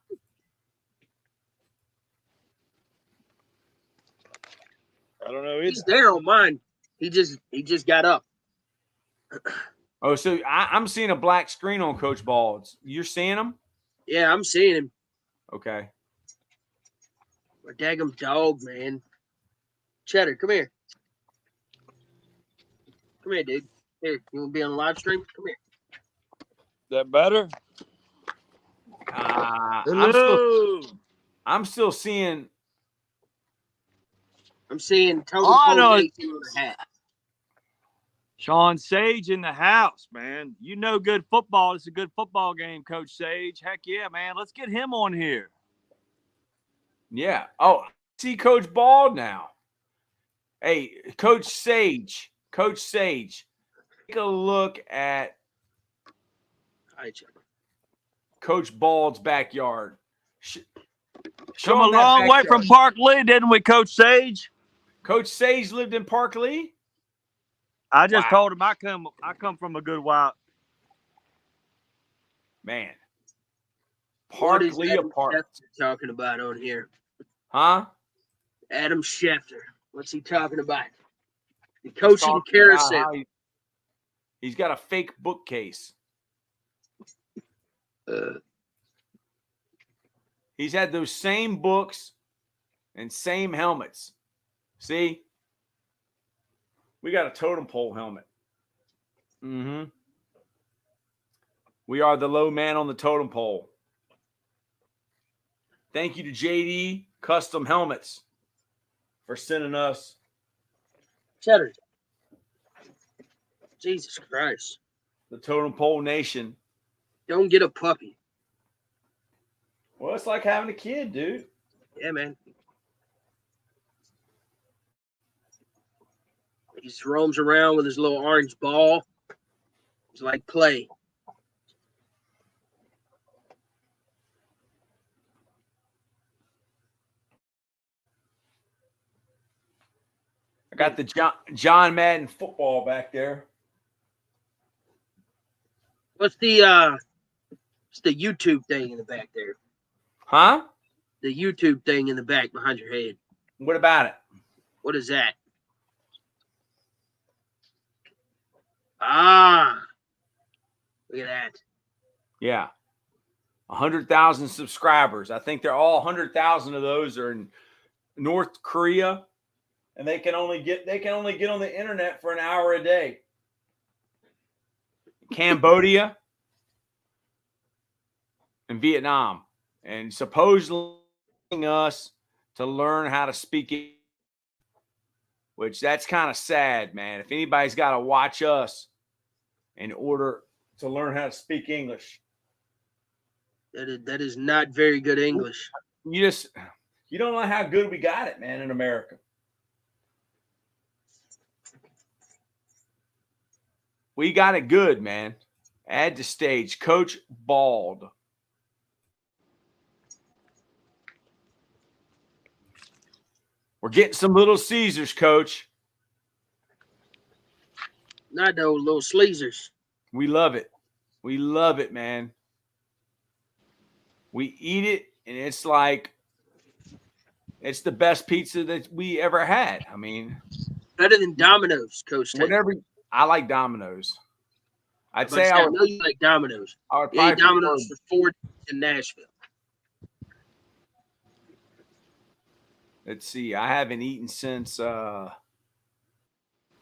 I don't know either. He's there on mine. He just got up. Oh, so I'm seeing a black screen on Coach Bald's. You're seeing him? Yeah, I'm seeing him. Okay. My daggum dog, man. Cheddar, come here. Come here, dude. Here, you want to be on the live stream? Come here. That better? I'm still seeing I'm seeing Totem Oh, Pole no. Nation on the hat. Sean Sage in the house, man. You know good football. It's a good football game, Coach Sage. Heck yeah, man. Let's get him on here. Yeah. Oh, see Coach Bald now. Hey, Coach Sage. Coach Sage. Take a look at Coach Bald's backyard. Come a long way from Park Lee, didn't we, Coach Sage? Coach Sage lived in Park Lee? I just told him I come from a good while. Man. Park Lee apart. Talking about on here? Huh? Adam Schefter. What's he talking about? The coaching carousel. He's got a fake bookcase. He's had those same books and same helmets. See? We got a totem pole helmet. Mm-hmm. We are the low man on the totem pole. Thank you to JD Custom Helmets for sending us. Cheddar. Jesus Christ. The Totem Pole Nation. Don't get a puppy. Well, it's like having a kid, dude. Yeah, man. He just roams around with his little orange ball. It's like play. I got the John Madden football back there. What's the YouTube thing in the back there? Huh? The YouTube thing in the back behind your head. What about it? What is that? Ah. Look at that. Yeah. 100,000 subscribers. I think they're all 100,000 of those are in North Korea. And they can only get on the internet for an hour a day. Cambodia and Vietnam. And supposedly us to learn how to speak it, which that's kind of sad, man. If anybody's got to watch us in order to learn how to speak English. That is not very good English. You don't know how good we got it, man, in America. We got it good, man. Add to stage, Coach Bald. We're getting some Little Caesars, Coach. Not those little sleazers. We love it. We love it, man. We eat it, and it's like it's the best pizza that we ever had. I mean, better than Domino's, Coach. Whatever. I like Domino's. I'd say I know you like Domino's. I would probably Domino's for 4 days in Nashville. Let's see. I haven't eaten since probably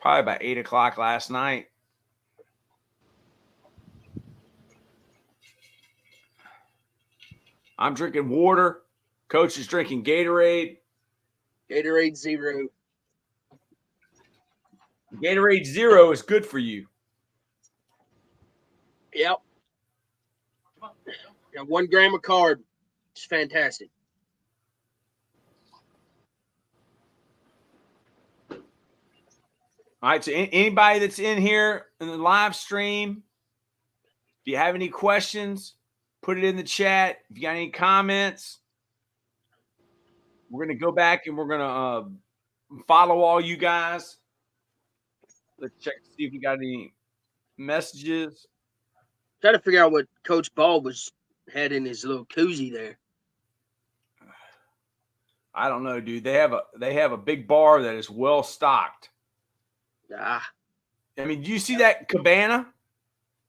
about 8 o'clock last night. I'm drinking water. Coach is drinking Gatorade. Gatorade Zero. Gatorade Zero is good for you. Yep. Got 1 gram of carb. It's fantastic. All right, so anybody that's in here in the live stream, if you have any questions, put it in the chat. If you got any comments, we're going to go back and we're going to follow all you guys. Let's check to see if we got any messages. Trying to figure out what Coach Ball had in his little koozie there. I don't know, dude. They have a big bar that is well stocked. Ah. I mean, do you see that cabana?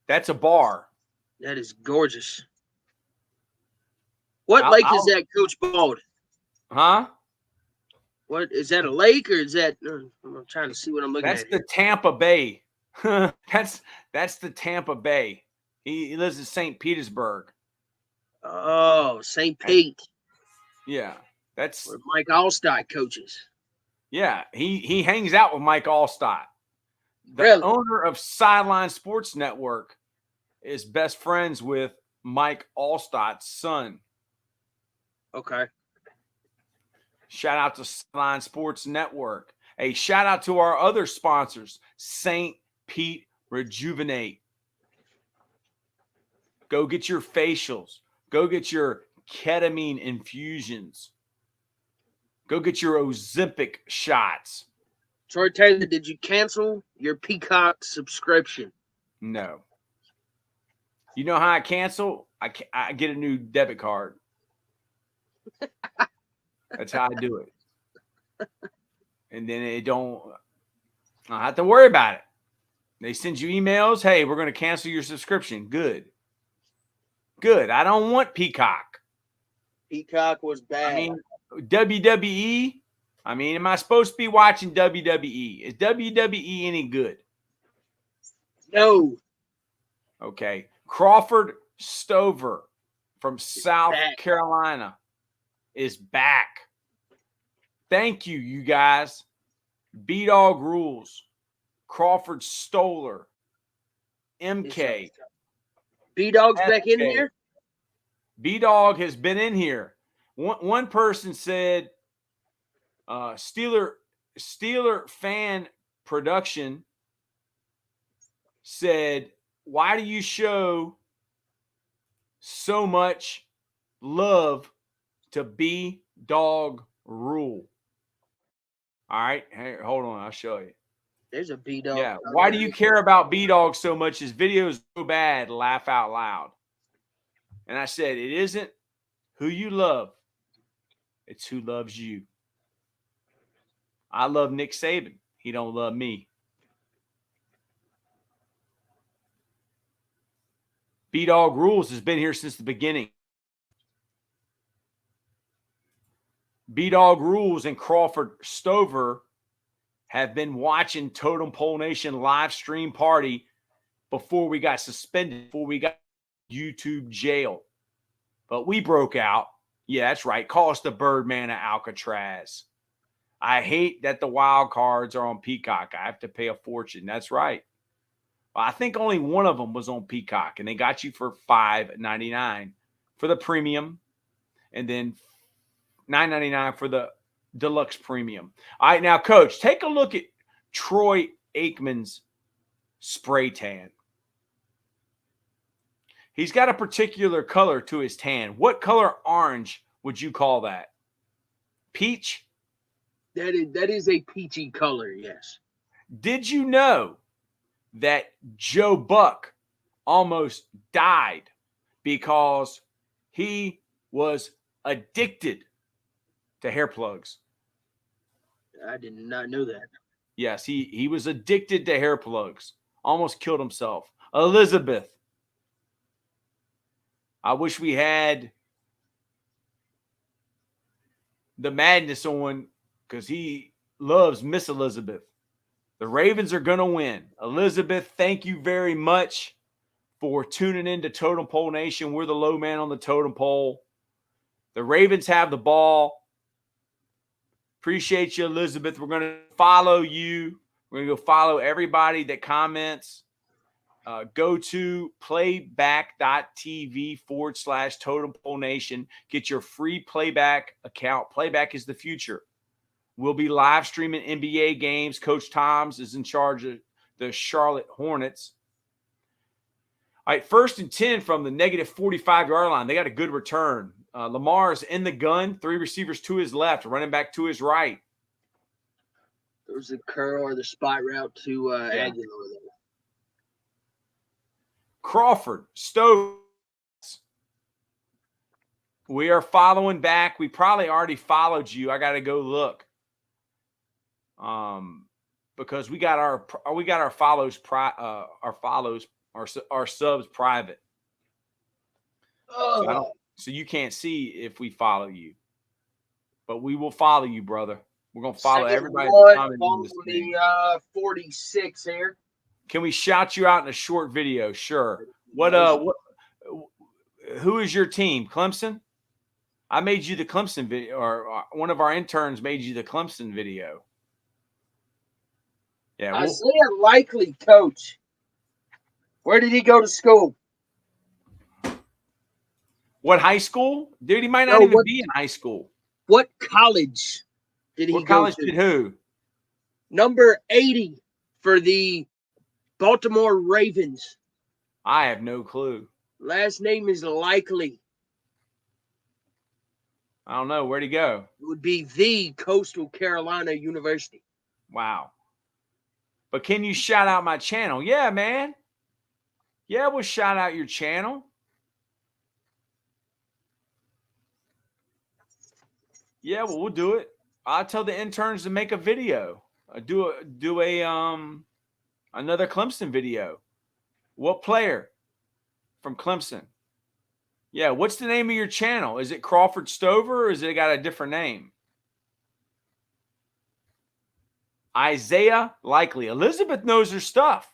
That's a bar. That is gorgeous. What lake is that, Coach Bald? Huh? What is that, a lake or is that? I'm trying to see what I'm looking at. That's the Tampa Bay. that's the Tampa Bay. He lives in St. Petersburg. Oh, St. Pete. Yeah, that's where Mike Allstott coaches. Yeah, he hangs out with Mike Allstott. The Really? owner of Sideline Sports Network is best friends with Mike Allstott's son. Okay. Shout out to Sideline Sports Network. A shout out to our other sponsors, St. Pete Rejuvenate. Go get your facials. Go get your ketamine infusions. Go get your Ozempic shots. Troy Taylor, did you cancel your Peacock subscription? No. You know how I cancel? I get a new debit card. That's how I do it. And then I don't have to worry about it. They send you emails. Hey, we're going to cancel your subscription. Good. Good. I don't want Peacock. Peacock was bad. I mean, WWE. I mean, am I supposed to be watching WWE? Is WWE any good? No. Okay. Crawford Stover from South Carolina is back. Thank you, you guys. B-Dog Rules. Crawford Stoller. MK. B-Dog's back in here? B-Dog has been in here. One person said Steeler fan production said, why do you show so much love to B-Dog Rule? All right. Hey, hold on. I'll show you. There's a B-Dog. Yeah. Why do you care about B-Dog so much? His videos so bad, laugh out loud. And I said, it isn't who you love. It's who loves you. I love Nick Saban. He don't love me. B-Dog Rules has been here since the beginning. B-Dog Rules and Crawford Stover have been watching Totem Pole Nation live stream party before we got suspended, before we got YouTube jail. But we broke out. Yeah, that's right. Call us the Birdman of Alcatraz. I hate that the wild cards are on Peacock. I have to pay a fortune. That's right. Well, I think only one of them was on Peacock, and they got you for $5.99 for the premium, and then $9.99 for the deluxe premium. All right, now, Coach, take a look at Troy Aikman's spray tan. He's got a particular color to his tan. What color orange would you call that? Peach? That is a peachy color, yes. Did you know that Joe Buck almost died because he was addicted to hair plugs? I did not know that. Yes, he was addicted to hair plugs. Almost killed himself. Elizabeth. I wish we had the madness on because he loves Miss Elizabeth. The Ravens are going to win. Elizabeth, thank you very much for tuning in to Totem Pole Nation. We're the low man on the totem pole. The Ravens have the ball. Appreciate you, Elizabeth. We're going to follow you. We're going to go follow everybody that comments. Go to playback.tv/Totem Pole Nation. Get your free playback account. Playback is the future. We'll be live streaming NBA games. Coach Toms is in charge of the Charlotte Hornets. All right, 1st and 10 from the negative 45-yard line. They got a good return. Lamar is in the gun. 3 receivers to his left, running back to his right. There's the curl or the spot route to Aguilar there. Crawford, Stowe. We are following back. We probably already followed you. I got to go look. Because we got our follows our subs private. So you can't see if we follow you. But we will follow you, brother. We're going to follow everybody that's commenting on this thing. 46 here. Can we shout you out in a short video? Sure. Who is your team? Clemson? I made you the Clemson video, or one of our interns made you the Clemson video. Yeah. Isaiah Likely, coach. Where did he go to school? What high school? Dude, he might not No, even be in high school. What college did he What go college to? did who? Number 80 for the Baltimore Ravens. I have no clue. Last name is Likely. I don't know. Where'd he go? It would be the Coastal Carolina University. Wow. But can you shout out my channel? Yeah, man. Yeah, we'll shout out your channel. Yeah, well, we'll do it. I'll tell the interns to make a video. Do a another Clemson video. What player from Clemson? Yeah, what's the name of your channel? Is it Crawford Stover or is it got a different name? Isaiah Likely. Elizabeth knows her stuff.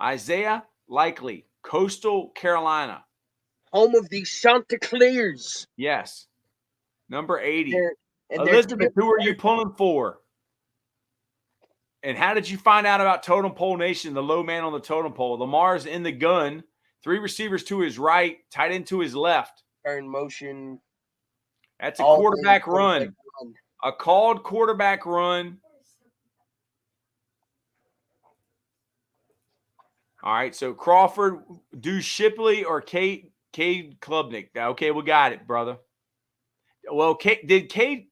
Isaiah Likely, Coastal Carolina. Home of the Chanticleers. Yes. Number 80. And Elizabeth, who are you pulling for? And how did you find out about Totem Pole Nation, the low man on the totem pole? Lamar's in the gun. 3 receivers to his right, tight end to his left. Turn motion. That's a quarterback run. A called quarterback run. All right, so Crawford, do Shipley or Cade Klubnik? Okay, we got it, brother. Well, did Cade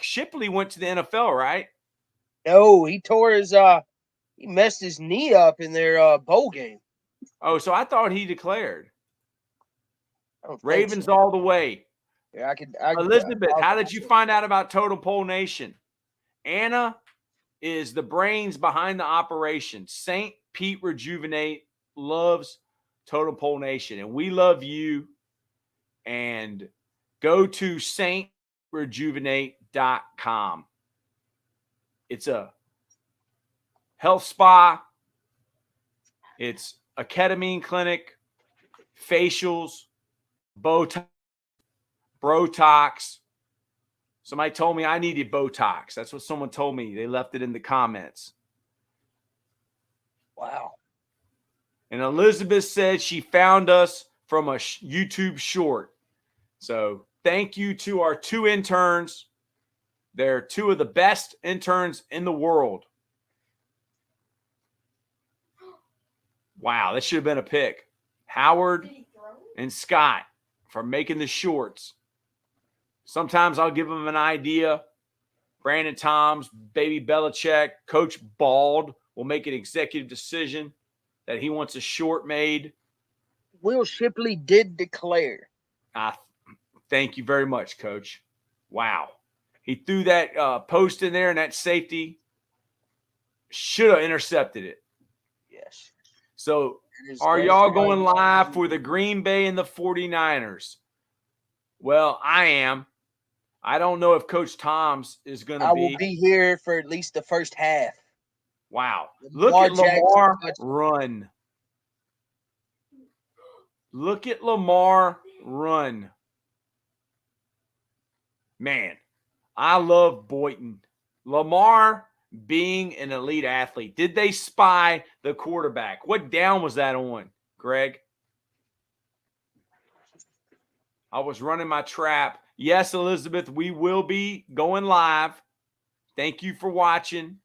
Shipley went to the NFL, right? No, he tore his he messed his knee up in their bowl game. Oh, so I thought he declared. Ravens so. all the way. Yeah, Elizabeth, how did you find out about Totem Pole Nation? Anna is the brains behind the operation. St. Pete Rejuvenate loves Totem Pole Nation, and we love you. And go to strejuvenate.com. It's a health spa. It's a ketamine clinic, facials, Botox. Somebody told me I needed Botox. That's what someone told me. They left it in the comments. Wow. And Elizabeth said she found us from a YouTube short. So thank you to our 2 interns. They're 2 of the best interns in the world. Wow, that should have been a pick. Howard and Scott for making the shorts. Sometimes I'll give them an idea. Brandon Toms, Baby Belichick, Coach Bald will make an executive decision that he wants a short made. Will Shipley did declare. Thank you very much, Coach. Wow. He threw that post in there and that safety should have intercepted it. Yes. So are y'all going live for the Green Bay and the 49ers? Well, I am. I don't know if Coach Toms is going to be. I will be here for at least the first half. Wow. Look at Lamar run. Look at Lamar run. Man, I love Boynton. Lamar being an elite athlete. Did they spy the quarterback? What down was that on, Greg? I was running my trap. Yes, Elizabeth, we will be going live. Thank you for watching.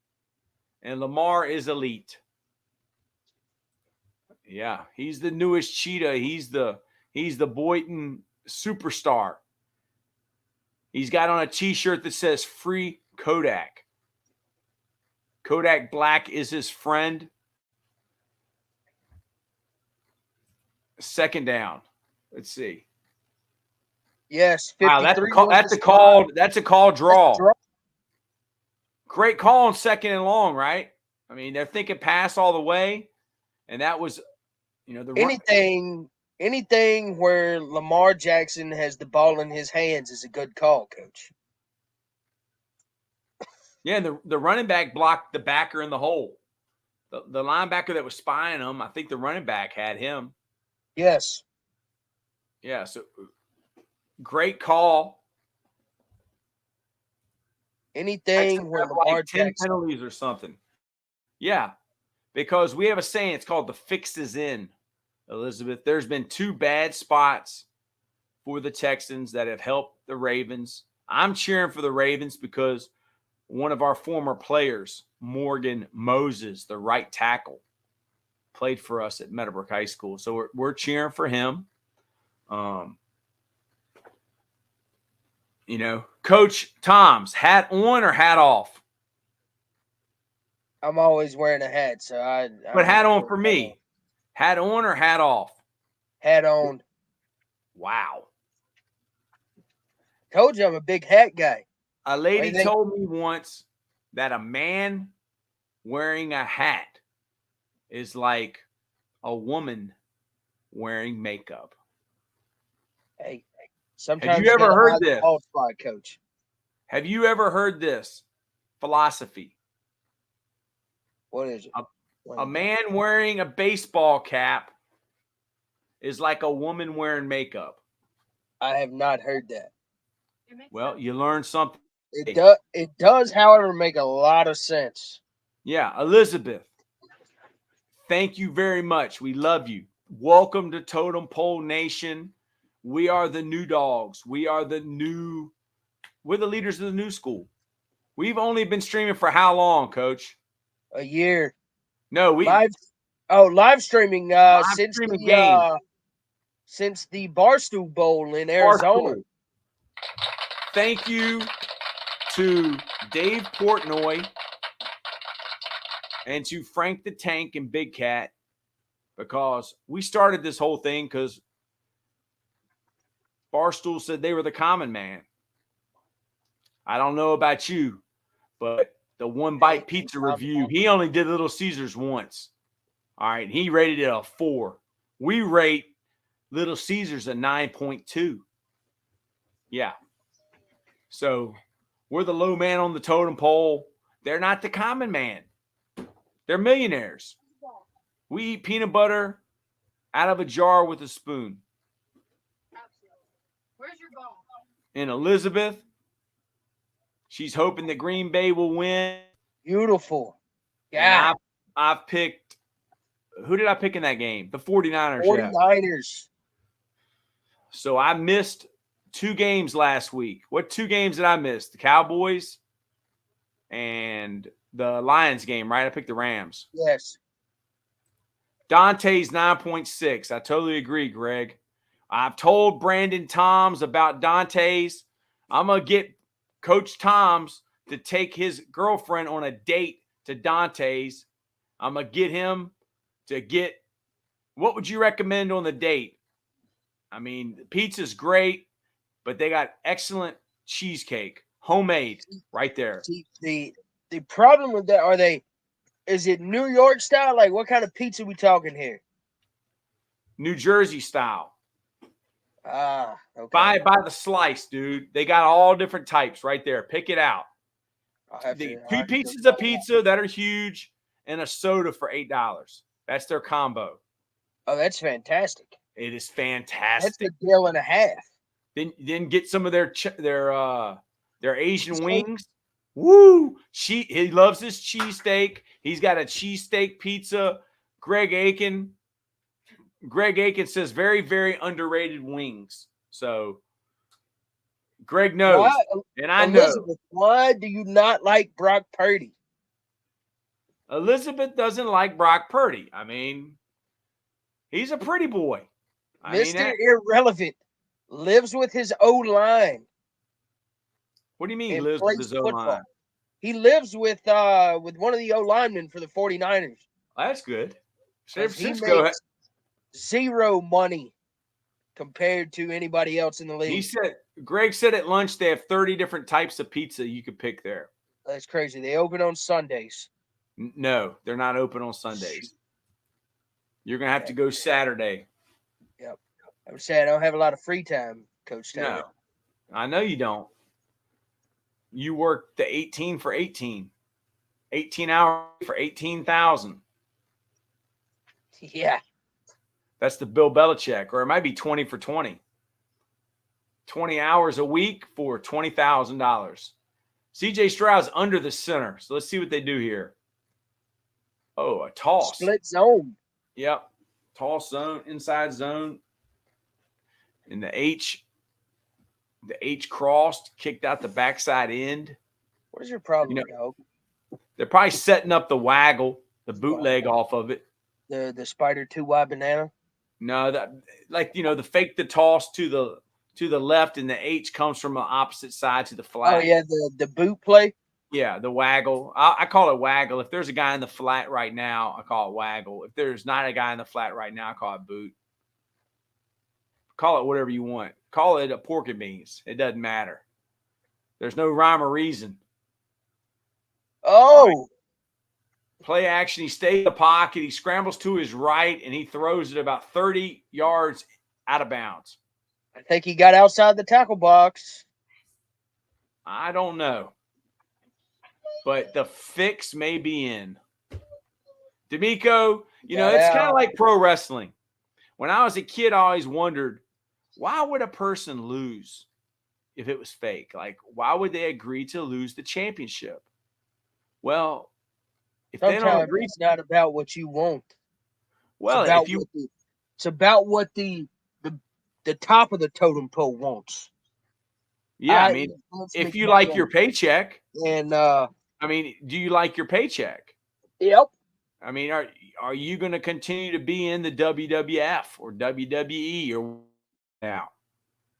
And Lamar is elite. Yeah, he's the newest cheetah. He's the Boynton superstar. He's got on a t-shirt that says Free Kodak. Kodak Black is his friend. Second down. Let's see. Yes, wow, that's a called draw. Great call on 2nd and long, right? I mean, they're thinking pass all the way, and that was, anything where Lamar Jackson has the ball in his hands is a good call, Coach. Yeah, and the running back blocked the backer in the hole. The linebacker that was spying him, I think the running back had him. Yes. Yeah, so great call. Anything Texans where have Lamar like 10 Jackson. penalties or something. Yeah, because we have a saying. It's called the fix is in, Elizabeth. There's been 2 bad spots for the Texans that have helped the Ravens. I'm cheering for the Ravens because one of our former players, Morgan Moses, the right tackle, played for us at Meadowbrook High School. So we're cheering for him. Coach Tom's hat on or hat off? I'm always wearing a hat, so But hat on for me. Hat on or hat off? Hat on. Wow. Told you I'm a big hat guy. A lady told me once that a man wearing a hat is like a woman wearing makeup. Hey, sometimes have you ever heard this? Spot, Coach. Have you ever heard this philosophy? What is it? A man wearing a baseball cap is like a woman wearing makeup. I have not heard that. Well, you learn something. It does, however, make a lot of sense. Yeah, Elizabeth, thank you very much. We love you. Welcome to Totem Pole Nation. We are the new dogs. We're the leaders of the new school. We've only been streaming for how long, Coach? A year. No, live streaming since the Barstool Bowl in Arizona. Barstool. Thank you to Dave Portnoy and to Frank the Tank and Big Cat, because we started this whole thing because Barstool said they were the common man. I don't know about you, but the One Bite Pizza review, he only did Little Caesars once. All right, he rated it a 4. We rate Little Caesars a 9.2. Yeah. So we're the low man on the totem pole. They're not the common man. They're millionaires. We eat peanut butter out of a jar with a spoon. Where's your ball? And Elizabeth, she's hoping that Green Bay will win. Beautiful. Yeah. And I've picked – who did I pick in that game? The 49ers. 49ers. Yeah. So I missed 2 games last week. What 2 games did I miss? The Cowboys and the Lions game, right? I picked the Rams. Yes. Dante's 9.6. I totally agree, Greg. I've told Brandon Toms about Dante's. I'm going to get Coach Toms to take his girlfriend on a date to Dante's. I'm going to get him to get – what would you recommend on the date? I mean, the pizza's great, but they got excellent cheesecake, homemade, right there. The problem with that, is it New York style? Like, what kind of pizza we talking here? New Jersey style. Okay. Buy the slice, dude. They got all different types right there. Pick it out. 2 pieces of pizza that are huge and a soda for $8. That's their combo. Oh, that's fantastic. It is fantastic. That's a deal and a half. Then get some of their Asian wings. Woo! He loves his cheesesteak. He's got a cheesesteak pizza. Greg Aiken says very, very underrated wings. So Greg knows. And I know. Why do you not like Brock Purdy? Elizabeth doesn't like Brock Purdy. I mean, he's a pretty boy. Mr. Irrelevant lives with his O-line. What do you mean lives with his O-line? He lives with one of the O-linemen for the 49ers. That's good. San Francisco makes zero money compared to anybody else in the league. Greg said at lunch they have 30 different types of pizza you could pick there. That's crazy. They open on Sundays. No, they're not open on Sundays. You're going to have to go Saturday. Yep. I would say I don't have a lot of free time, Coach Taylor. No, I know you don't. You work the 18 for 18. 18 hours for 18,000. Yeah. That's the Bill Belichick, or it might be 20 for 20. 20 hours a week for $20,000. CJ Stroud's under the center. So let's see what they do here. Oh, a toss. Split zone. Yep. Toss zone, inside zone. And the H crossed, kicked out the backside end. What is your problem, dog? They're probably setting up the waggle, the bootleg off of it. The spider 2Y banana? No, the fake the toss to the left, and the H comes from the opposite side to the flat. Oh yeah, the boot play. Yeah, the waggle. I call it waggle. If there's a guy in the flat right now, I call it waggle. If there's not a guy in the flat right now, I call it boot. Call it whatever you want. Call it a pork and beans. It doesn't matter. There's no rhyme or reason. Oh. Play action. He stays in the pocket. He scrambles to his right, and he throws it about 30 yards out of bounds. I think he got outside the tackle box. I don't know. But the fix may be in. D'Amico, it's kind of like pro wrestling. When I was a kid, I always wondered, why would a person lose if it was fake? Like, why would they agree to lose the championship? Well, if sometimes they don't agree, it's not about what you want. Well, it's about what the top of the totem pole wants. Yeah, if you like your paycheck, and do you like your paycheck? Yep. Are you going to continue to be in the WWF or WWE or now?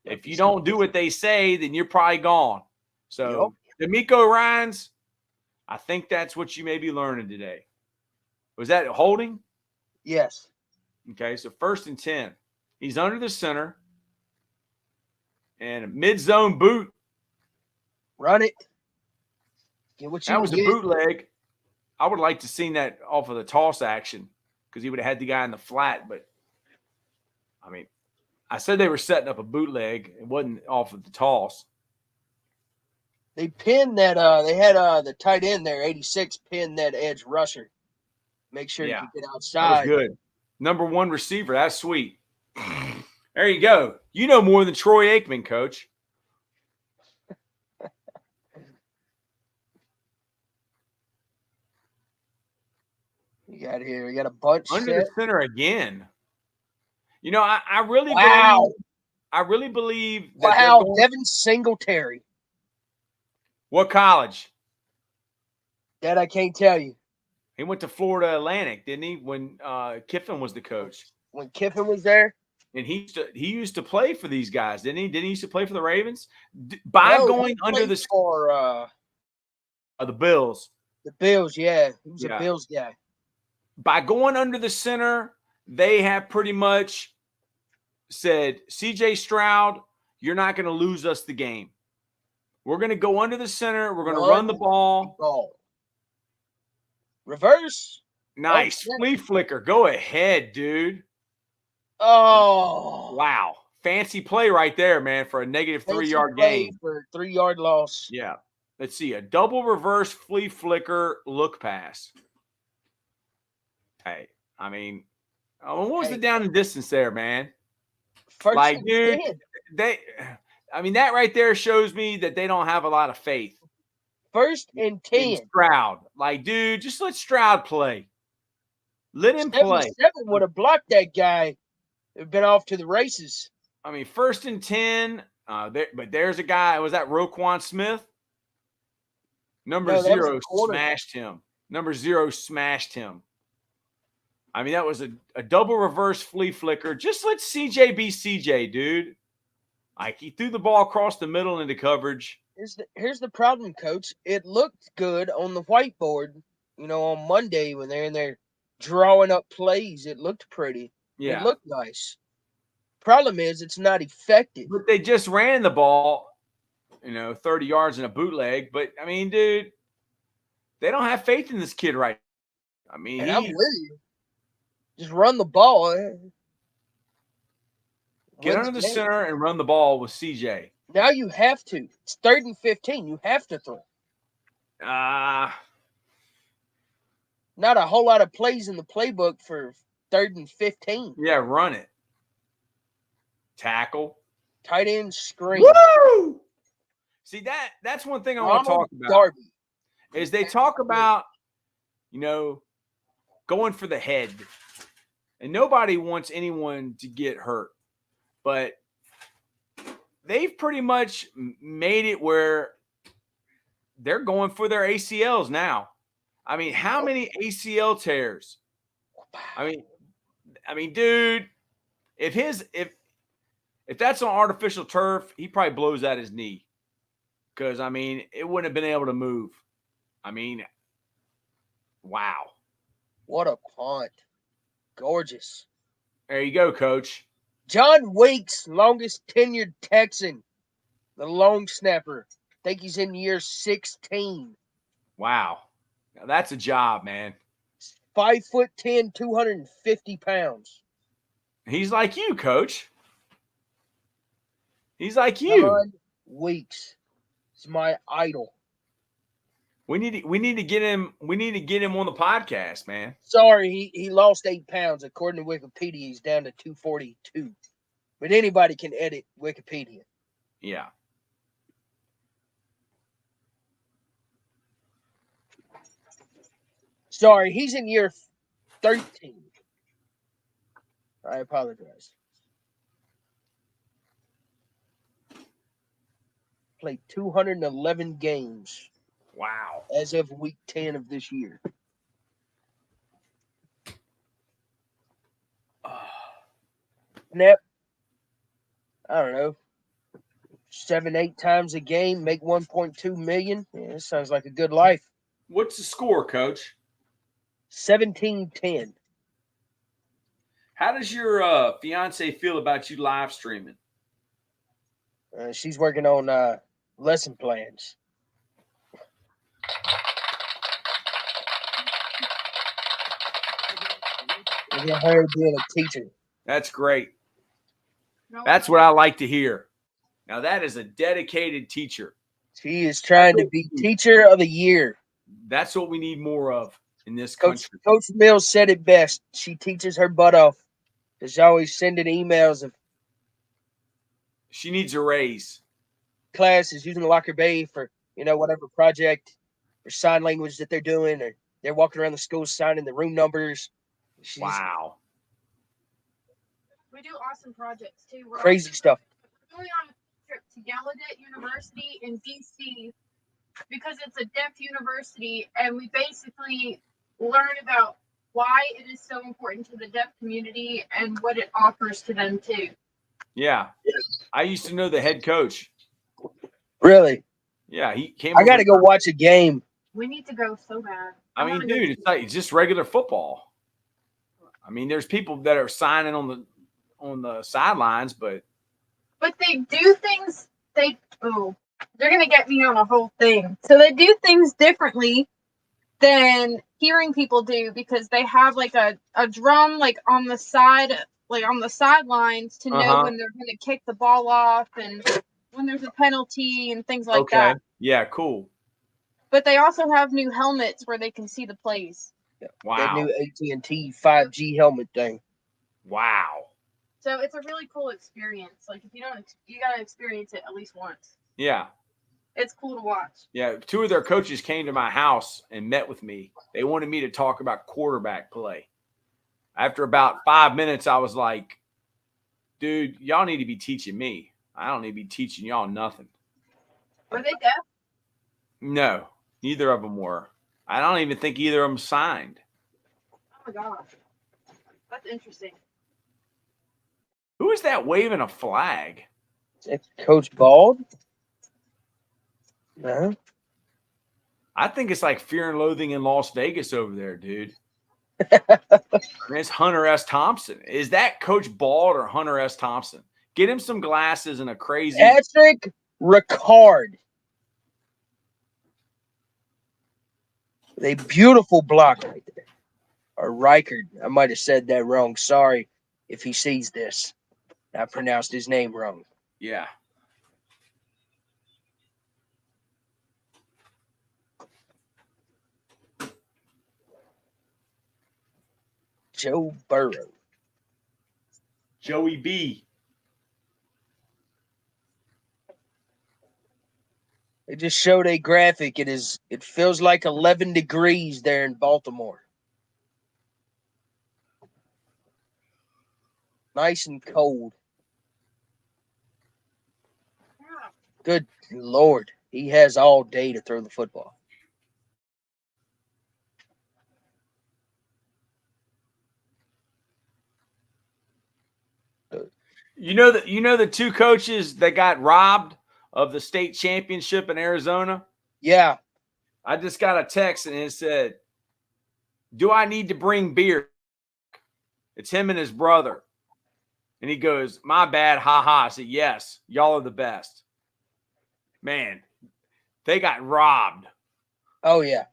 If you don't do what they say, then you're probably gone. So, D'Amico Ryans, I think that's what you may be learning today. Was that holding? Yes. Okay, so 1st and 10. He's under the center. And a mid-zone boot. Run it. Get what you That was a bootleg. I would like to seen that off of the toss action because he would have had the guy in the flat. But, I said they were setting up a bootleg. It wasn't off of the toss. They pinned that. They had the tight end there, 86, pinned that edge rusher. Make sure you can get outside. That was good. Number 1 receiver. That's sweet. There you go. You know more than Troy Aikman, Coach. You got here. You got a bunch under the center again. I really believe that Devin Singletary. What college? That I can't tell you. He went to Florida Atlantic, didn't he? When Kiffin was the coach. When Kiffin was there. And he used to play for these guys, didn't he? Didn't he used to play for the Ravens? Going under the score, the Bills. The Bills, yeah. He was a Bills guy. By going under the center, they have pretty much said, CJ Stroud, you're not going to lose us the game. We're going to go under the center. We're going to run the ball. Reverse. Nice. Flea flicker. Go ahead, dude. Oh. Wow. Fancy play right there, man, for a negative 3-yard gain. For a 3-yard loss. Yeah. Let's see. A double reverse flea flicker look pass. Hey, what was the down and distance there, man? Dude, that right there shows me that they don't have a lot of faith. 1st and 10. Stroud. Dude, just let Stroud play. Let him play. 7 would have blocked that guy. They've been off to the races. 1st and 10. But there's a guy. Was that Roquan Smith? Number 0 smashed him. Number 0 smashed him. That was a double reverse flea flicker. Just let CJ be CJ, dude. He threw the ball across the middle into coverage. Here's the problem, Coach. It looked good on the whiteboard, on Monday when they're in there drawing up plays. It looked pretty. Yeah. It looked nice. Problem is, it's not effective. But they just ran the ball, 30 yards in a bootleg. But, dude, they don't have faith in this kid right now. I'm with you. Just run the ball. Get under the center and run the ball with CJ. Now you have to. It's 3rd and 15. You have to throw. Not a whole lot of plays in the playbook for 3rd and 15. Yeah, run it. Tackle. Tight end screen. Woo! See, that's one thing I want to Ronald talk about. Darby. Is they talk about, going for the head. And nobody wants anyone to get hurt. But they've pretty much made it where they're going for their ACLs now. I mean, how many ACL tears? I mean, dude, if that's on artificial turf, he probably blows out his knee. Because, I mean, it wouldn't have been able to move. I mean, wow. What a punt. Gorgeous. There you go, Coach. John Weeks, longest tenured Texan, the long snapper. I think he's in year 16. Wow. Now that's a job, man. 5'10", 250 pounds. He's like you, Coach. He's like you. John Weeks is my idol. We need to get him. We need to get him on the podcast, man. Sorry, he lost 8 pounds. According to Wikipedia, he's down to 242. But anybody can edit Wikipedia. Yeah. Sorry, he's in year 13. I apologize. Played 211 games. Wow. As of week 10 of this year. Snap. I don't know. 7-8 times a game, make 1.2 million. Yeah, that sounds like a good life. What's the score, Coach? 17-10. How does your fiance feel about you live streaming? She's working on lesson plans. I get her being a teacher. That's great. That's what I like to hear. Now that is a dedicated teacher. She is trying to be teacher of the year. That's what we need more of in this country. Coach Mills said it best. She teaches her butt off. She's always sending emails of she needs a raise. Classes using the Locker Bay for, whatever project or sign language that they're doing, or they're walking around the school signing the room numbers. Wow. We do awesome projects too. We're crazy stuff. We're going on a trip to Gallaudet University in DC because it's a deaf university, and we basically learn about why it is so important to the deaf community and what it offers to them too. Yeah. I used to know the head coach. Really? Yeah, he came. I got to go watch a game. We need to go so bad. I mean, dude, it's just regular football. I mean, there's people that are signing on the sidelines, but they do things. They're gonna get me on a whole thing. So they do things differently than hearing people do because they have like a drum like on the side, like on the sidelines to know when they're gonna kick the ball off and when there's a penalty and things like that. Yeah, cool. But they also have new helmets where they can see the plays. Wow. That new AT&T 5G helmet thing. Wow. So it's a really cool experience. Like if you don't, you gotta experience it at least once. Yeah. It's cool to watch. Yeah, 2 of their coaches came to my house and met with me. They wanted me to talk about quarterback play. After about 5 minutes, I was like, dude, y'all need to be teaching me. I don't need to be teaching y'all nothing. Were they deaf? No, neither of them were. I don't even think either of them signed. Oh my gosh. That's interesting. Who is that waving a flag? It's Coach Bald? No. I think it's like Fear and Loathing in Las Vegas over there, dude. It's Hunter S. Thompson. Is that Coach Bald or Hunter S. Thompson? Get him some glasses and a crazy. Patrick Ricard. A beautiful block right there. Or Reichard. I might have said that wrong. Sorry if he sees this. I pronounced his name wrong. Yeah. Joe Burrow. Joey B. It just showed a graphic. It feels like 11 degrees there in Baltimore. Nice and cold. Good Lord. He has all day to throw the football. You know the two coaches that got robbed of the state championship in Arizona? Yeah. I just got a text and it said, "Do I need to bring beer?" It's him and his brother. And he goes, "My bad, haha." I said, "Yes, y'all are the best." Man, they got robbed. Oh, yeah.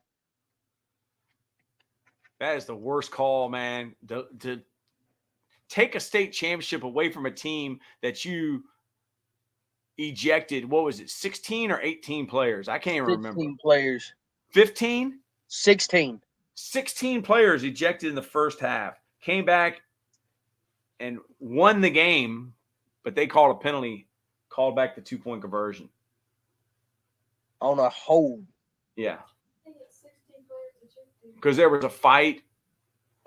That is the worst call, man. To take a state championship away from a team that you ejected, what was it, 16 or 18 players? I can't even remember. 16 players. 15? 16. 16 players ejected in the first half. Came back and won the game, but they called a penalty, called back the 2-point conversion. On a hold. Yeah. Because there was a fight.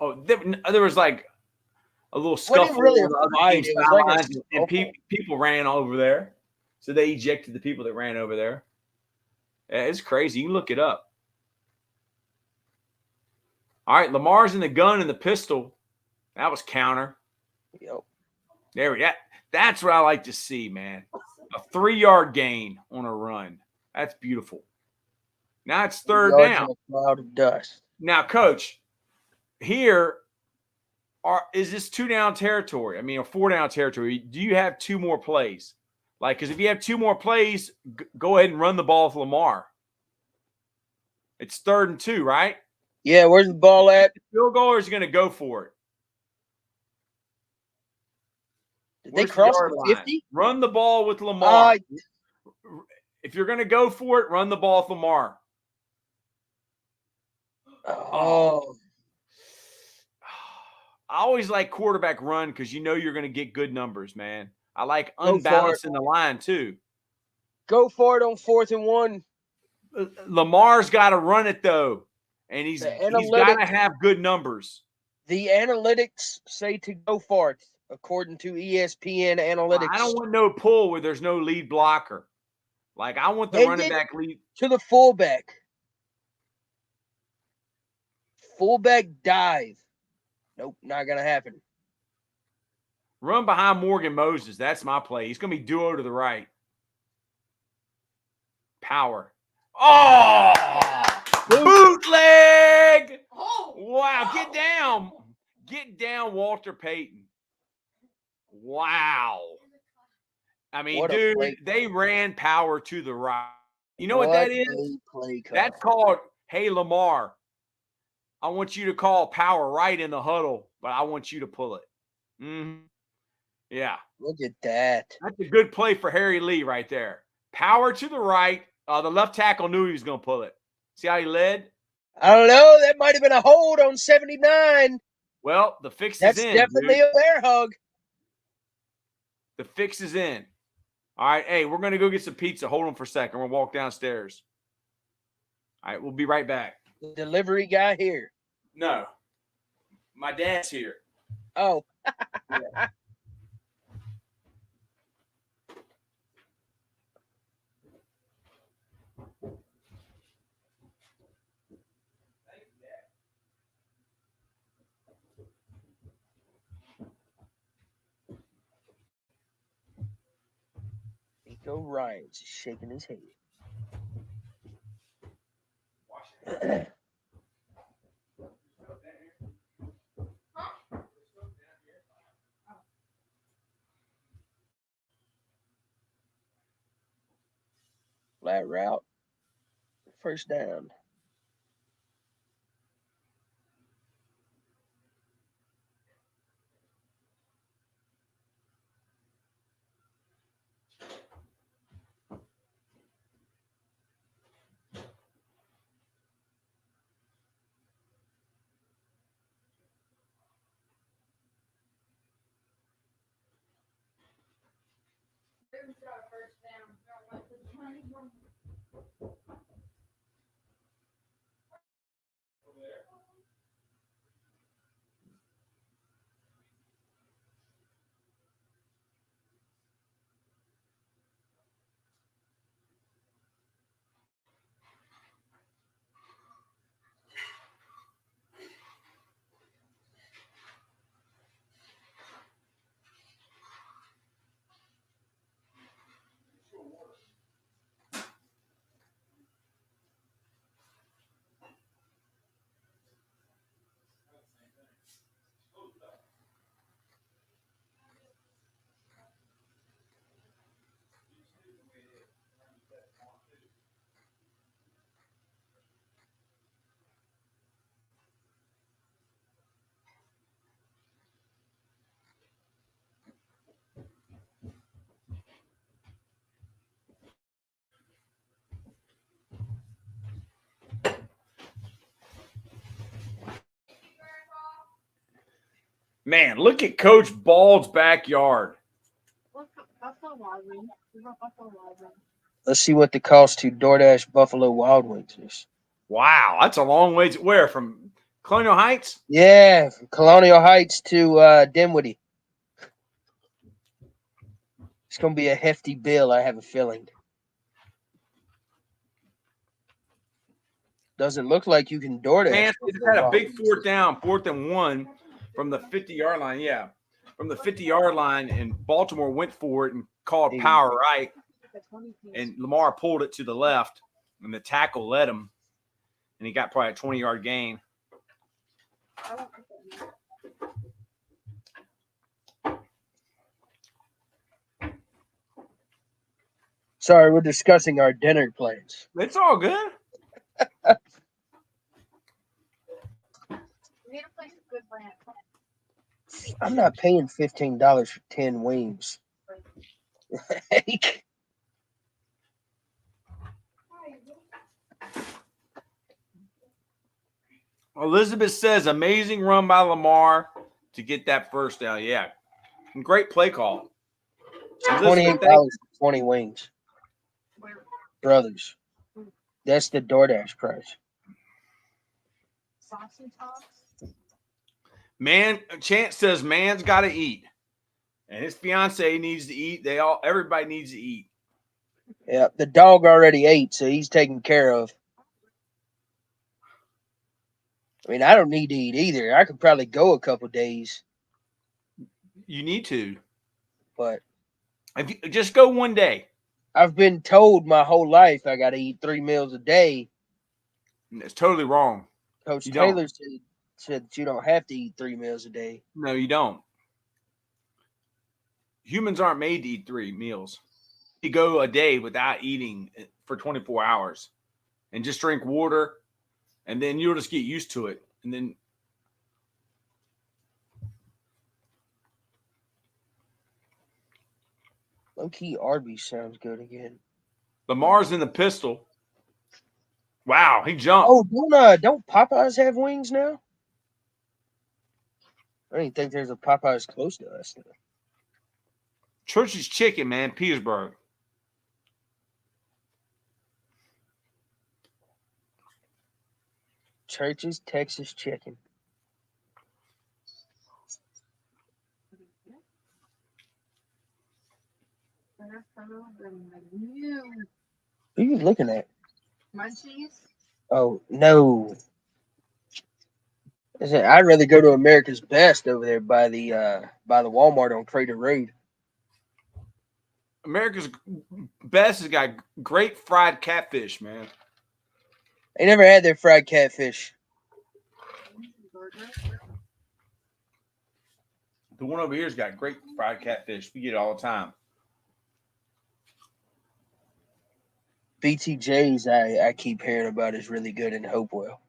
Oh, there was like a little scuffle. Really a fight. It was like and people ran over there. So they ejected the people that ran over there. Yeah, it's crazy. You can look it up. All right, Lamar's in the gun and the pistol. That was counter. Yep. There we go. That's what I like to see, man. A 3-yard gain on a run. That's beautiful. Now it's third down. A cloud of dust. Now, Coach, here is this 2-down territory? I mean, a 4-down territory. Do you have 2 more plays? Like, because if you have 2 more plays, go ahead and run the ball with Lamar. It's 3rd and 2, right? Yeah, where's the ball at? Field goal, or is he going to go for it? Did they cross the 50? Run the ball with Lamar. If you're going to go for it, run the ball with Lamar. Oh. I always like quarterback run because you know you're going to get good numbers, man. I like unbalancing the line too. Go for it on 4th and 1. Lamar's got to run it though, and he's got to have good numbers. The analytics say to go for it, according to ESPN analytics. I don't want no pull where there's no lead blocker. Like, I want the running back lead to the fullback. Fullback dive. Nope, not gonna happen. Run behind Morgan Moses. That's my play. He's gonna be duo to the right. Power. Oh, bootleg! Wow, get down. Get down, Walter Payton. Wow. I mean, dude, they ran power to the right. You know what that is? That's called, hey, Lamar, I want you to call power right in the huddle, but I want you to pull it. Mm-hmm. Yeah. Look at that. That's a good play for Harry Lee right there. Power to the right. The left tackle knew he was going to pull it. See how he led? I don't know. That might have been a hold on 79. Well, the fix is in. That's definitely a bear hug. The fix is in. All right. Hey, we're going to go get some pizza. Hold on for a second. We're going to walk downstairs. All right. We'll be right back. The delivery guy here. No. My dad's here. Oh. Yeah. Nico Ryan's shaking his head. Flat route. First down. Man, look at Coach Bald's backyard. Let's see what the cost to DoorDash Buffalo Wild Wings is. Wow, that's a long way to where? From Colonial Heights? Yeah, from Colonial Heights to Dinwiddie. It's going to be a hefty bill, I have a feeling. Doesn't look like you can DoorDash. Man, they just had a big 4th and 1 from the 50-yard line. Yeah, from the 50-yard line, and Baltimore went for it and called power right. And Lamar pulled it to the left, and the tackle led him, and he got probably a 20-yard gain. Sorry, we're discussing our dinner plans. It's all good. I'm not paying $15 for 10 wings. Elizabeth says, amazing run by Lamar to get that first down. Yeah, great play call. $28 for 20 wings. Brothers. That's the DoorDash price. Man, Chance says man's got to eat, and his fiance needs to eat. Everybody needs to eat. Yeah, the dog already ate, so he's taken care of. I mean, I don't need to eat either. I could probably go a couple days. You need to, but if you just go one day. I've been told my whole life I got to eat 3 meals a day. It's totally wrong. Coach Taylor said you don't have to eat 3 meals a day. No, you don't. Humans aren't made to eat 3 meals. You go a day without eating for 24 hours and just drink water, and then you'll just get used to it. And then low-key Arby's sounds good again. Lamar's in the pistol. Wow, he jumped. Oh, don't Popeyes have wings now? I don't even think there's a Popeyes close to us. Church's Chicken, man, Petersburg. Church's Texas Chicken. Who are you looking at? Munchies? Oh, no. I'd rather go to America's Best over there by the Walmart on Crater Road. America's Best has got great fried catfish, man. I never had their fried catfish. The one over here's got great fried catfish. We get it all the time. BTJ's I keep hearing about is really good in Hopewell.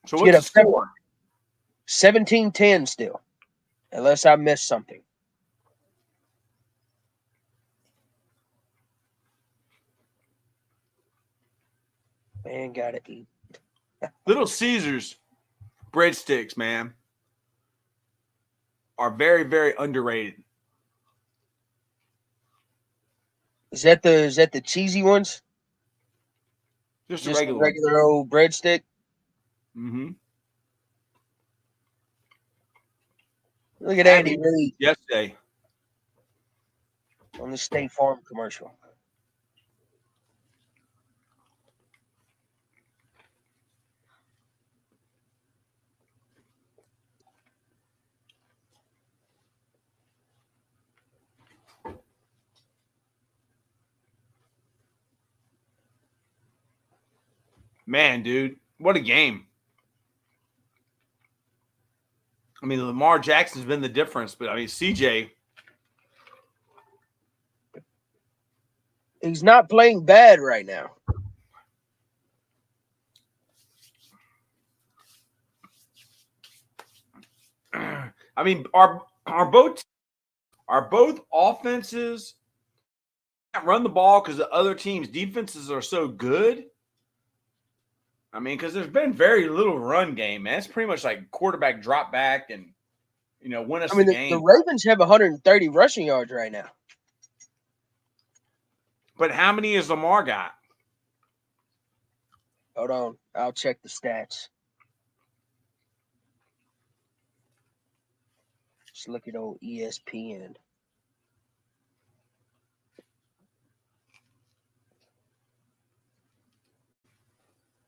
So what's the score? 17-10 still, unless I missed something. Man, gotta eat. Little Caesars breadsticks, man, are very, very underrated. Is that the cheesy ones? Just a regular old breadstick. Mm-hmm. Look at Andy Reid yesterday on the State Farm commercial. Man, dude, what a game. I mean, Lamar Jackson's been the difference, but I mean, CJ. He's not playing bad right now. I mean, are both offenses can't run the ball because the other team's defenses are so good? I mean, because there's been very little run game, man. It's pretty much like quarterback drop back and, win us the game. The Ravens have 130 rushing yards right now. But how many has Lamar got? Hold on. I'll check the stats. Just look at old ESPN.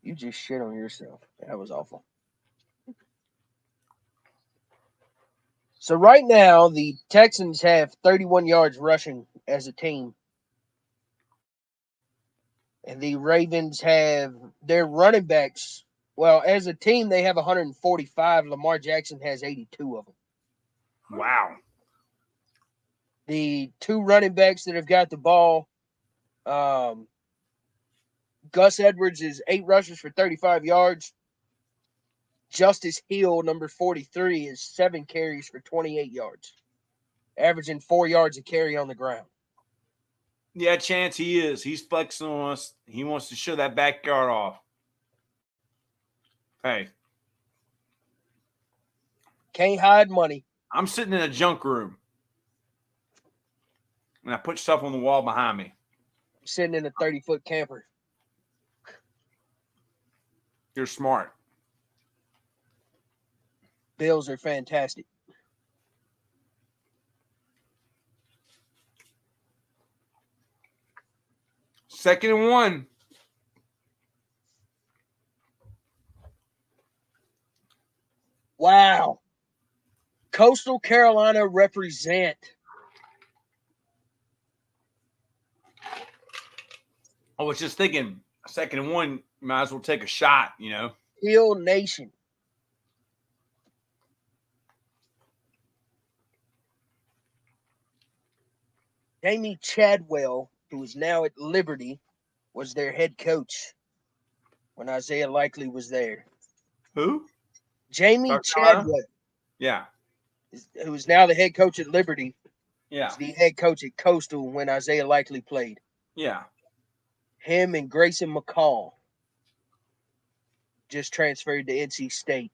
You just shit on yourself. That was awful. So right now, the Texans have 31 yards rushing as a team. And the Ravens have their running backs. Well, as a team, they have 145. Lamar Jackson has 82 of them. Wow. The two running backs that have got the ball, Gus Edwards is 8 rushes for 35 yards. Justice Hill, number 43, is 7 carries for 28 yards, averaging 4 yards a carry on the ground. Yeah, Chance, he is. He's flexing on us. He wants to show that backyard off. Hey. Can't hide money. I'm sitting in a junk room. And I put stuff on the wall behind me. Sitting in a 30-foot camper. You're smart. Bills are fantastic. Second and 1. Wow. Coastal Carolina represent. I was just thinking, second and 1, you might as well take a shot, Hill Nation. Jamie Chadwell, who is now at Liberty, was their head coach when Isaiah Likely was there. Who? Jamie Chadwell. Yeah. Who is now the head coach at Liberty. Yeah. Was the head coach at Coastal when Isaiah Likely played. Yeah. Him and Grayson McCall just transferred to NC State.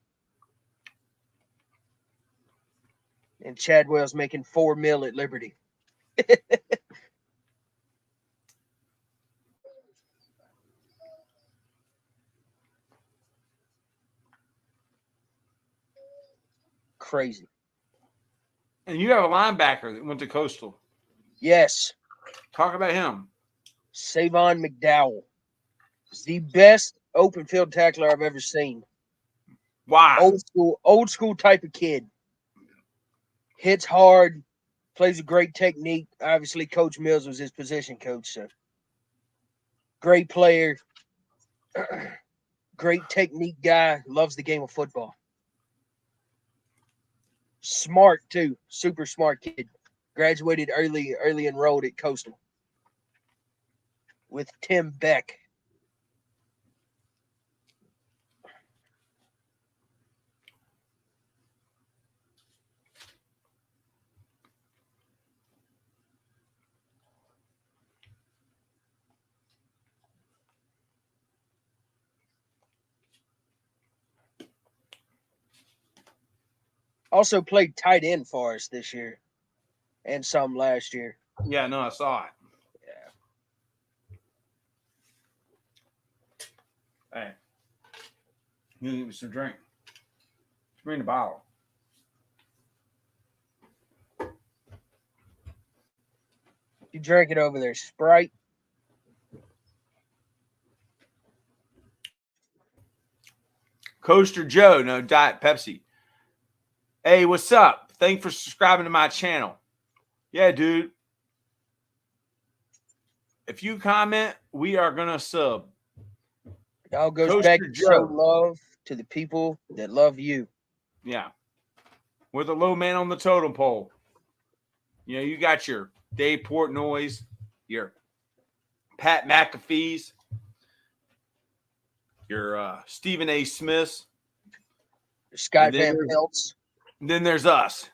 And Chadwell's making $4 million at Liberty. Crazy. And you have a linebacker that went to Coastal. Yes. Talk about him. Savon McDowell. He's the best open field tackler I've ever seen. Wow. Old school type of kid. Hits hard, plays a great technique. Obviously, Coach Mills was his position coach, so great player, great technique guy, loves the game of football. Smart too, super smart kid. Graduated early enrolled at Coastal with Tim Beck. Also played tight end for us this year and some last year. Yeah, no, I saw it. Yeah. Hey, you need some drink. Bring the bottle. You drink it over there, Sprite. Coaster Joe, no, Diet Pepsi. Hey, what's up? Thanks for subscribing to my channel. Yeah, dude. If you comment, we are going to sub. It all goes Coaster back to Joe. show love to the people that love you. Yeah. We're the low man on the totem pole. You got your Dave Portnoy's, your Pat McAfee's, your Stephen A. Smith's. Scott Van Pelt's. Then there's us.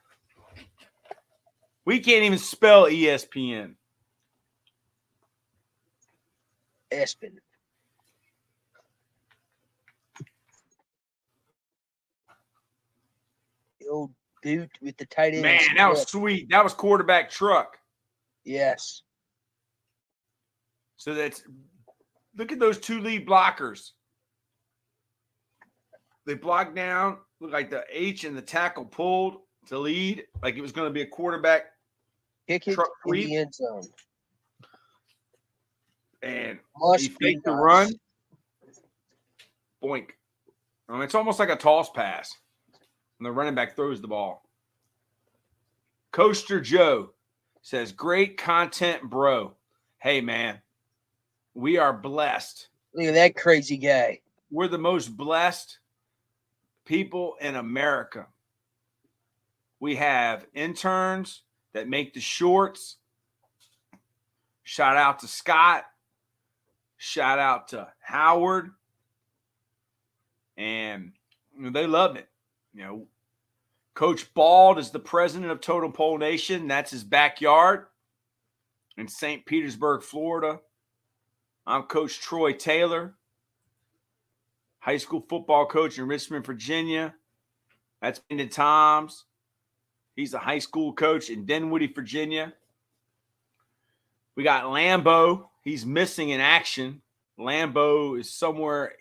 We can't even spell ESPN. Espen. The old boot with the tight end. Man, that was sweet. That was quarterback truck. Yes. So look at those two lead blockers. They blocked down, looked like the H and the tackle pulled to lead, like it was going to be a quarterback kick it truck in sweep. the end zone. And he Must be faked the nice. run. Boink. It's almost like a toss pass. And the running back throws the ball. Coaster Joe says, great content, bro. Hey, man, we are blessed. Look at that crazy guy. We're the most blessed people in America. We have interns that make the shorts. Shout out to Scott. Shout out to Howard. And they love it. Coach Bald is the president of Totem Pole Nation. That's his backyard in St. Petersburg, Florida. I'm Coach Troy Taylor, high school football coach in Richmond, Virginia. That's Brandon Toms. He's a high school coach in Dinwiddie, Virginia. We got Lambo. He's missing in action. Lambo is somewhere.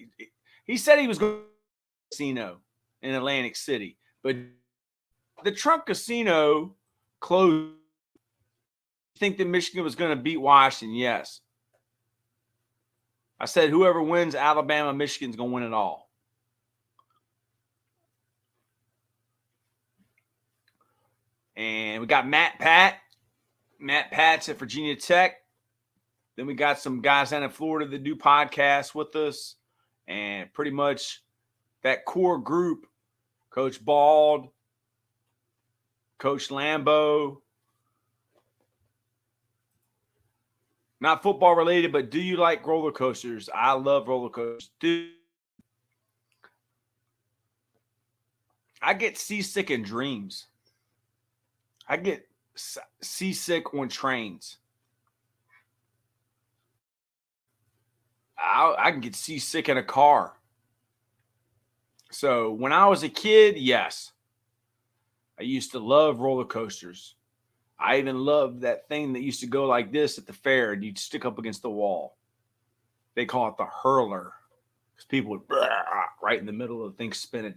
He said he was going to the casino in Atlantic City, but the Trump Casino closed. You think that Michigan was going to beat Washington? Yes. I said whoever wins Alabama, Michigan's going to win it all. And we got Matt Pat. Matt Pat's at Virginia Tech. Then we got some guys down in Florida that do podcasts with us. And pretty much that core group, Coach Bald, Coach Lambo. Not football related, but do you like roller coasters? I love roller coasters. Dude, I get seasick in dreams. I get seasick on trains. I can get seasick in a car. So when I was a kid, yes, I used to love roller coasters. I even loved that thing that used to go like this at the fair and you'd stick up against the wall. They call it the hurler because people would right in the middle of the thing spinning.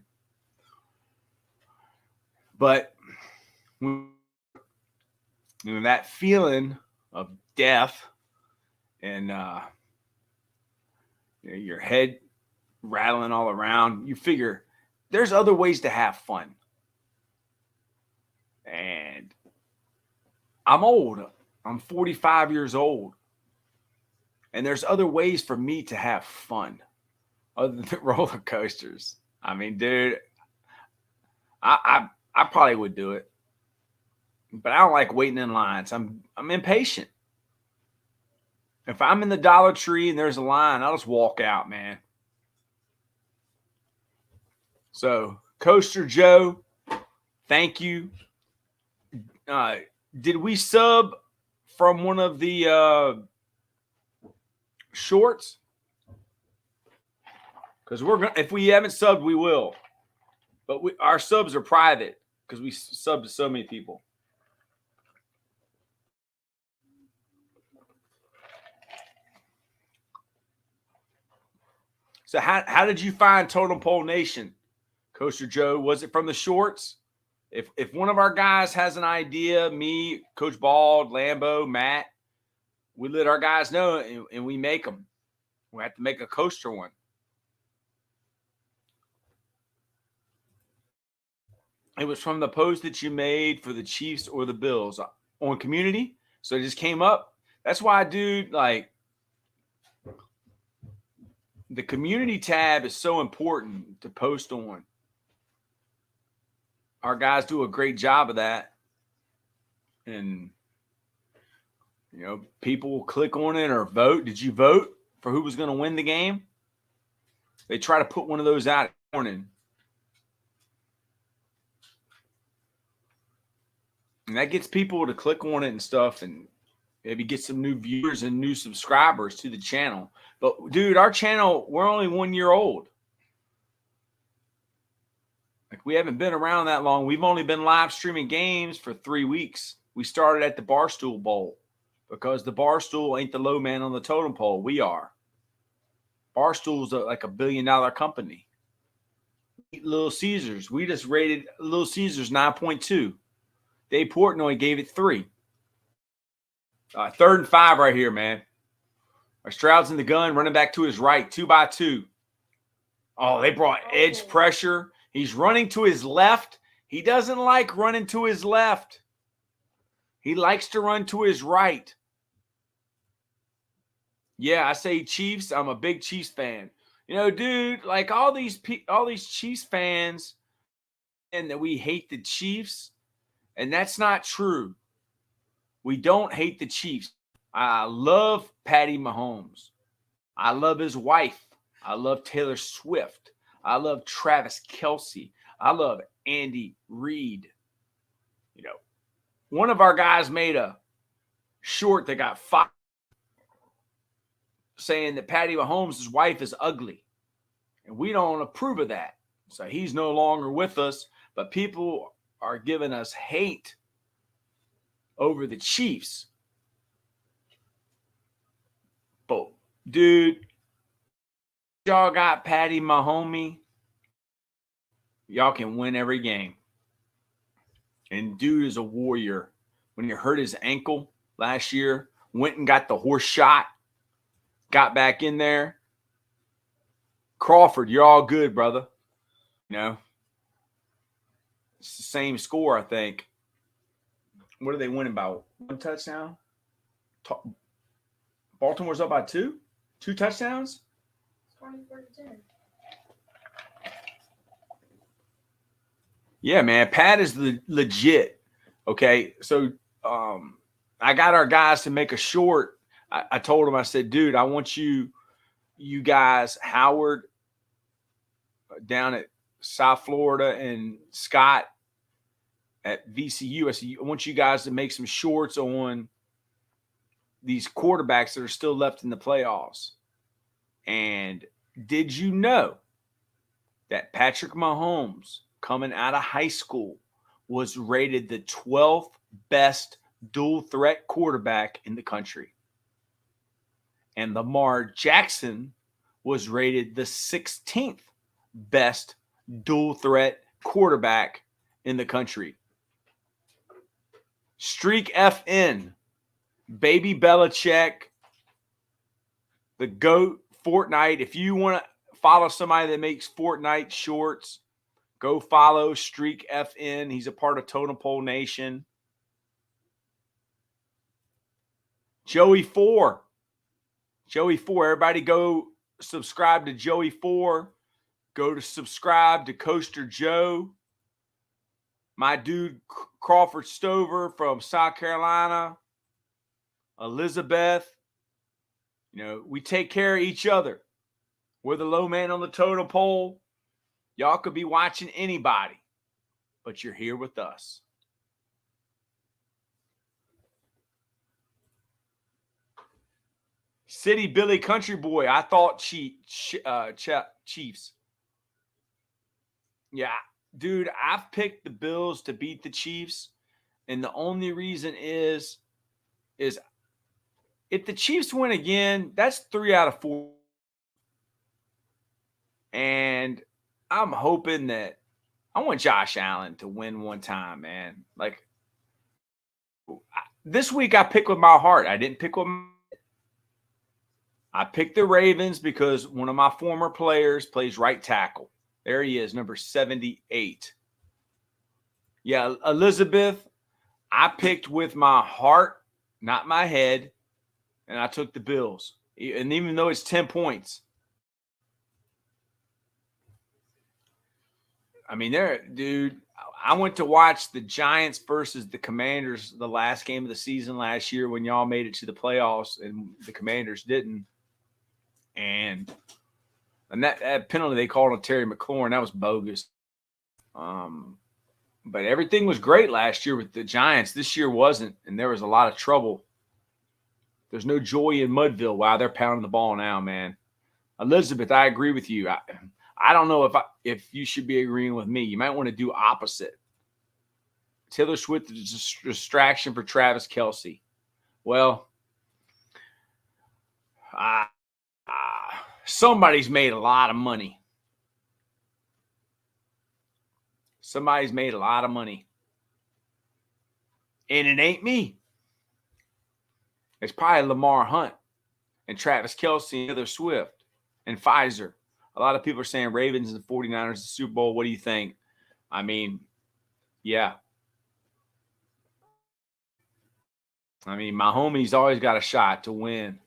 But that feeling of death and your head rattling all around, you figure there's other ways to have fun. And I'm old. I'm 45 years old. And there's other ways for me to have fun other than roller coasters. I mean, dude, I probably would do it. But I don't like waiting in lines. I'm impatient. If I'm in the Dollar Tree and there's a line, I'll just walk out, man. So, Coaster Joe, thank you. Did we sub from one of the shorts? Because if we haven't subbed, we will. But our subs are private because we subbed to so many people. So how did you find Totem Pole Nation, Coaster Joe? Was it from the shorts? If one of our guys has an idea, me, Coach Bald, Lambo, Matt, we let our guys know and we make them. We have to make a coaster one. It was from the post that you made for the Chiefs or the Bills on community. So it just came up. That's why, dude, like, the community tab is so important to post on. Our guys do a great job of that. And, people will click on it or vote. Did you vote for who was going to win the game? They try to put one of those out in the morning. And that gets people to click on it and stuff and maybe get some new viewers and new subscribers to the channel. But, dude, our channel, we're only 1 year old. Like, we haven't been around that long. We've only been live streaming games for 3 weeks. We started at the Barstool Bowl because the Barstool ain't the low man on the totem pole. We are. Barstool's like $1 billion company. Little Caesars. We just rated Little Caesars 9.2. Dave Portnoy gave it 3. 3rd and 5 right here, man. Our Stroud's in the gun, running back to his right, 2x2. Oh, they brought edge pressure. He's running to his left. He doesn't like running to his left. He likes to run to his right. Yeah, I say Chiefs. I'm a big Chiefs fan. You know, dude, like all these Chiefs fans, and that we hate the Chiefs, and that's not true. We don't hate the Chiefs. I love Patty Mahomes. I love his wife. I love Taylor Swift. I love Travis Kelce. I love Andy Reid. You know, one of our guys made a short that got fired saying that Patty Mahomes' wife is ugly. And we don't approve of that. So he's no longer with us. But people are giving us hate over the Chiefs. But, dude, y'all got Patty Mahomes. Y'all can win every game. And dude is a warrior. When he hurt his ankle last year, went and got the horse shot, got back in there. Crawford, you're all good, brother. You know, it's the same score, I think. What are they winning by? 1 touchdown? Baltimore's up by 2? 2 touchdowns? 24-10. Yeah, man. Pat is legit. Okay, so I got our guys to make a short. I told him, I said, dude, I want you guys, Howard down at South Florida and Scott at VCU. I said, I want you guys to make some shorts on these quarterbacks that are still left in the playoffs. And did you know that Patrick Mahomes, coming out of high school, was rated the 12th best dual threat quarterback in the country? And Lamar Jackson was rated the 16th best dual threat quarterback in the country. Streak FN, Baby Belichick, the GOAT, Fortnite. If you want to follow somebody that makes Fortnite shorts, go follow Streak FN. He's a part of Totem Pole Nation. Joey 4. Everybody go subscribe to Joey 4. Go to subscribe to Coaster Joe. My dude Crawford Stover from South Carolina. Elizabeth. You know, we take care of each other. We're the low man on the totem pole. Y'all could be watching anybody, but you're here with us. City Billy Country Boy. I thought Chiefs. Yeah, dude, I've picked the Bills to beat the Chiefs. And the only reason is if the Chiefs win again, that's 3 out of 4. And I'm hoping that I want Josh Allen to win one time, man. Like, this week I picked with my heart. I didn't pick with my head. I picked the Ravens because one of my former players plays right tackle. There he is, number 78. Yeah, Elizabeth, I picked with my heart, not my head, and I took the Bills. And even though it's 10 points, I mean, dude, I went to watch the Giants versus the Commanders the last game of the season last year when y'all made it to the playoffs and the Commanders didn't. And that penalty they called on Terry McLaurin, that was bogus. But everything was great last year with the Giants. This year wasn't, and there was a lot of trouble. There's no joy in Mudville. Wow, they're pounding the ball now, man. Elizabeth, I agree with you. I don't know if you should be agreeing with me. You might want to do opposite. Taylor Swift is a distraction for Travis Kelce. Well, somebody's made a lot of money. Somebody's made a lot of money. And it ain't me. It's probably Lamar Hunt and Travis Kelce and Taylor Swift and Pfizer. A lot of people are saying Ravens and 49ers the Super Bowl. What do you think? I mean, yeah. I mean, my homie's always got a shot to win.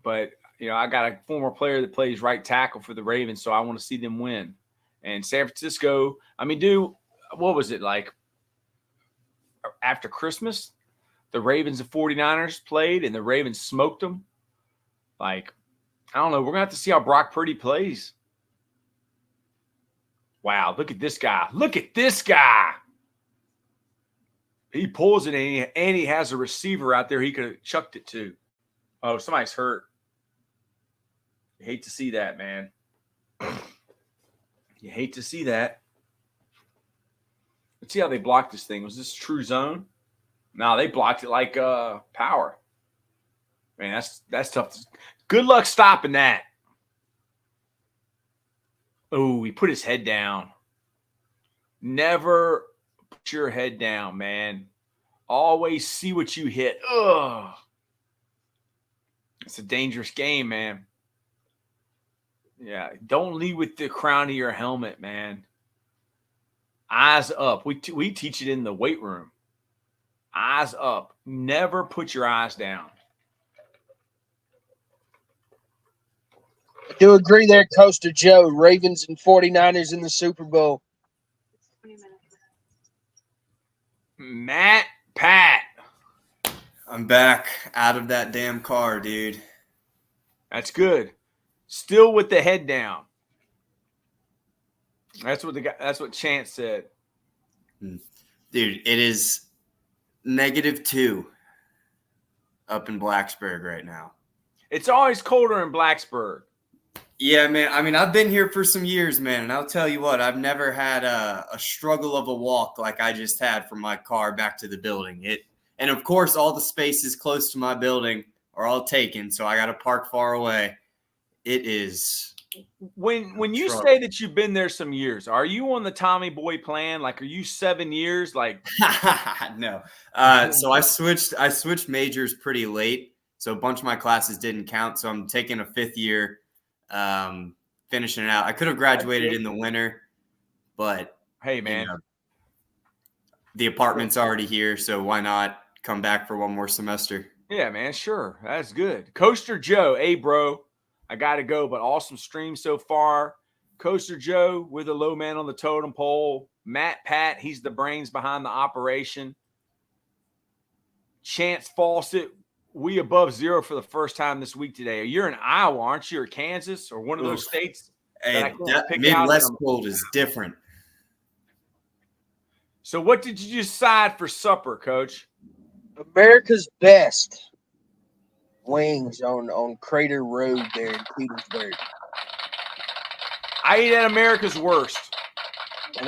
But, I got a former player that plays right tackle for the Ravens, so I want to see them win. And San Francisco, I mean, dude, what was it like after Christmas? The Ravens and 49ers played, and the Ravens smoked them. Like, I don't know. We're going to have to see how Brock Purdy plays. Wow, look at this guy. Look at this guy. He pulls it, and he has a receiver out there he could have chucked it to. Oh, somebody's hurt. You hate to see that, man. You hate to see that. Let's see how they blocked this thing. Was this true zone? No, they blocked it like power. Man, that's tough. Good luck stopping that. Oh, he put his head down. Never put your head down, man. Always see what you hit. Ugh. It's a dangerous game, man. Yeah, don't lead with the crown of your helmet, man. Eyes up. We teach it in the weight room. Eyes up. Never put your eyes down. I do agree there, Coaster Joe. Ravens and 49ers in the Super Bowl. Matt Pat. I'm back out of that damn car, dude. That's good. Still with the head down. That's what Chance said. Dude, it is -2 up in Blacksburg right now. It's always colder in Blacksburg. Yeah, man. I mean, I've been here for some years, man, and I'll tell you what, I've never had a struggle of a walk like I just had from my car back to the building. And of course, all the spaces close to my building are all taken, so I got to park far away. It is. When you say that you've been there some years, are you on the Tommy Boy plan? Like, are you 7 years? Like, no. So I switched majors pretty late, so a bunch of my classes didn't count. So I'm taking a 5th year, finishing it out. I could have graduated in the winter, but hey, man, the apartment's already here, so why not come back for one more semester? Yeah, man, sure, that's good. Coaster Joe, hey, bro. I got to go, but awesome stream so far. Coaster Joe, we're the low man on the totem pole. Matt Pat, he's the brains behind the operation. Chance Fawcett, we above 0 for the first time this week today. You're in Iowa, aren't you, or Kansas, or one of those states? Hey, that Midwest cold is different. So what did you decide for supper, Coach? America's best wings on Crater Road there in Petersburg. I ate at America's worst. And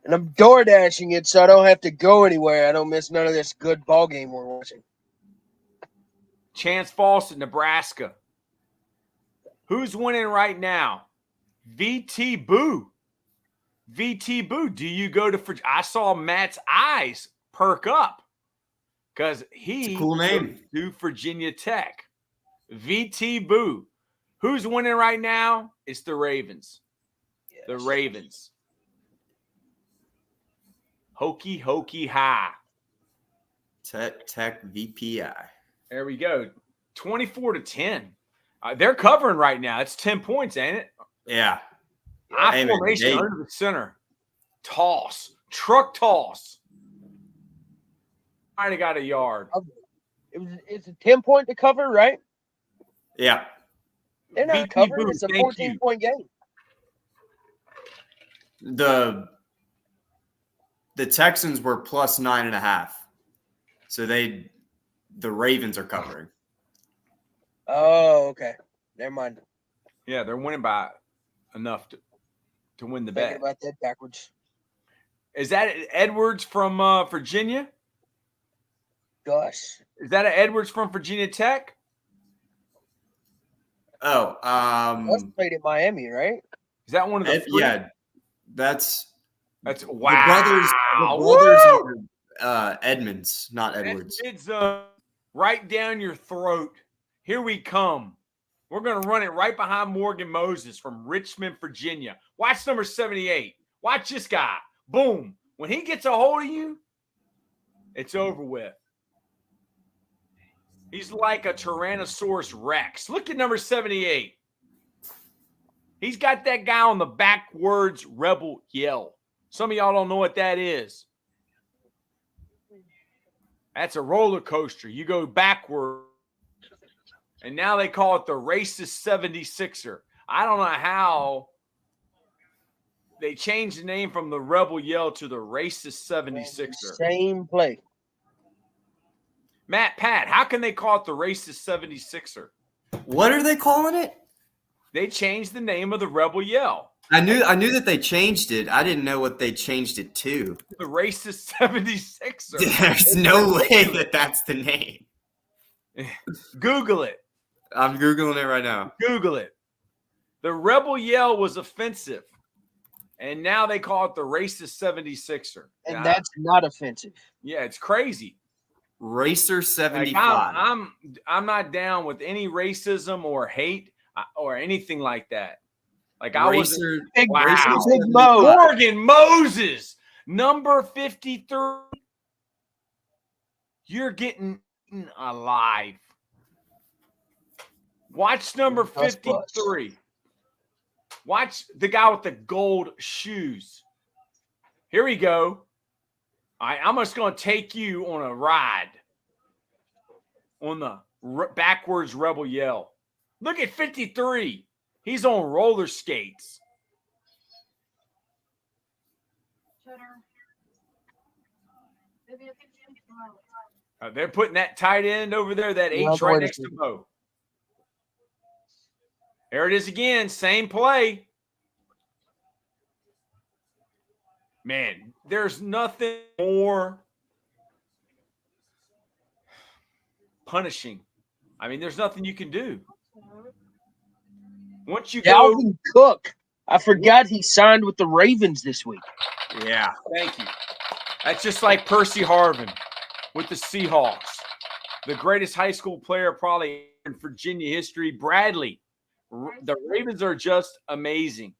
I'm door dashing it so I don't have to go anywhere. I don't miss none of this good ball game we're watching. Chance Fawcett, Nebraska. Who's winning right now? VT Boo. VT Boo. Do you go to I saw Matt's eyes perk up. Because he cool name. To Virginia Tech. VT Boo. Who's winning right now? It's the Ravens. Yes. The Ravens. Hokey high. Tech VPI. There we go. 24-10. They're covering right now. It's 10 points, ain't it? Yeah. I formation under the center. Toss. Truck toss. Might have got a yard. It's a 10-point to cover, right? Yeah. They're not covering. It's a 14-point game. The Texans were plus 9.5. So the Ravens are covering. Oh, okay. Never mind. Yeah, they're winning by enough to win the Thinking bet. about that backwards. Is that Edwards from Virginia? Gosh. Is that an Edwards from Virginia Tech? Oh, That's played at Miami, right? Is that one of the three? yeah, that's wow. The brothers are Edmonds, not Edwards. It's right down your throat. Here we come. We're going to run it right behind Morgan Moses from Richmond, Virginia. Watch number 78. Watch this guy. Boom. When he gets a hold of you, it's over with. He's like a Tyrannosaurus Rex. Look at number 78. He's got that guy on the backwards rebel yell. Some of y'all don't know what that is. That's a roller coaster. You go backward. And now they call it the racist 76er. I don't know how they changed the name from the rebel yell to the racist 76er. Same play. Pat, how can they call it the racist 76er? What are they calling it? They changed the name of the rebel yell. I knew that they changed it. I didn't know what they changed it to. The racist 76er. There's no way that that's the name. Google it. I'm Googling it right now. Google it. The rebel yell was offensive. And now they call it the racist 76er. And that's not offensive. Yeah, it's crazy. Racer 75. Like I'm not down with any racism or hate or anything like that. Like I was Morgan Moses, number 53. You're getting eaten alive. Watch number 53. Watch the guy with the gold shoes. Here we go. I'm just going to take you on a ride on the backwards rebel yell. Look at 53. He's on roller skates. They're putting that tight end over there, that H right next to Mo. There it is again. Same play. Man, there's nothing more punishing. I mean, there's nothing you can do. Once you Dalvin Cook. I forgot he signed with the Ravens this week. Yeah, thank you. That's just like Percy Harvin with the Seahawks. The greatest high school player probably in Virginia history, Bradley. The Ravens are just amazing.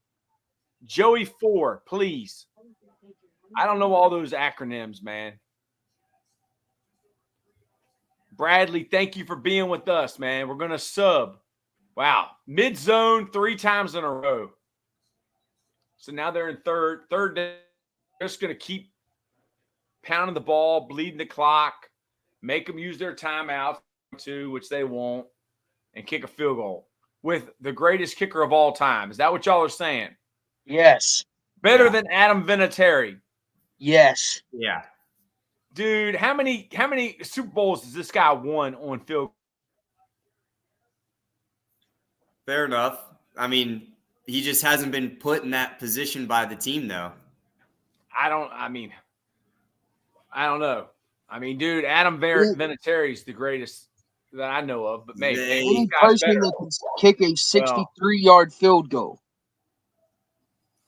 Joey 4, please. I don't know all those acronyms, man. Bradley, thank you for being with us, man. We're going to sub. Wow. Mid-zone 3 times in a row. So now they're in third. They're just going to keep pounding the ball, bleeding the clock, make them use their timeouts too, which they won't, and kick a field goal with the greatest kicker of all time. Is that what y'all are saying? Yes. Better than Adam Vinatieri. Yes. Yeah. Dude, how many Super Bowls has this guy won on field? Fair enough. I mean, he just hasn't been put in that position by the team, though. I don't know. I mean, dude, Adam Vinatieri is the greatest that I know of, but maybe any person that can kick a 63-yard field goal.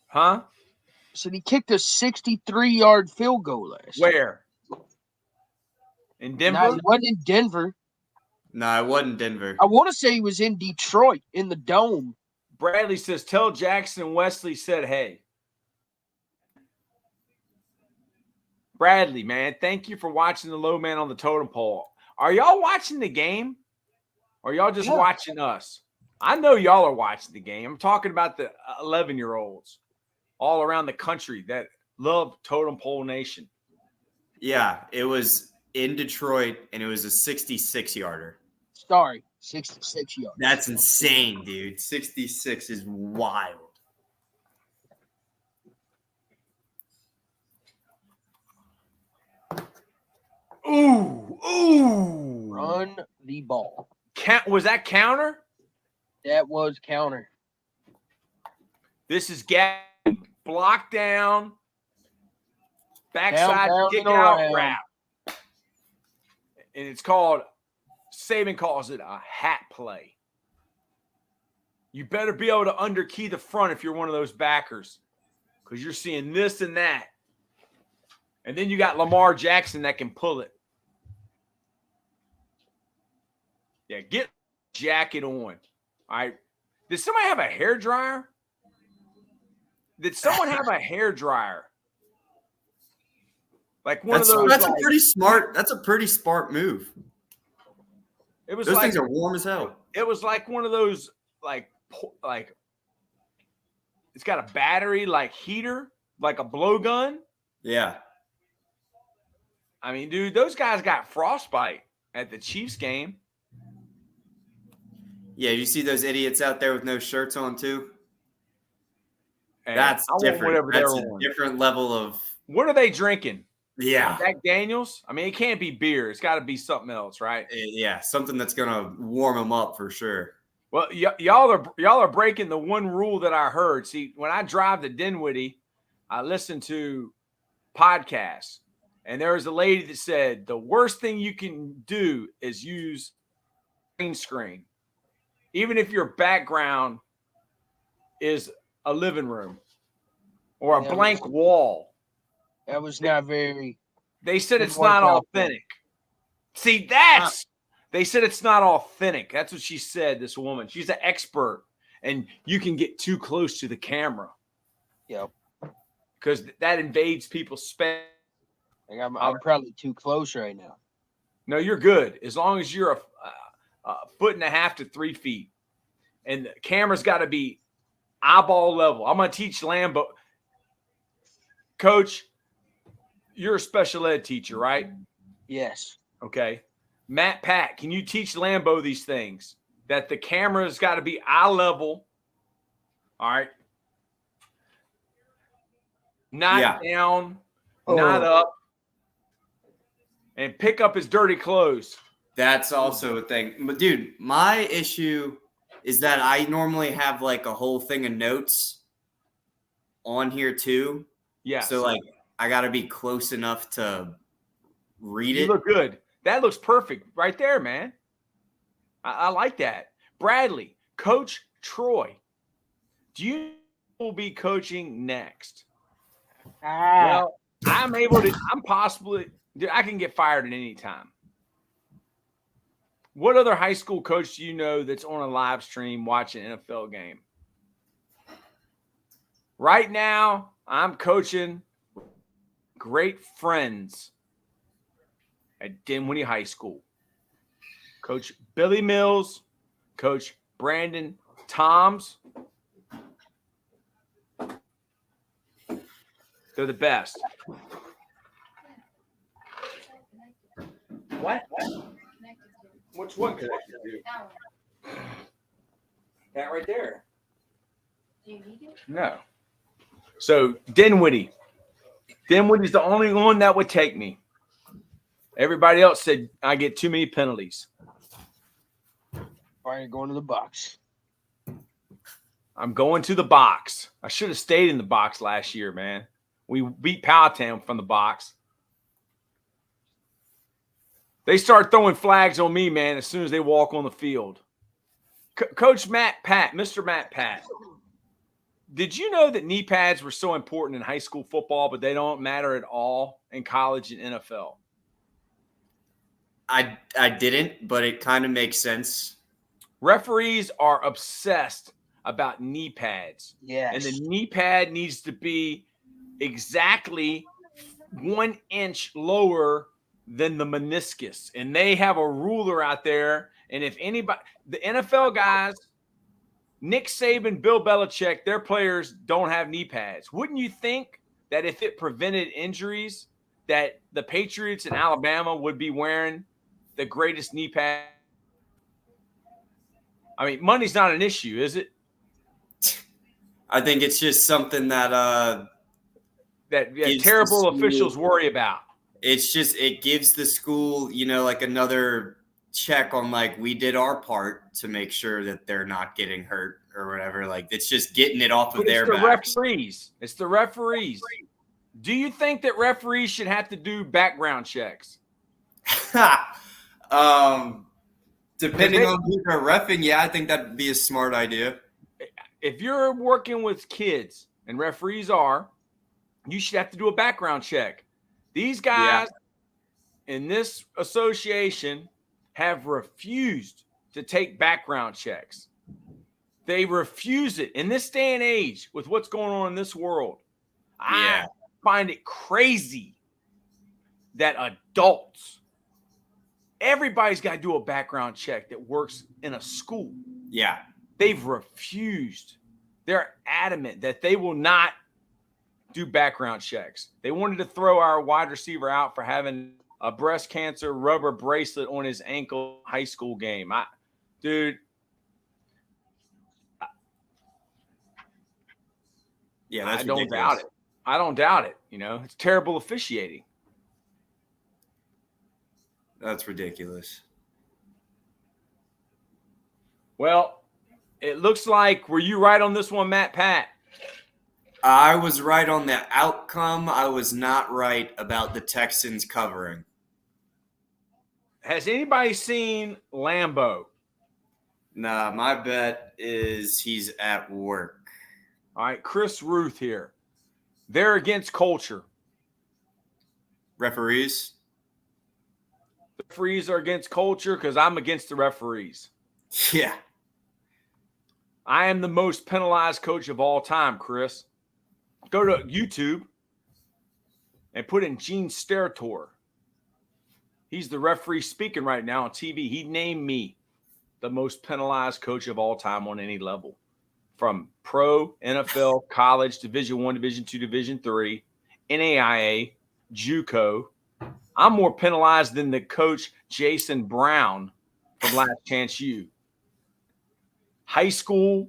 Huh? So he kicked a 63-yard field goal last year. Where? In Denver? No, it wasn't in Denver. No, it wasn't Denver. I want to say he was in Detroit in the Dome. Bradley says, tell Jackson Wesley said, hey. Bradley, man, thank you for watching the Low Man on the Totem Pole. Are y'all watching the game? Or y'all just watching us? I know y'all are watching the game. I'm talking about the 11-year-olds all around the country that love Totem Pole Nation. Yeah, it was in Detroit, and it was a 66-yarder. Sorry, 66 yards. That's insane, dude. 66 is wild. Ooh. Run the ball. Was that counter? That was counter. This is block down, backside Down, kick and out around. wrap. And it's called, Saban calls it a hat play. You better be able to underkey the front if you're one of those backers, because you're seeing this and that. And then you got Lamar Jackson that can pull it. Yeah, get jacket on. All right. Did somebody have a hair dryer? Did someone have a hair dryer? Like one of those. That's a pretty smart. That's a pretty smart move. It was those like, things are warm as hell. It was like one of those like it's got a battery like heater, like a blowgun. Yeah. I mean, dude, those guys got frostbite at the Chiefs game. Yeah, you see those idiots out there with no shirts on too? And that's different. That's a on. different level of. What are they drinking? Yeah. Jack Daniels? I mean, it can't be beer. It's got to be something else, right? Yeah, something that's going to warm them up for sure. Well, y'all are breaking the one rule that I heard. See, when I drive to Dinwiddie, I listen to podcasts. And there was a lady that said the worst thing you can do is use green screen, even if your background is a living room or a blank wall. That was not very. They said it's not authentic. See, they said it's not authentic. That's what she said, this woman. She's an expert, and you can get too close to the camera. Yep. Because that invades people's space. I'm probably too close right now. No, you're good. As long as you're a 1.5 to 3 feet. And the camera's got to be eyeball level. I'm going to teach Lambo. Coach, you're a special ed teacher, right? Yes. Okay. Pat, can you teach Lambo these things? That the camera's got to be eye level. All right. Not down, not up. And pick up his dirty clothes. That's also a thing. But, dude, my issue is that I normally have, like, a whole thing of notes on here, too. Yeah. So, like, I got to be close enough to read it. You look good. That looks perfect right there, man. I like that. Bradley, Coach Troy, do you will be coaching next? Well, I'm possibly – dude, I can get fired at any time. What other high school coach do you know that's on a live stream watching an NFL game? Right now, I'm coaching great friends at Dinwiddie High School. Coach Billy Mills, Coach Brandon Toms. They're the best. What? Which one could I do? That right there. Do you need it? No. So Dinwiddie's the only one that would take me. Everybody else said I get too many penalties. Why are you going to the box? I'm going to the box. I should have stayed in the box last year, man. We beat Powhatan from the box. They start throwing flags on me, man, as soon as they walk on the field. Coach Mr. Matt Pat, did you know that knee pads were so important in high school football, but they don't matter at all in college and NFL? I didn't, but it kind of makes sense. Referees are obsessed about knee pads. Yes. And the knee pad needs to be exactly 1 inch lower than the meniscus. And they have a ruler out there. And if anybody, the NFL guys, Nick Saban, Bill Belichick, their players don't have knee pads. Wouldn't you think that if it prevented injuries, that the Patriots in Alabama would be wearing the greatest knee pad? I mean, money's not an issue, is it? I think it's just something that terrible officials worry about. It's just, it gives the school, like another check on, like, we did our part to make sure that they're not getting hurt. or whatever. Like, it's just getting it off of But their it's the backs. referees. It's the referees. Do you think that referees should have to do background checks? Depending on who they're reffing, yeah, I think that'd be a smart idea. If you're working with kids, and referees are, you should have to do a background check. These guys in this association have refused to take background checks. They refuse it. In this day and age, with what's going on in this world, I find it crazy that adults, everybody's got to do a background check that works in a school. Yeah. They've refused. They're adamant that they will not do background checks. They wanted to throw our wide receiver out for having a breast cancer rubber bracelet on his ankle high school game. Yeah, that's I don't ridiculous. doubt it. I don't doubt it. You know, it's terrible officiating. That's ridiculous. Well, it looks like, were you right on this one, Matt Pat? I was right on the outcome. I was not right about the Texans covering. Has anybody seen Lambo? Nah, my bet is he's at work. All right, Chris Ruth here. They're against culture. Referees? The referees are against culture because I'm against the referees. Yeah. I am the most penalized coach of all time, Chris. Go to YouTube and put in Gene Steratore. He's the referee speaking right now on TV. He named me the most penalized coach of all time on any level. From pro, NFL, college, Division I, Division II, Division III, NAIA, JUCO. I'm more penalized than the coach Jason Brown from Last Chance U. High school,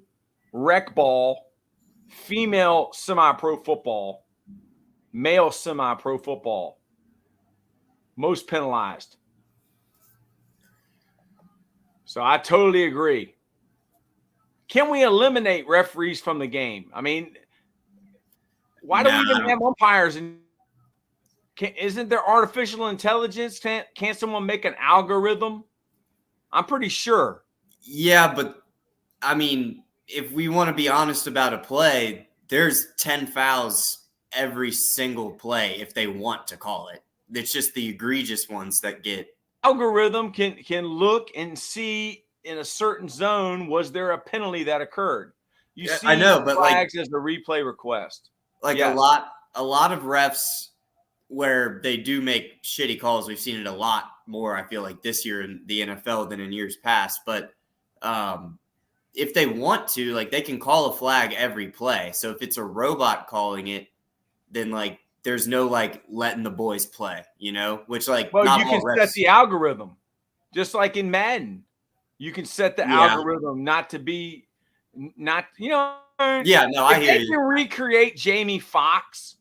rec ball, female semi-pro football, male semi-pro football. Most penalized. So I totally agree. Can we eliminate referees from the game? I mean, why do we even have umpires? Isn't there artificial intelligence? Can't someone make an algorithm? I'm pretty sure. Yeah, but I mean, if we want to be honest about a play, there's 10 fouls every single play if they want to call it. It's just the egregious ones that get. Algorithm can look and see in a certain zone, was there a penalty that occurred? You see, I know, but flags as a replay request. Like yes. a lot of refs where they do make shitty calls. We've seen it a lot more, I feel like, this year in the NFL than in years past. But if they want to, like, they can call a flag every play. So if it's a robot calling it, then like there's no like letting the boys play, you know, which like, well, not you can refs. set the algorithm just like in Madden. You can set the algorithm not to be, not, you know. Yeah, no, I hear you. If they can recreate Jamie Foxx,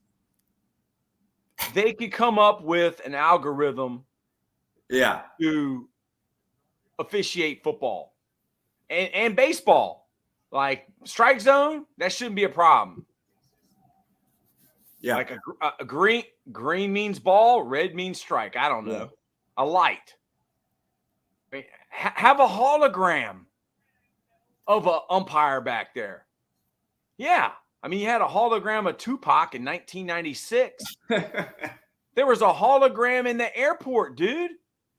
they could come up with an algorithm to officiate football and baseball. Like strike zone, that shouldn't be a problem. Yeah. Like a green means ball, red means strike. I don't know. Yeah. A light. I mean, have a hologram of an umpire back there. Yeah. I mean, you had a hologram of Tupac in 1996. There was a hologram in the airport, dude.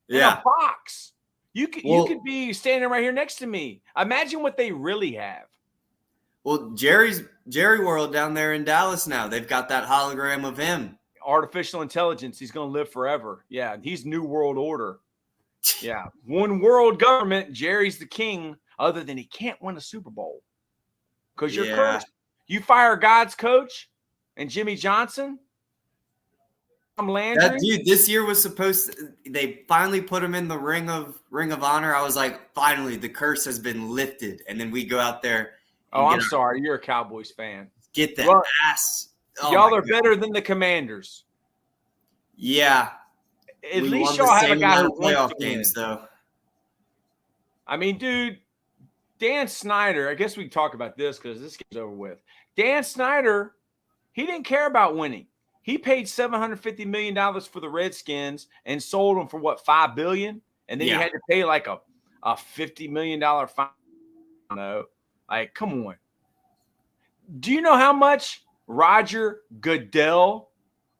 In a box. You could be standing right here next to me. Imagine what they really have. Well, Jerry World down there in Dallas now, they've got that hologram of him. Artificial intelligence. He's going to live forever. Yeah. He's New World Order. Yeah. One world government. Jerry's the king, other than he can't win a Super Bowl. Because you're cursed. You fire God's coach and Jimmy Johnson. Landry. That dude, this year was supposed to, they finally put him in the Ring of Honor. I was like, finally, the curse has been lifted. And then we go out there. Oh, I'm sorry. You're a Cowboys fan. Get the ass. Oh, y'all are better than the Commanders. Yeah. At least y'all have a guy who wants playoff to games, win. though. I mean, dude, Dan Snyder, I guess we can talk about this because this game's over with. Dan Snyder, he didn't care about winning. He paid $750 million for the Redskins and sold them for what, $5 billion? And then he had to pay like a $50 million fine. No, like, come on. Do you know how much Roger Goodell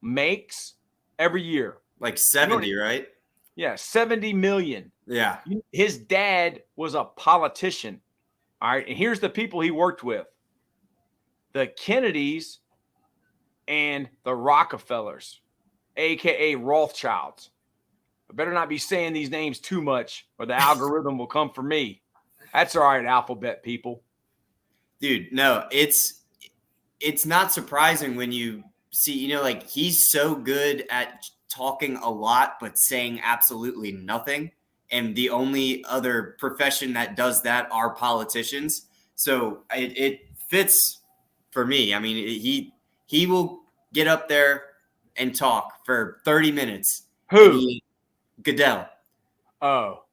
makes every year? Like 70, right? Yeah, 70 million. Yeah. His dad was a politician. All right. And here's the people he worked with: the Kennedys and the Rockefellers, aka Rothschilds. I better not be saying these names too much, or the algorithm will come for me. That's all right, alphabet people. Dude, no, it's not surprising when you see, like, he's so good at talking a lot but saying absolutely nothing. And the only other profession that does that are politicians. So it fits for me. I mean, he will get up there and talk for 30 minutes. Who? Goodell. Oh.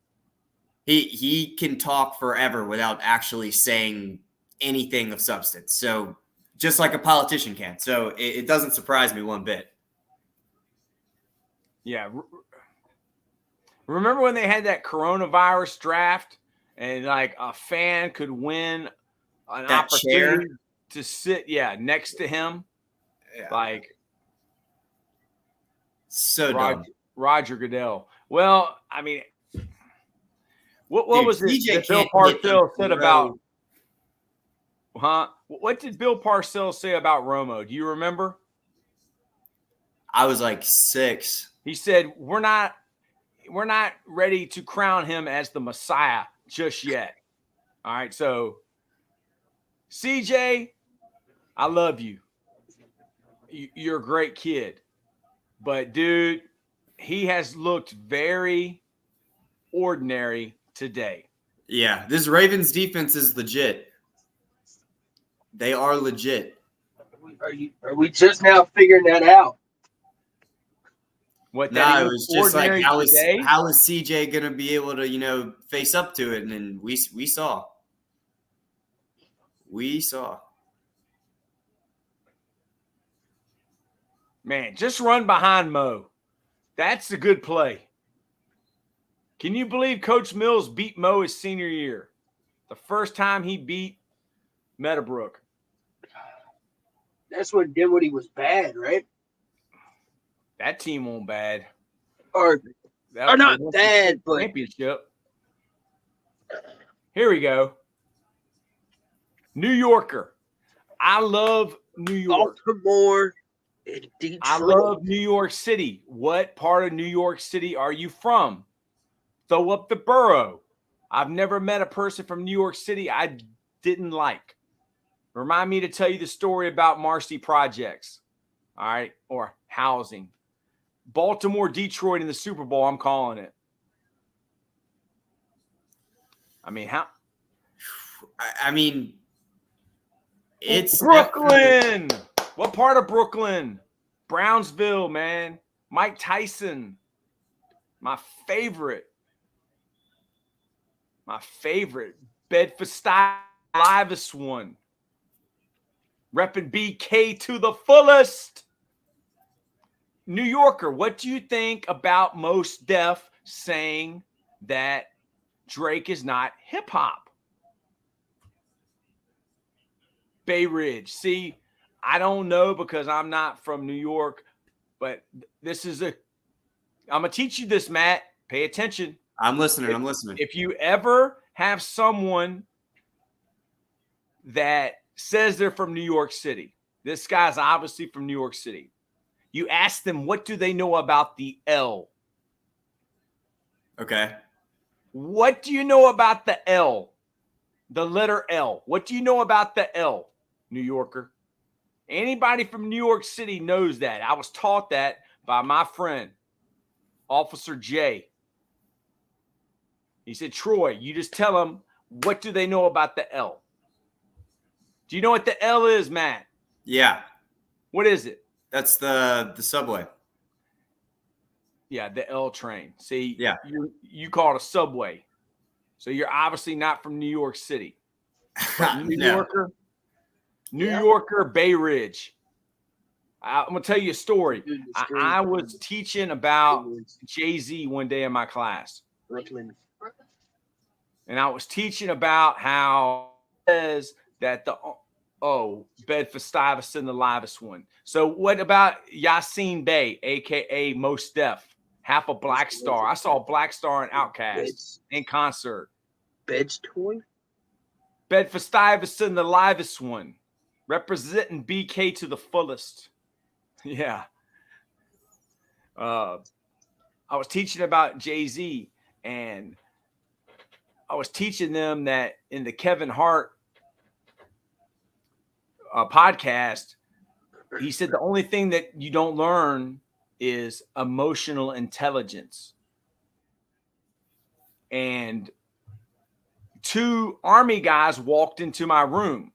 He can talk forever without actually saying anything of substance. So just like a politician can. So it doesn't surprise me one bit. Yeah. Remember when they had that coronavirus draft and like a fan could win an opportunity to sit, next to him? Yeah. Like, so dumb. Roger Goodell. Well, I mean, what was it that Bill Parcells said about? Huh? What did Bill Parcells say about Romo? Do you remember? I was like 6. He said, we're not ready to crown him as the Messiah just yet. All right. So, CJ, I love you. You're a great kid. But, dude, he has looked very ordinary today. Yeah. This Ravens defense is legit. They are legit. Are we just now figuring that out? What? No, it was just like how is CJ gonna be able to face up to it? And then we saw. Man, just run behind Mo. That's a good play. Can you believe Coach Mills beat Mo his senior year? The first time he beat Meadowbrook. That's when Dinwiddie was bad, right? That team won't bad. Or not bad, but championship. Here we go. New Yorker. I love New York. Baltimore and Detroit. I love New York City. What part of New York City are you from? Throw up the borough. I've never met a person from New York City I didn't like. Remind me to tell you the story about Marcy Projects. All right. Or housing. Baltimore, Detroit in the Super Bowl. I'm calling it. I mean, how? I mean, it's Brooklyn. What part of Brooklyn? Brownsville, man. Mike Tyson. My favorite. Bedford-Stuyvesant, livest one. Repping BK to the fullest. New Yorker, what do you think about Mos Def saying that Drake is not hip-hop? Bay Ridge. See, I don't know because I'm not from New York, but this is I'm going to teach you this, Matt. Pay attention. I'm listening. If you ever have someone that says they're from New York City, this guy's obviously from New York City. You ask them, what do they know about the L? Okay. What do you know about the L? The letter L. What do you know about the L, New Yorker? Anybody from New York City knows that. I was taught that by my friend, Officer J. He said, Troy, you just tell them, what do they know about the L? Do you know what the L is, Matt? Yeah. What is it? That's the subway. Yeah, the L train. See, yeah, you call it a subway. So you're obviously not from New York City. New No. Yorker, New Yeah. Yorker, Bay Ridge. I'm gonna tell you a story. Dude, the I was teaching about Brooklyn. Jay-Z one day in my class, Brooklyn. and I was teaching about how it says that the Bedford-Stuyvesant, the livest one. So what about Yasin Bey, aka Mos Def, half a Black Star? I saw Black Star and Outkast in concert. Bed's toy. Bedford-Stuyvesant, the livest one, representing BK to the fullest. Yeah. I was teaching about Jay-Z, and I was teaching them that in the Kevin Hart podcast, he said the only thing that you don't learn is emotional intelligence. And 2 Army guys walked into my room,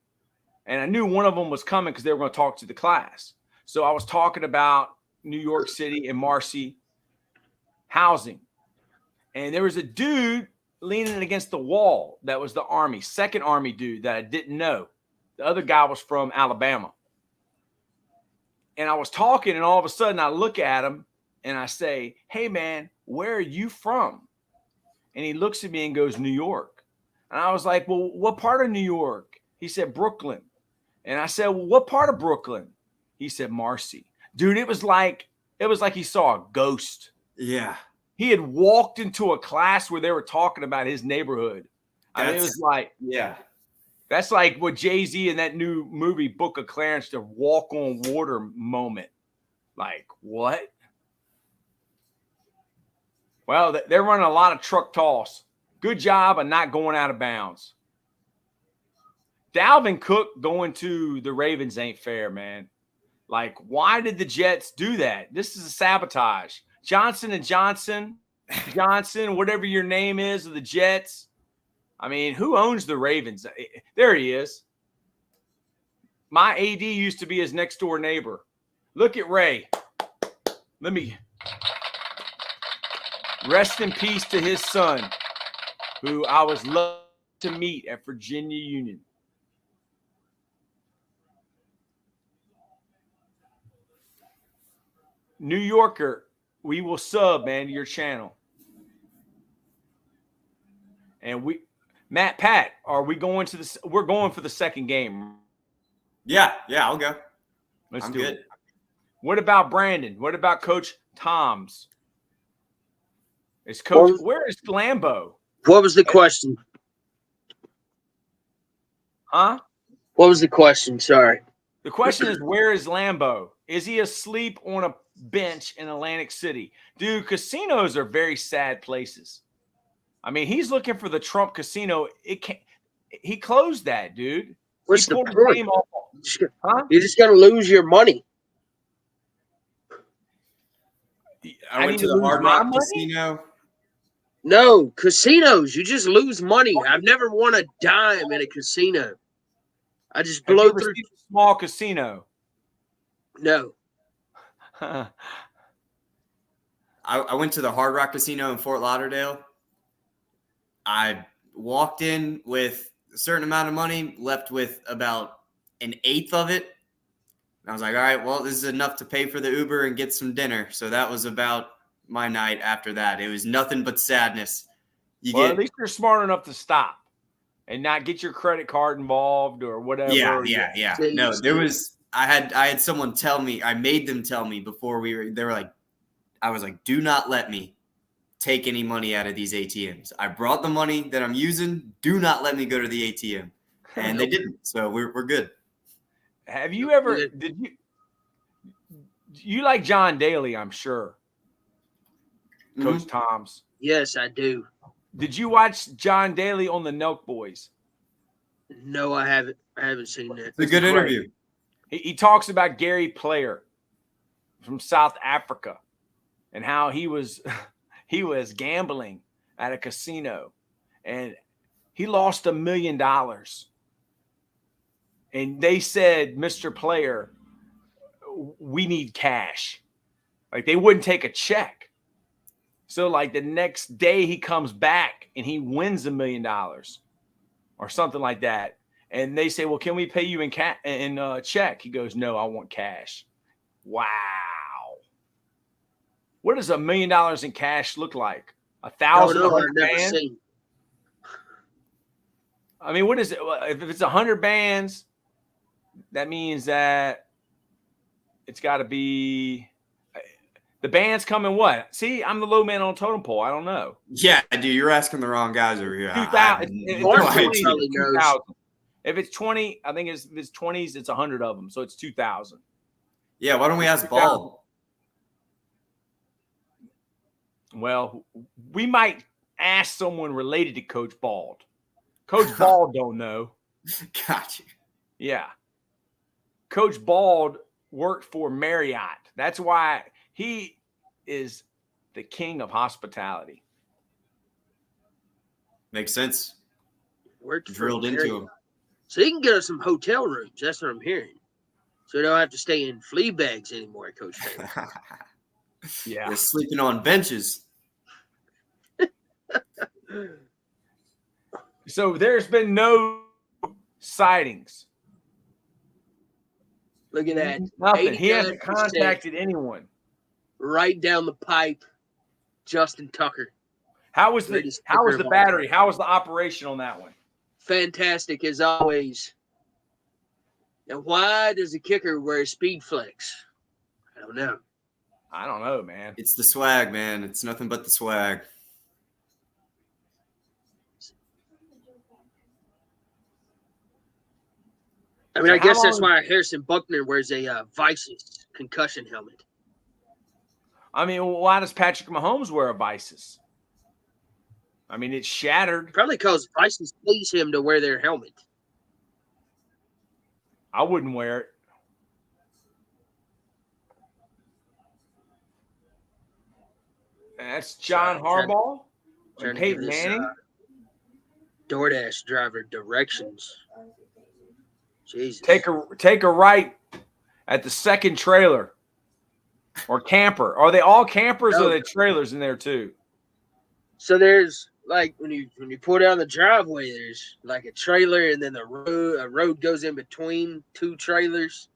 and I knew one of them was coming because they were going to talk to the class. So I was talking about New York City and Marcy housing. And there was a dude leaning against the wall that was the Army, 2nd Army dude that I didn't know. The other guy was from Alabama. And I was talking, and all of a sudden I look at him and I say, "Hey, man, where are you from?" And he looks at me and goes, "New York." And I was like, "Well, what part of New York?" He said, "Brooklyn." And I said, "Well, what part of Brooklyn?" He said, "Marcy." Dude, it was like he saw a ghost. Yeah. He had walked into a class where they were talking about his neighborhood. I mean, it was like, yeah. That's like what Jay-Z in that new movie, Book of Clarence, the walk on water moment. Like, what? Well, they're running a lot of truck toss. Good job of not going out of bounds. Dalvin Cook going to the Ravens ain't fair, man. Like, why did the Jets do that? This is a sabotage. Johnson, whatever your name is of the Jets. I mean, who owns the Ravens? There he is. My AD used to be his next door neighbor. Look at Ray. Let me rest in peace to his son, who I was lucky to meet at Virginia Union. New Yorker, we will sub, man, to your channel. And Pat, are we going to this? We're going for the second game. Yeah, I'll go. Let's I'm do good. it. What about Brandon? What about Coach Toms? Is Coach, where is Lambo? What was the question? Huh? What was the question? Sorry. The question is, where is Lambo? Is he asleep on a bench in Atlantic City? Dude, casinos are very sad places. I mean, he's looking for the Trump casino. He closed that, dude. What's the point? Huh? You're just gonna lose your money. I went to the Hard Rock Casino. No, casinos. You just lose money. I've never won a dime in a casino. I just blow through a small casino. No. I went to the Hard Rock Casino in Fort Lauderdale. I walked in with a certain amount of money, left with about an eighth of it. And I was like, all right, well, this is enough to pay for the Uber and get some dinner. So that was about my night after that. It was nothing but sadness. At least you're smart enough to stop and not get your credit card involved or whatever. Yeah. No, I had someone tell me, I made them tell me before I was like, do not let me take any money out of these ATMs. I brought the money that I'm using. Do not let me go to the ATM. And they didn't. So we're good. Have you ever, you like John Daly, I'm sure. Coach Toms. Yes, I do. Did you watch John Daly on the Nelk Boys? No, I haven't. I haven't seen that. It's a good interview. He talks about Gary Player from South Africa and how he was gambling at a casino and he lost $1 million. And they said, Mr. Player, we need cash. Like they wouldn't take a check. So like the next day he comes back and he wins $1 million or something like that. And they say, well, can we pay you in check? He goes, no, I want cash. Wow. What does $1 million in cash look like? 1,000 I've never bands? seen. I mean, what is it? If it's 100 bands, that means that it's got to be the bands come in what? See, I'm the low man on the totem pole. I don't know. Yeah, dude, you're asking the wrong guys over here. 2,000. If it's 20, I think if it's 20s, it's 100 of them. So it's 2,000. Yeah, why don't we ask Bald? Well, we might ask someone related to Coach Bald. Coach Bald don't know. Got you. Yeah. Coach Bald worked for Marriott. That's why he is the king of hospitality. Makes sense. Worked drilled into him. So he can get us some hotel rooms. That's what I'm hearing. So we don't have to stay in flea bags anymore, Coach Taylor. Yeah. They're sleeping on benches. So there's been no sightings. Look at that. Nothing. He hasn't contacted anyone. Right down the pipe, Justin Tucker. How was the battery? How was the operation on that one? Fantastic as always. Now, why does the kicker wear speed flex? I don't know. I don't know, man. It's the swag, man. It's nothing but the swag. I mean, I guess that's why Harrison Buckner wears a Vices concussion helmet. I mean, why does Patrick Mahomes wear a Vices? I mean, it's shattered. Probably because Vices please him to wear their helmet. I wouldn't wear it. And that's John Harbaugh and Peyton Manning. DoorDash driver directions. Jesus. Take a right at the second trailer or camper. Are they all campers or are they trailers in there too? So there's like when you pull down the driveway, there's like a trailer and then a road goes in between two trailers.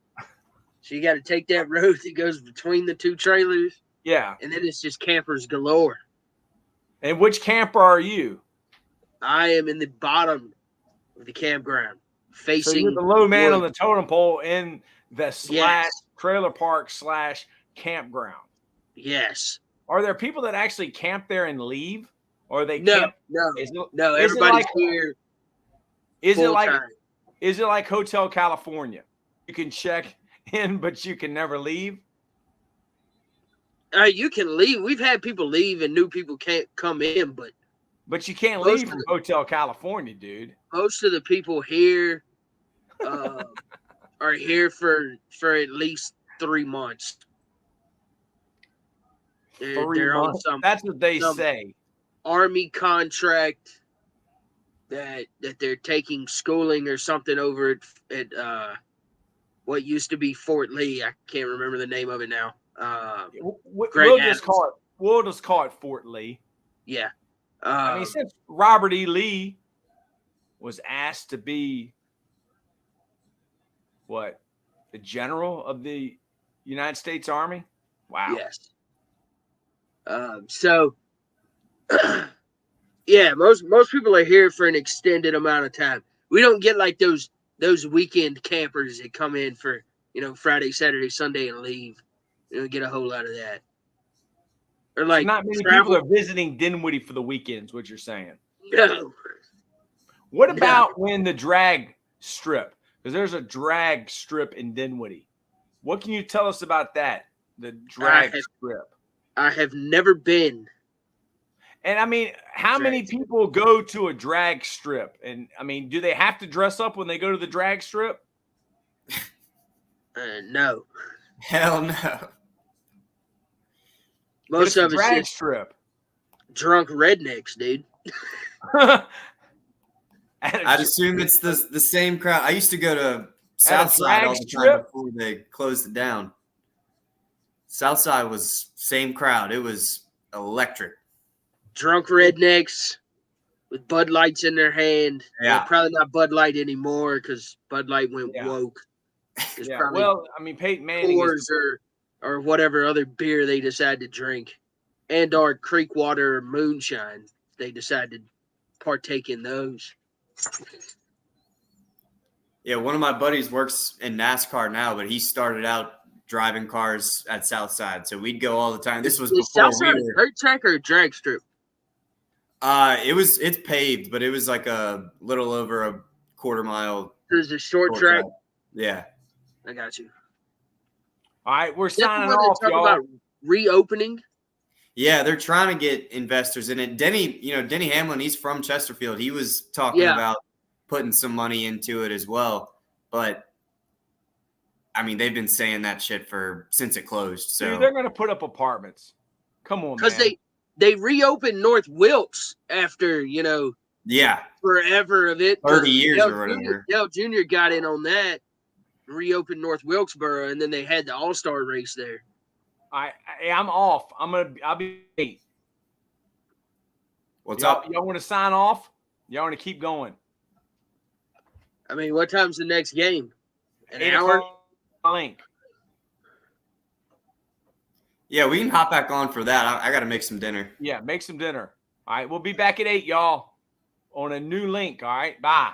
So you got to take that road that goes between the two trailers. Yeah. And then it's just campers galore. And which camper are you? I am in the bottom of the campground. Facing so you're the low man on the totem pole in the trailer park / campground. Yes. Are there people that actually camp there and leave? Or they No. Everybody's here. Is it like Hotel California? You can check in, but you can never leave? You can leave. We've had people leave and new people can't come in, but you can't leave from Hotel California, dude. Most of the people here are here for at least 3 months. They're on that's what they say. Army contract that they're taking schooling or something over at what used to be Fort Lee. I can't remember the name of it now. We'll just call it Fort Lee. Yeah. I mean, since Robert E. Lee was asked to be the general of the United States Army. Wow. Yes. So, yeah, most people are here for an extended amount of time. We don't get like those weekend campers that come in for Friday, Saturday, Sunday, and leave. We don't get a whole lot of that. Or like not many people are visiting Dinwiddie for the weekends. What you're saying? No. What about when the drag strip? Because there's a drag strip in Dinwiddie. What can you tell us about that? The drag strip. I have never been. And I mean, how many people go to a drag strip? And I mean, do they have to dress up when they go to the drag strip? No. Hell no. Most of it's drag strip. Drunk rednecks, dude. I'd assume it's the same crowd. I used to go to Southside all the time before they closed it down. Southside was same crowd. It was electric. Drunk rednecks, with Bud Lights in their hand. Yeah. Well, probably not Bud Light anymore because Bud Light went Yeah. woke. It's Yeah. probably Well, I mean, Peyton Manning Coors is or whatever other beer they decide to drink, and or creek water or moonshine. They decide to partake in those. Yeah, one of my buddies works in NASCAR now, but he started out driving cars at Southside, so we'd go all the time. This was Is before Southside we a were. dirt track or a drag strip? It's paved, but it was like a little over a quarter mile. There's a short track. Yeah. I got you. all right. We're Is that the signing one they off, talk y'all. about reopening? Yeah, they're trying to get investors in it. Denny Hamlin, he's from Chesterfield. He was talking about putting some money into it as well. But I mean, they've been saying that shit since it closed. So Dude, they're gonna put up apartments. Come on, man. Because they reopened North Wilkes after, yeah, forever of it. 30 years Dale or whatever. Dale Jr. got in on that, reopened North Wilkesboro, and then they had the All-Star race there. I'm off. I'll be late. What's y'all, up? Y'all want to sign off? Y'all want to keep going? I mean, what time's the next game? An 8 hour? o'clock link. Yeah, we can hop back on for that. I got to make some dinner. Yeah, make some dinner. All right, we'll be back at 8, y'all, on a new link. All right, bye.